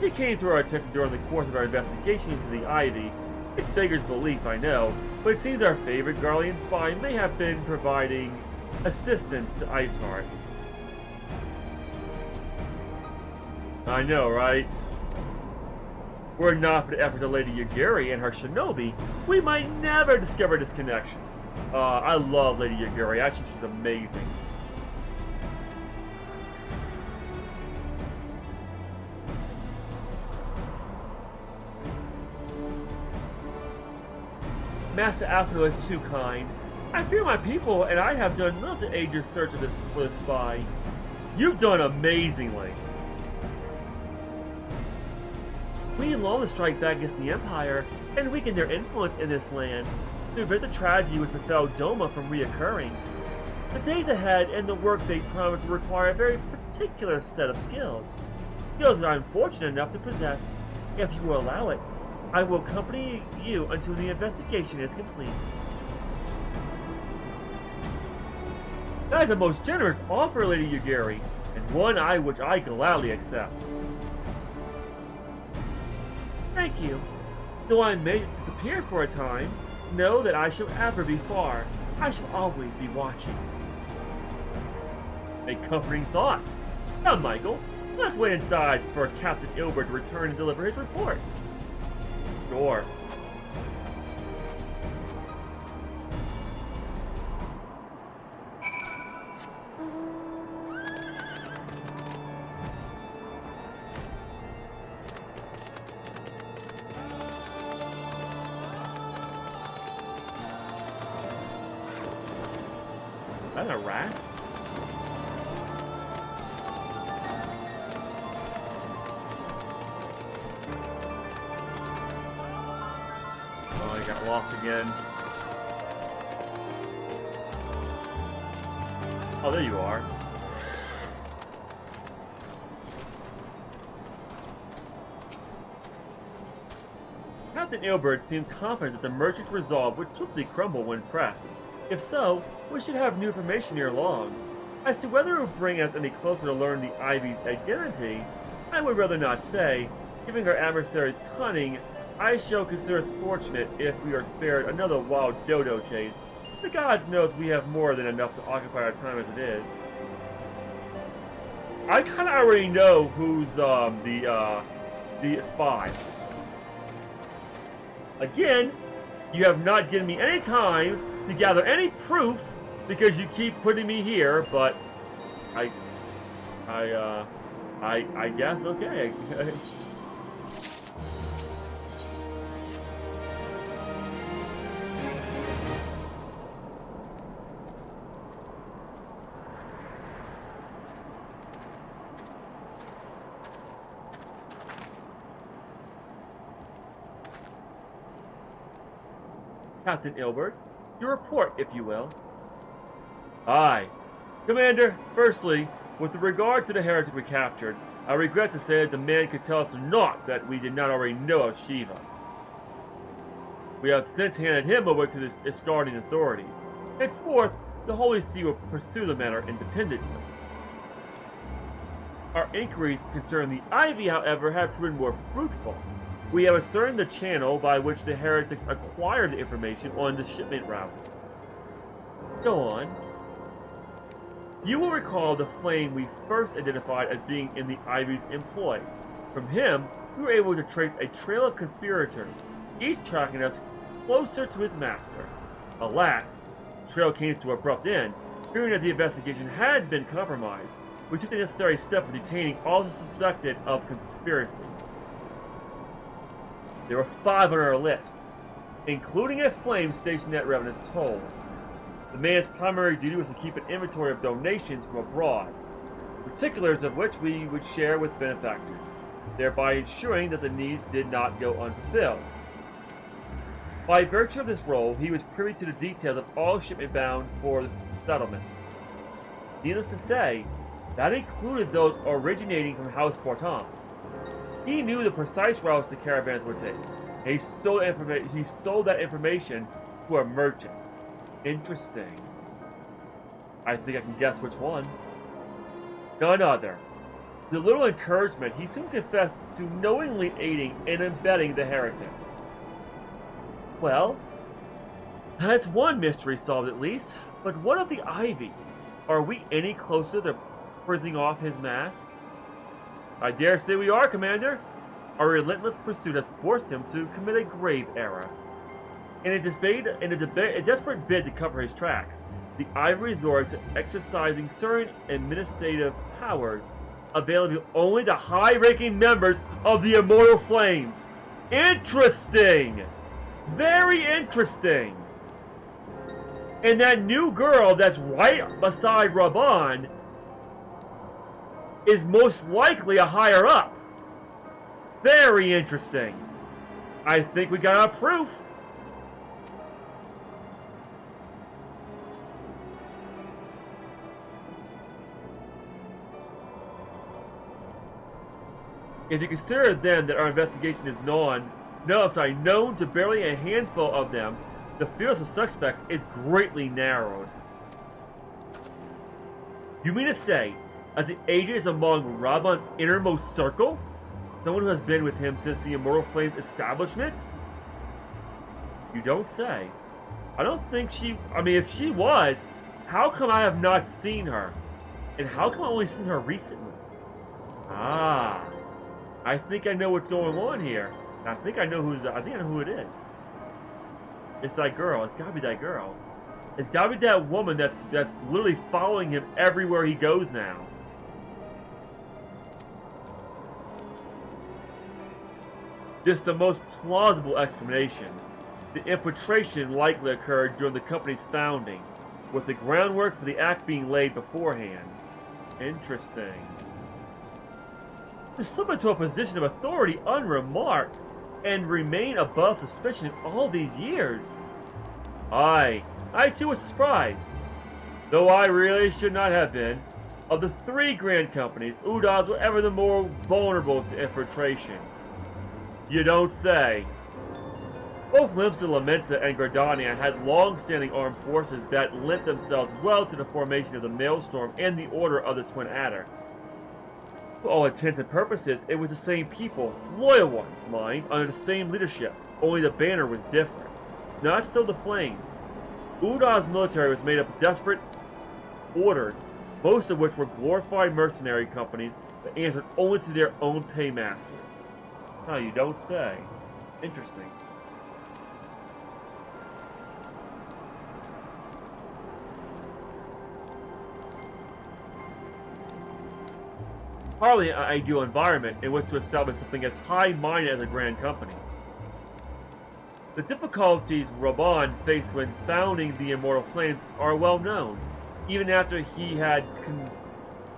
He came to our attention during the course of our investigation into the Ivy. It's beggars belief, I know, but it seems our favorite Garlean spy may have been providing assistance to Iceheart. I know, right? Were it not for the efforts of Lady Yagiri and her shinobi, we might never discover this connection. I love Lady Yagiri. I think she's amazing. Master Alphonel is too kind. I fear my people and I have done little to aid your search of this for the spy. You've done amazingly. We long to strike back against the Empire and weaken their influence in this land to prevent the tragedy which befell Doma from reoccurring. The days ahead and the work they promise will require a very particular set of skills. Skills that I'm fortunate enough to possess. If you will allow it, I will accompany you until the investigation is complete. That is a most generous offer, Lady Yagiri, and one which I gladly accept. Thank you. Though I may disappear for a time, know that I shall ever be far. I shall always be watching. A comforting thought. Now, Michael, let's wait inside for Captain Ilbert to return and deliver his report. Sure. Is that a rat? Oh, I got lost again. Oh, there you are. Captain Ilbert seemed confident that the merchant's resolve would swiftly crumble when pressed. If so, we should have new information ere long. As to whether it will bring us any closer to learn the Ivy's identity, I would rather not say. Given our adversary's cunning, I shall consider us fortunate if we are spared another wild dodo chase. The gods knows we have more than enough to occupy our time as it is. I kind of already know who's the spy. Again, you have not given me any time to gather any proof because you keep putting me here, but I guess okay. Captain Ilbert, your report, if you will. Aye. Commander, firstly, with regard to the heretic we captured, I regret to say that the man could tell us naught that we did not already know of Shiva. We have since handed him over to the Asgardian authorities. Henceforth, the Holy See will pursue the matter independently. Our inquiries concerning the Ivy, however, have proven more fruitful. We have ascertained the channel by which the heretics acquired the information on the shipment routes. Go on. You will recall the flame we first identified as being in the Ivy's employ. From him, we were able to trace a trail of conspirators, each tracking us closer to his master. Alas, the trail came to an abrupt end. Fearing that the investigation had been compromised, we took the necessary step of detaining all who suspected of conspiracy. There were 5 on our list, including a flame stationed at Revenant's Toll. The man's primary duty was to keep an inventory of donations from abroad, particulars of which we would share with benefactors, thereby ensuring that the needs did not go unfulfilled. By virtue of this role, he was privy to the details of all shipment bound for the settlement. Needless to say, that included those originating from House Porton. He knew the precise routes the caravans would take. He sold that information to a merchant. Interesting. I think I can guess which one. None other. With a little encouragement, he soon confessed to knowingly aiding and abetting the heretics. Well, that's one mystery solved at least. But what of the Ivy? Are we any closer to prizzing off his mask? I dare say we are, Commander. Our relentless pursuit has forced him to commit a grave error. In a desperate bid to cover his tracks, the Ivy resorted to exercising certain administrative powers available only to high-ranking members of the Immortal Flames. Interesting! Very interesting! And that new girl that's right beside Reborn is most likely a higher up. Very interesting. I think we got our proof. If you consider then that our investigation is known to barely a handful of them, the field of suspects is greatly narrowed. You mean to say, as the agent is among Raban's innermost circle? Someone who has been with him since the Immortal Flames establishment? You don't say. I don't think she... I mean, if she was, how come I have not seen her? And how come I only seen her recently? Ah, I think I know what's going on here. I think I know who it is. It's that girl. It's gotta be that girl. It's gotta be that woman that's literally following him everywhere he goes now. This is the most plausible explanation. The infiltration likely occurred during the company's founding, with the groundwork for the act being laid beforehand. Interesting. To slip into a position of authority unremarked and remain above suspicion all these years. I too was surprised. Though I really should not have been. Of the three grand companies, Udaz were ever the more vulnerable to infiltration. You don't say. Both Limsa Lamensa and Gridania had long-standing armed forces that lent themselves well to the formation of the Maelstrom and the Order of the Twin Adder. For all intents and purposes, it was the same people, loyal ones, mind, under the same leadership, only the banner was different. Not so the Flames. Udaz's military was made up of desperate orders, most of which were glorified mercenary companies that answered only to their own paymasters. Now you don't say. Interesting. Hardly an ideal environment in which to establish something as high-minded as a grand company. The difficulties Reborn faced when founding the Immortal Flames are well known. Even after he had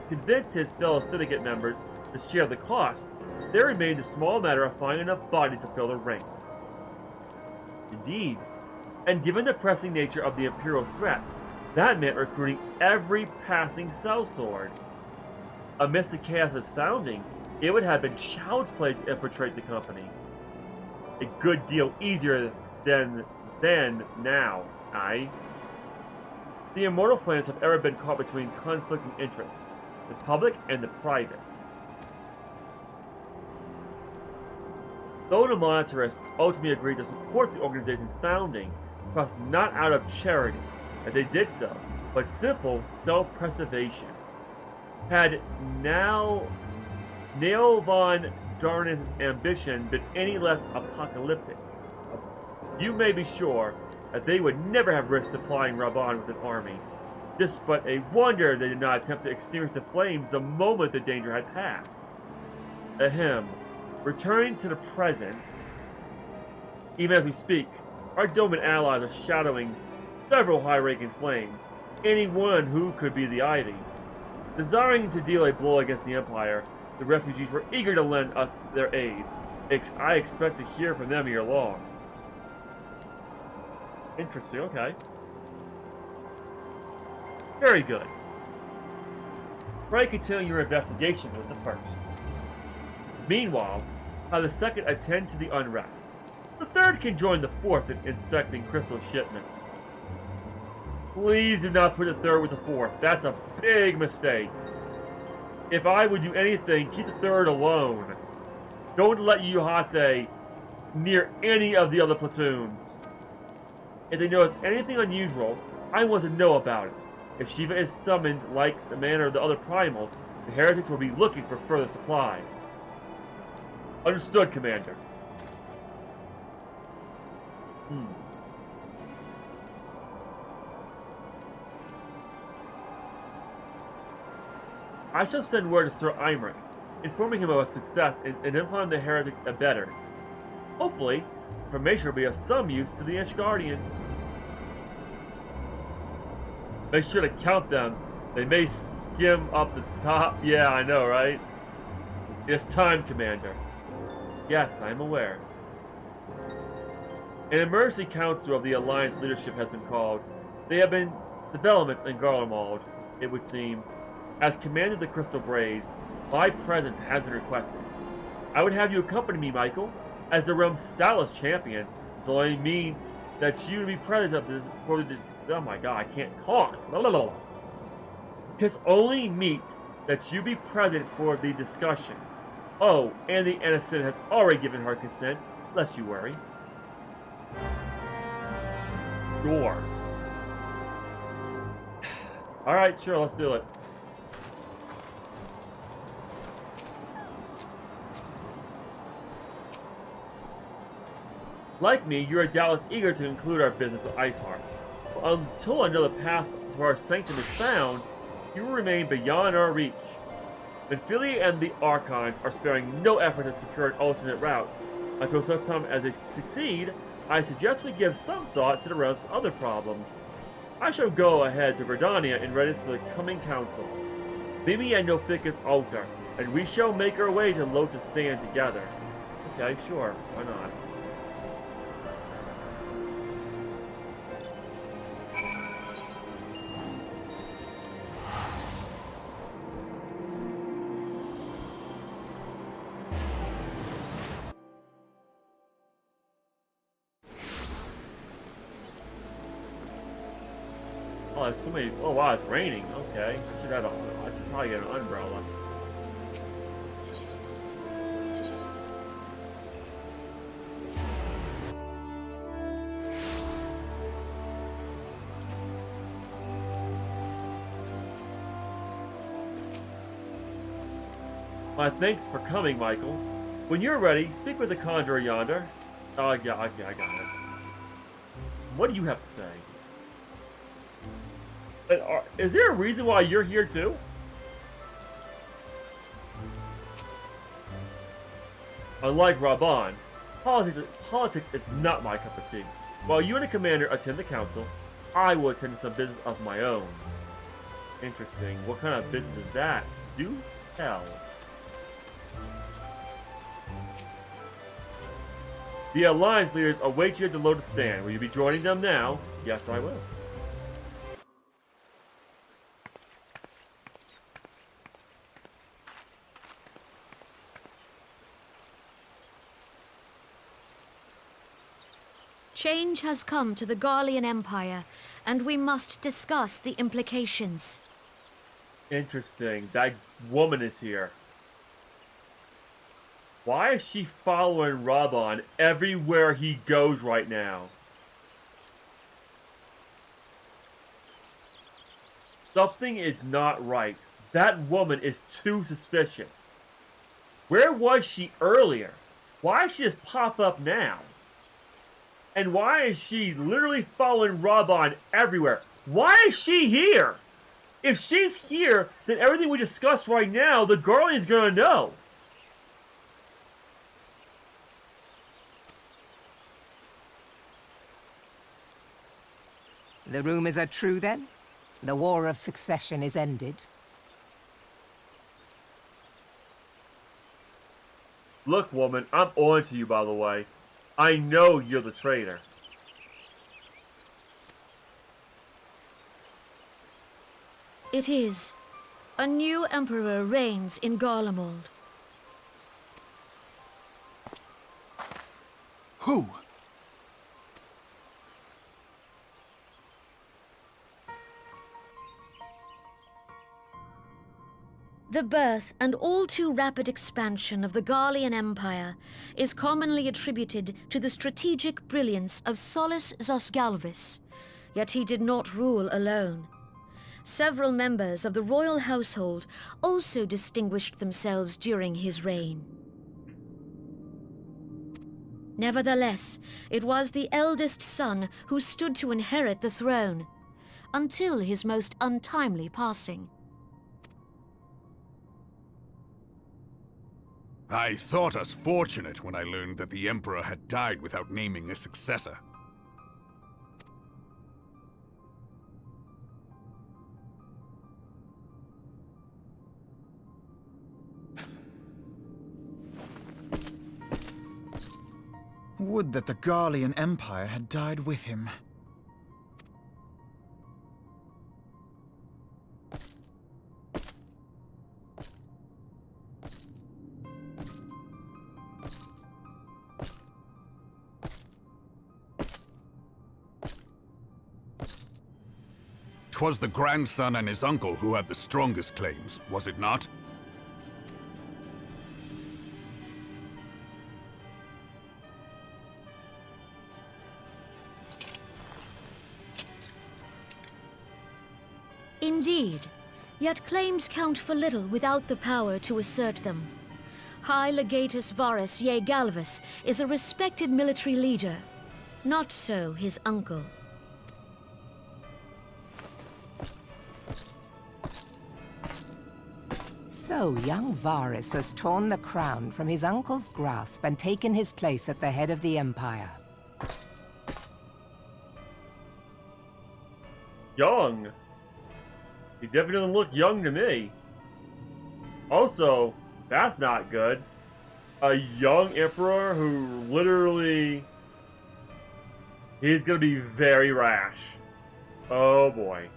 convinced his fellow syndicate members to share the cost, there remained a small matter of finding enough bodies to fill the ranks. Indeed, and given the pressing nature of the Imperial threat, that meant recruiting every passing sellsword. Amidst the chaos of its founding, it would have been child's play to infiltrate the company. A good deal easier than now, aye? The Immortal Flames have ever been caught between conflicting interests, the public and the private. Though the monetarists ultimately agreed to support the organization's founding, perhaps not out of charity, and they did so, but simple self-preservation. Had Neil von Darnan's ambition been any less apocalyptic, you may be sure that they would never have risked supplying Reborn with an army. Just but a wonder they did not attempt to extinguish the flames the moment the danger had passed. Ahem. Returning to the present, even as we speak, our Doman allies are shadowing several high-ranking flames, any one who could be the Ivy. Desiring to deal a blow against the Empire, the refugees were eager to lend us their aid. I expect to hear from them ere long. Interesting, okay. Very good. Pray continue your investigation with the first. Meanwhile, have the second attend to the unrest. The third can join the fourth in inspecting crystal shipments. Please do not put the third with the fourth. That's a big mistake. If I would do anything, keep the third alone. Don't let Yuhase near any of the other platoons. If they notice anything unusual, I want to know about it. If Shiva is summoned like the manner of the other primals, the heretics will be looking for further supplies. Understood, Commander. I shall send word to Sir Imric, informing him of our success in identifying the heretics' abettors. Hopefully, information will be of some use to the Ishgardians. Make sure to count them. They may skim up the top. Yeah, I know, right? It's time, Commander. Yes, I am aware. An emergency council of the Alliance leadership has been called. There have been developments in Garlemald, it would seem. As commander of the Crystal Braids, my presence has been requested. I would have you accompany me, Michael, as the realm's stoutest champion. This only means that you to be present for this. Oh my god, I can't talk. Tis only meet that you be present for the discussion. Oh, and the innocent has already given her consent, lest you worry. Sure. Alright, sure, let's do it. Like me, you are doubtless eager to conclude our business with Iceheart. But until another path to our sanctum is found, you will remain beyond our reach. Minfilia and the Archons are sparing no effort to secure an alternate route. Until such time as they succeed, I suggest we give some thought to the realm's other problems. I shall go ahead to Verdania in readiness for the coming council. Meet me at Noficus' altar, and we shall make our way to Lotus Stand together. Okay, sure, why not? Oh, there's so many. Oh wow, it's raining. Okay, I should probably get an umbrella. My thanks for coming, Michael. When you're ready, speak with the conjurer yonder. Oh yeah, okay, I got it. What do you have to say? Is there a reason why you're here too? Unlike Reborn, politics is not my cup of tea. While you and the commander attend the council, I will attend some business of my own. Interesting. What kind of business is that? Do tell. The Alliance leaders await you at the Lotus Stand. Will you be joining them now? Yes, I will. Change has come to the Garlean Empire, and we must discuss the implications. Interesting. That woman is here. Why is she following Reborn everywhere he goes right now? Something is not right. That woman is too suspicious. Where was she earlier? Why is she just pop up now? And why is she literally following Reborn everywhere? Why is she here? If she's here, then everything we discussed right now, the Guardian's gonna know. The rumors are true, then? The War of Succession is ended? Look, woman, I'm on to you, by the way. I know you're the traitor. It is. A new emperor reigns in Garlemald. Who? The birth and all too rapid expansion of the Garlean Empire is commonly attributed to the strategic brilliance of Solus Zosgalvis, yet he did not rule alone. Several members of the royal household also distinguished themselves during his reign. Nevertheless, it was the eldest son who stood to inherit the throne, until his most untimely passing. I thought us fortunate when I learned that the Emperor had died without naming a successor. Would that the Garlean Empire had died with him. Twas the grandson and his uncle who had the strongest claims, was it not? Indeed, yet claims count for little without the power to assert them. High Legatus Varus Ye Galvus is a respected military leader. Not so his uncle. So young Varus has torn the crown from his uncle's grasp and taken his place at the head of the Empire. Young. He definitely doesn't look young to me. Also, that's not good. A young emperor who literally... He's gonna be very rash. Oh boy.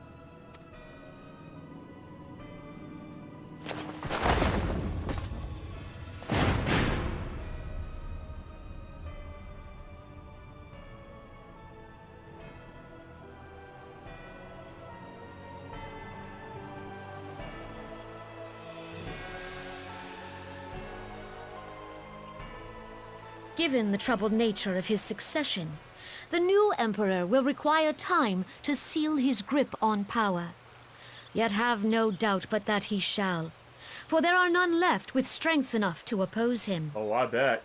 Given the troubled nature of his succession, the new emperor will require time to seal his grip on power. Yet have no doubt but that he shall, for there are none left with strength enough to oppose him. Oh, I bet.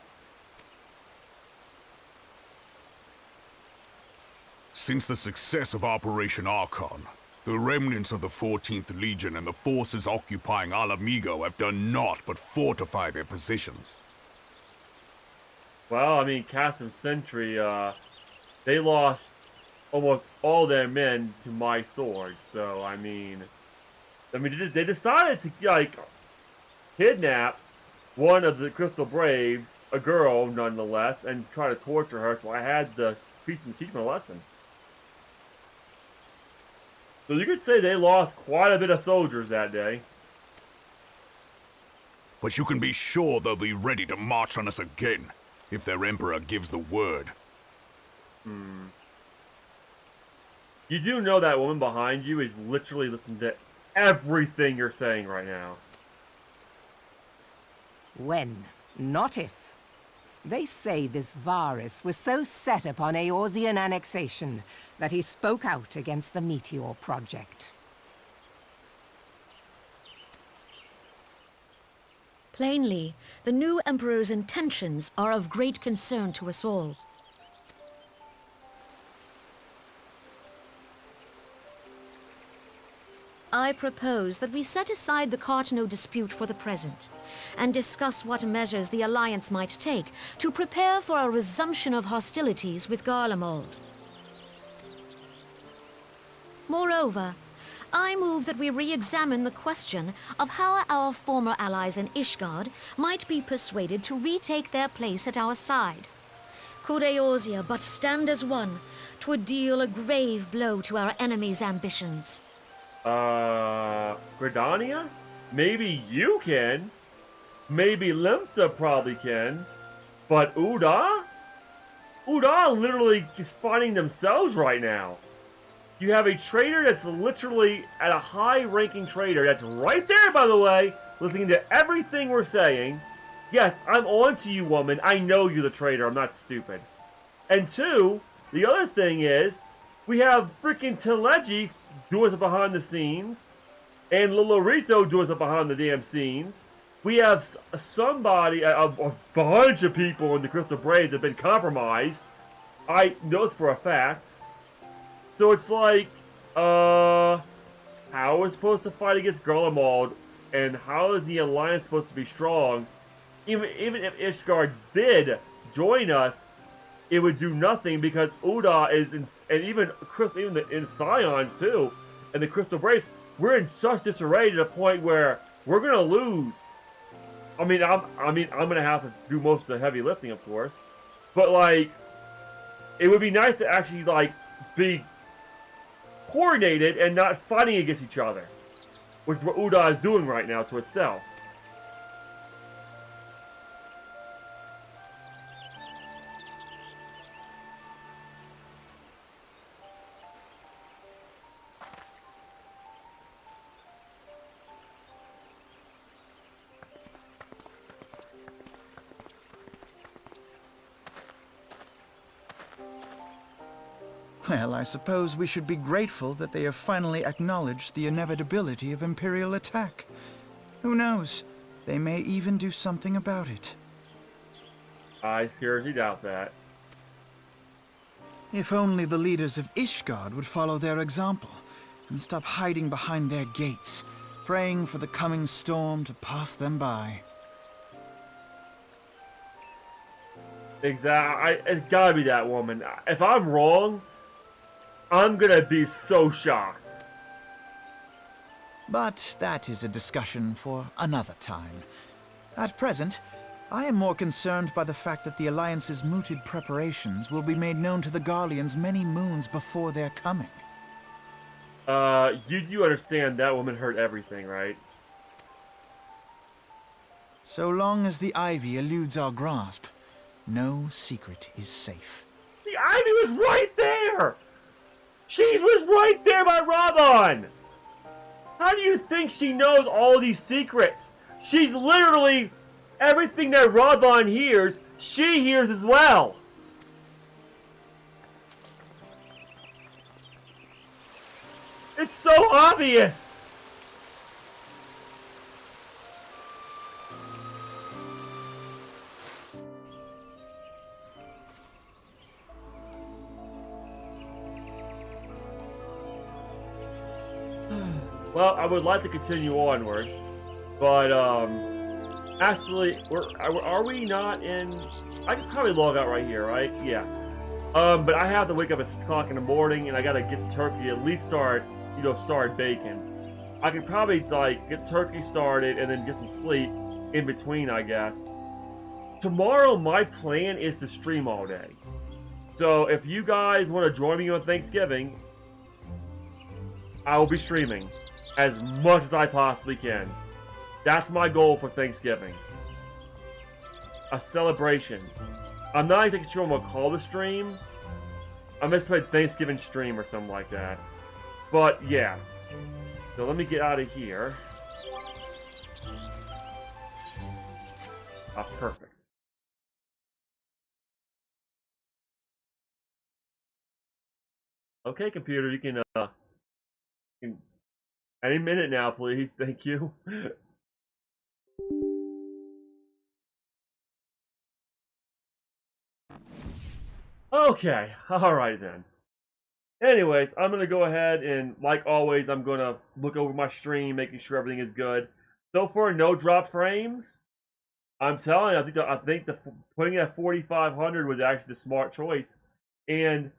Since the success of Operation Archon, the remnants of the 14th Legion and the forces occupying Alamigo have done naught but fortify their positions. Well, I mean, Cass and Sentry, they lost almost all their men to my sword. So, I mean, they decided to, like, kidnap one of the Crystal Braves, a girl nonetheless, and try to torture her. So I had to teach them a lesson. So you could say they lost quite a bit of soldiers that day. But you can be sure they'll be ready to march on us again, if their Emperor gives the word. You do know that woman behind you is literally listening to everything you're saying right now. When, not if. They say this Varus was so set upon Eorzean annexation that he spoke out against the Meteor Project. Plainly, the new emperor's intentions are of great concern to us all. I propose that we set aside the Cartno dispute for the present, and discuss what measures the Alliance might take to prepare for a resumption of hostilities with Garlemald. Moreover, I move that we re-examine the question of how our former allies in Ishgard might be persuaded to retake their place at our side. Could Eorzea but stand as one, 'twould deal a grave blow to our enemy's ambitions. Gridania? Maybe you can. Maybe Limsa probably can. But Uda? Uda literally is fighting themselves right now. You have a trader that's literally at a high-ranking trader that's right there, by the way, listening to everything we're saying. Yes, I'm on to you, woman. I know you're the traitor. I'm not stupid. And two, the other thing is, we have freaking Teleji doing it behind the scenes, and Lolorito doing it behind the damn scenes. We have somebody, a bunch of people in the Crystal Braves have been compromised. I know it's for a fact. So it's like, how are we supposed to fight against Garlemald, and how is the Alliance supposed to be strong? Even if Ishgard did join us, it would do nothing because Uda is in, and even in Scions too, and the Crystal Braves, we're in such disarray to the point where we're gonna lose. I'm gonna have to do most of the heavy lifting, of course, but like, it would be nice to actually like be coordinated and not fighting against each other, which is what Uda is doing right now to itself. Well, I suppose we should be grateful that they have finally acknowledged the inevitability of Imperial attack. Who knows? They may even do something about it. I seriously doubt that. If only the leaders of Ishgard would follow their example and stop hiding behind their gates, praying for the coming storm to pass them by. Exactly. It's gotta be that woman. If I'm wrong, I'm gonna be so shocked. But that is a discussion for another time. At present, I am more concerned by the fact that the Alliance's mooted preparations will be made known to the Garleans many moons before their coming. You do understand that woman heard everything, right? So long as the Ivy eludes our grasp, no secret is safe. The Ivy was right there! She was right there by Rabon! How do you think she knows all these secrets? She's literally... everything that Rabon hears, she hears as well! It's so obvious! Well, I would like to continue onward, but, actually, are we not in... I could probably log out right here, right? Yeah. But I have to wake up at 6 o'clock in the morning, and I gotta get the turkey at least start bacon. I could probably, like, get turkey started and then get some sleep in between, I guess. Tomorrow, my plan is to stream all day. So, if you guys want to join me on Thanksgiving, I will be streaming as much as I possibly can. That's my goal for Thanksgiving. A celebration. I'm not exactly sure what I'm going to call the stream. I must play Thanksgiving stream or something like that. But, yeah. So let me get out of here. Ah, perfect. Okay, computer, you can any minute now, please. Thank you. Okay, alright then. Anyways, I'm going to go ahead and, like always, I'm going to look over my stream, making sure everything is good. So far, no drop frames. I'm telling you, I think the putting it at 4,500 was actually the smart choice. And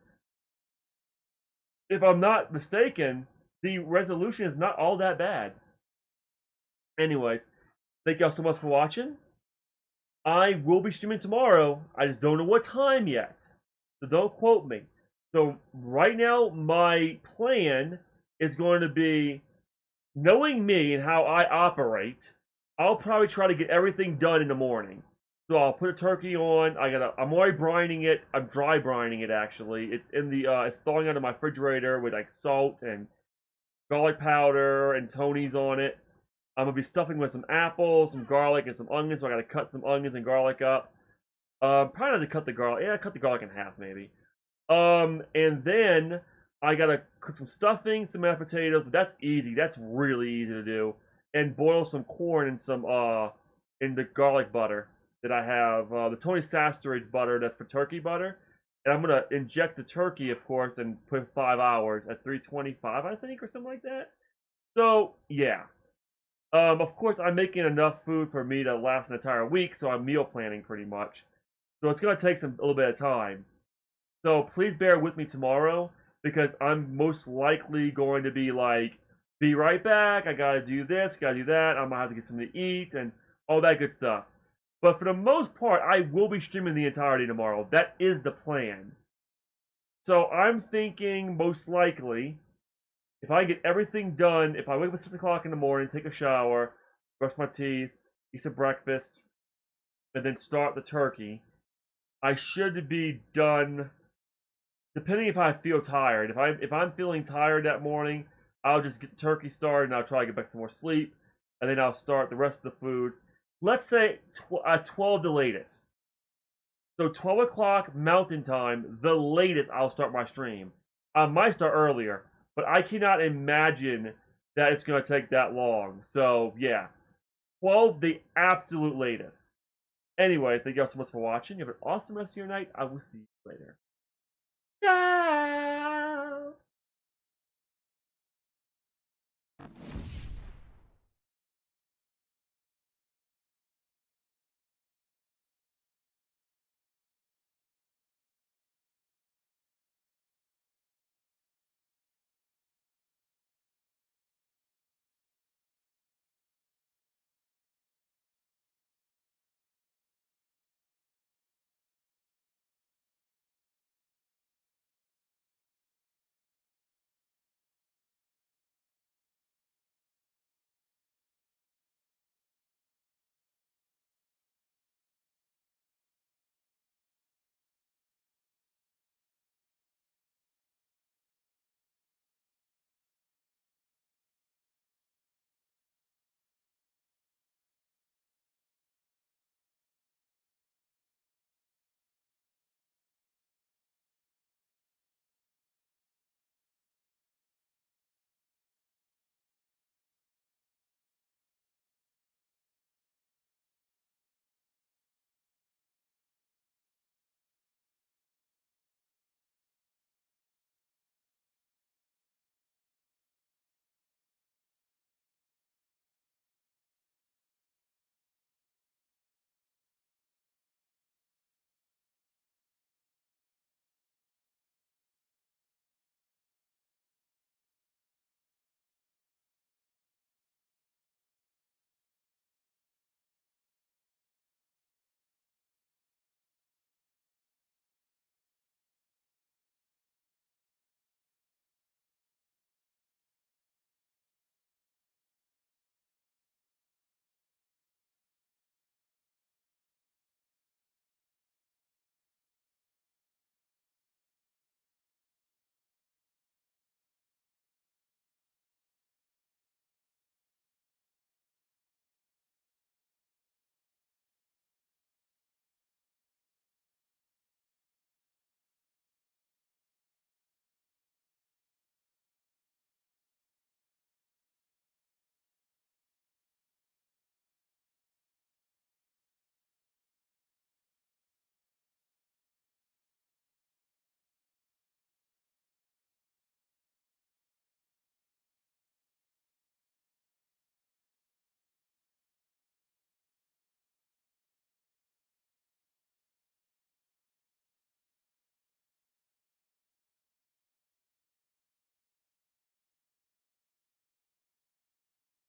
if I'm not mistaken, the resolution is not all that bad. Anyways, thank y'all so much for watching. I will be streaming tomorrow. I just don't know what time yet. So don't quote me. So right now, my plan is going to be, knowing me and how I operate, I'll probably try to get everything done in the morning. So I'll put a turkey on. I'm already brining it. I'm dry brining it actually. It's in the it's thawing out of my refrigerator with like salt and garlic powder and Tony's on it. I'm gonna be stuffing with some apples, some garlic, and some onions. So I gotta cut some onions and garlic up. Probably not to cut the garlic. Yeah, cut the garlic in half maybe. And then I gotta cook some stuffing, some mashed potatoes. But that's easy. That's really easy to do. And boil some corn in some in the garlic butter that I have. The Tony Sasterage butter that's for turkey butter. And I'm gonna inject the turkey, of course, and put 5 hours at 325, I think, or something like that. So yeah. Of course, I'm making enough food for me to last an entire week, so I'm meal planning pretty much. So it's gonna take a little bit of time. So please bear with me tomorrow, because I'm most likely going to be like, be right back, I gotta do this, gotta do that, I'm gonna have to get something to eat, and all that good stuff. But for the most part, I will be streaming the entirety tomorrow. That is the plan. So I'm thinking, most likely, if I get everything done, if I wake up at 6 o'clock in the morning, take a shower, brush my teeth, eat some breakfast, and then start the turkey, I should be done, depending if I feel tired. If I'm feeling tired that morning, I'll just get the turkey started and I'll try to get back some more sleep, and then I'll start the rest of the food. Let's say 12 the latest. So 12 o'clock Mountain Time, the latest I'll start my stream. I might start earlier, but I cannot imagine that it's going to take that long. So, yeah. 12, the absolute latest. Anyway, thank you all so much for watching. You have an awesome rest of your night. I will see you later. Bye!